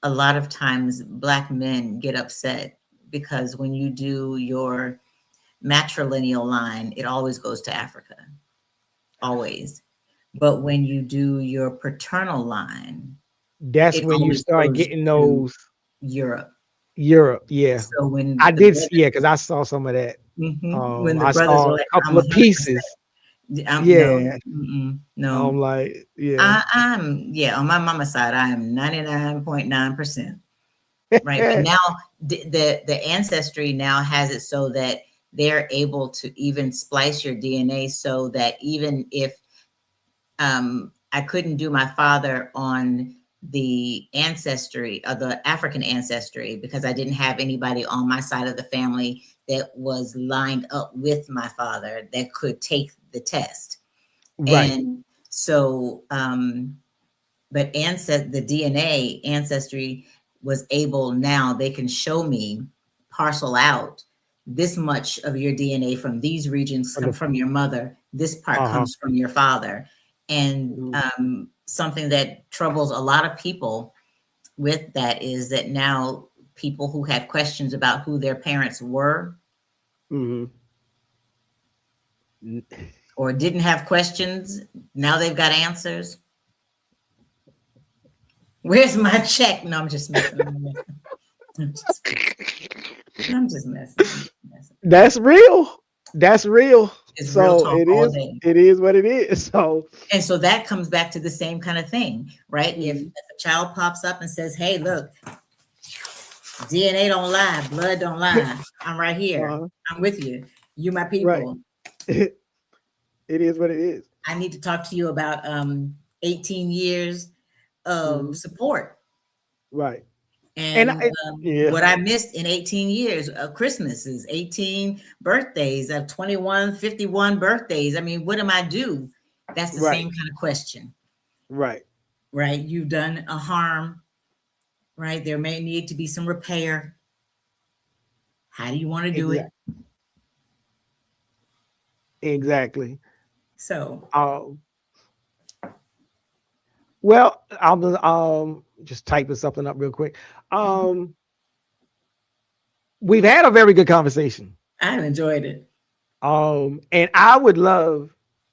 a lot of times Black men get upset because when you do your matrilineal line, it always goes to Africa, always. But when you do your paternal line, that's when you start getting those Europe, yeah. So when I did, because I saw some of that. When the I saw a couple of pieces. No. I'm like, I'm on my mama's side, I am 99.9%. Right. But now the ancestry now has it so that they're able to even splice your DNA, so that even if I couldn't do my father on the ancestry of the African ancestry because I didn't have anybody on my side of the family that was lined up with my father that could take the test. Right. And so, but the DNA ancestry was able, now they can show me, parcel out this much of your DNA from these regions come from your mother. This part comes from your father. And something that troubles a lot of people with that is that now people who had questions about who their parents were or didn't have questions, now they've got answers. Where's my check? No, I'm just messing. I'm just messing. That's real. That's real. It's so real talk it all is. day. It is what it is. So and so that comes back to the same kind of thing, right? If a child pops up and says, "Hey, look, DNA don't lie, blood don't lie. I'm right here. I'm with you. You my people." Right. It is what it is. I need to talk to you about 18 years of support. Right. And what I missed in 18 years of Christmases, 18 birthdays, of 21, 51 birthdays. I mean, what am I do? That's the same kind of question. Right. Right. You've done a harm. Right. There may need to be some repair. How do you want to do it? Exactly. So, well, I'm just typing something up real quick. We've had a very good conversation. I've enjoyed it. And I would love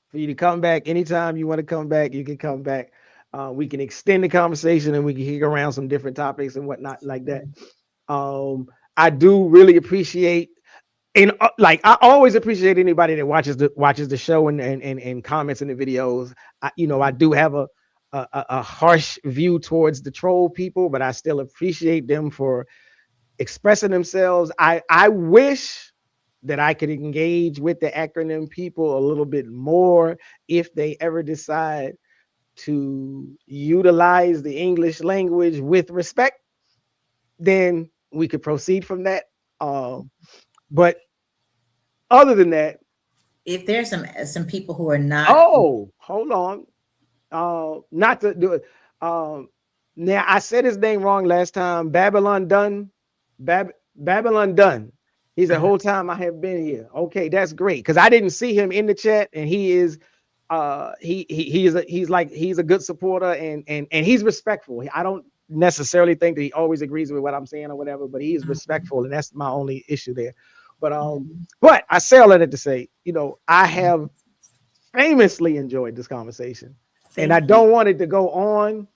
for you to come back anytime you want to come back. You can come back. We can extend the conversation and we can kick around some different topics and whatnot like that. I do really appreciate, and like I always appreciate anybody that watches the show and comments in the videos. I do have a harsh view towards the troll people, but I still appreciate them for expressing themselves. I wish that I could engage with the acronym people a little bit more if they ever decide to utilize the English language with respect. Then we could proceed from that. But other than that, if there's some people who are not. Oh, hold on. Not to do it. Now I said his name wrong last time. Babylon Dunn. Babylon Dunn. He's the whole time I have been here. Okay, that's great because I didn't see him in the chat, and he is he's a good supporter and he's respectful. I don't necessarily think that he always agrees with what I'm saying or whatever, but he is respectful, and that's my only issue there. But I say all of that to say, I have famously enjoyed this conversation, and I don't want it to go on,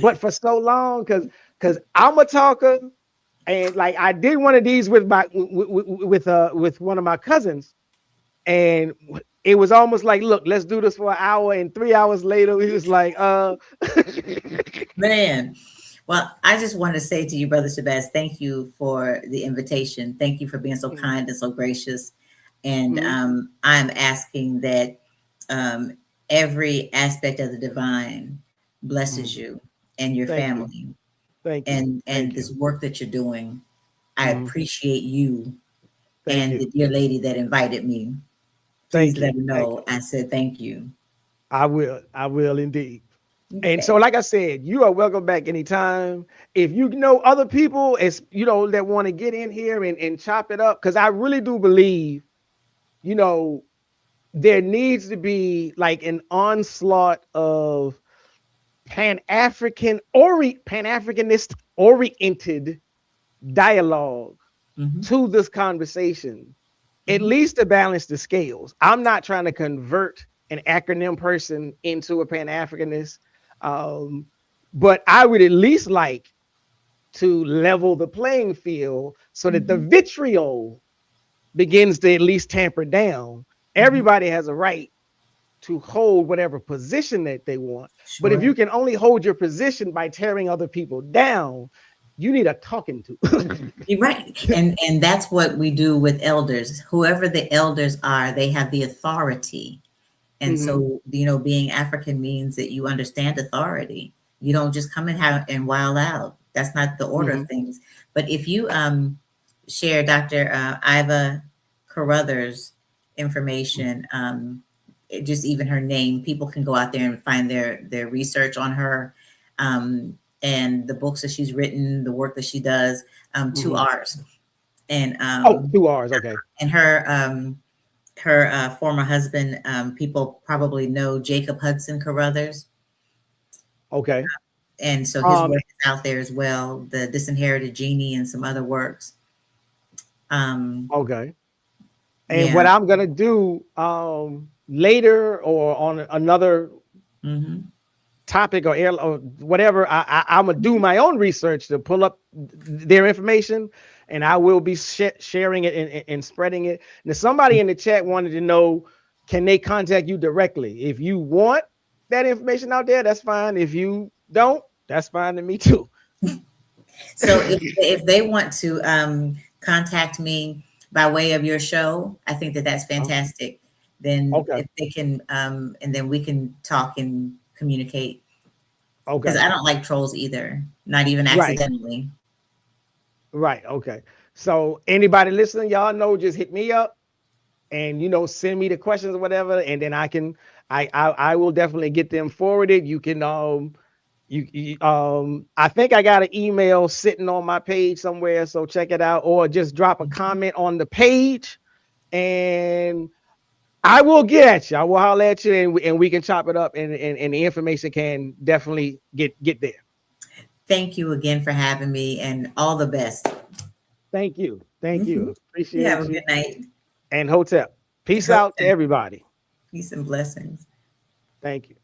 but for so long because I'm a talker. And like I did one of these with one of my cousins, and it was almost like, look, let's do this for an hour, and 3 hours later, he was like, Man. Well, I just want to say to you, Brother Shabazz, thank you for the invitation. Thank you for being so kind and so gracious. And I'm asking that every aspect of the divine blesses you and your family. Thank you. And this work that you're doing. I appreciate you and the dear lady that invited me. Please let me know. I said thank you. I will indeed. Okay. And so, like I said, you are welcome back anytime. If you know other people, that want to get in here and chop it up, because I really do believe, there needs to be like an onslaught of Pan-Africanist oriented dialogue to this conversation, at least to balance the scales. I'm not trying to convert an acronym person into a Pan-Africanist, but I would at least like to level the playing field so that the vitriol begins to at least tamper down. Everybody has a right to hold whatever position that they want. Sure. But if you can only hold your position by tearing other people down, you need a talking to. You're right. And that's what we do with elders. Whoever the elders are, they have the authority And so, being African means that you understand authority. You don't just come and wild out. That's not the order of things. But if you share Dr. Iva Carruthers' information, just even her name, people can go out there and find their research on her, and the books that she's written, the work that she does. 2 R's. And 2 R's, okay. And her former husband, people probably know Jacob Hudson Carruthers. Okay. And so his work is out there as well, The Disinherited Genie and some other works. Okay. And what I'm going to do later or on another topic or whatever, I'm going to do my own research to pull up their information, and I will be sharing it and spreading it. And if somebody in the chat wanted to know, can they contact you directly? If you want that information out there, that's fine. If you don't, that's fine to me too. So if they want to contact me by way of your show, I think that's fantastic. Then if they can, and then we can talk and communicate. Okay. Because I don't like trolls either, not even accidentally. Right. Okay. So anybody listening, y'all know, just hit me up and, send me the questions or whatever. And then I will definitely get them forwarded. You can, I think I got an email sitting on my page somewhere. So check it out, or just drop a comment on the page and I will get at you. I will holler at you and we can chop it up and the information can definitely get there. Thank you again for having me, and all the best. Thank you. Thank you. Appreciate you. Have a good night. And Hotep. Peace out to everybody. Peace and blessings. Thank you.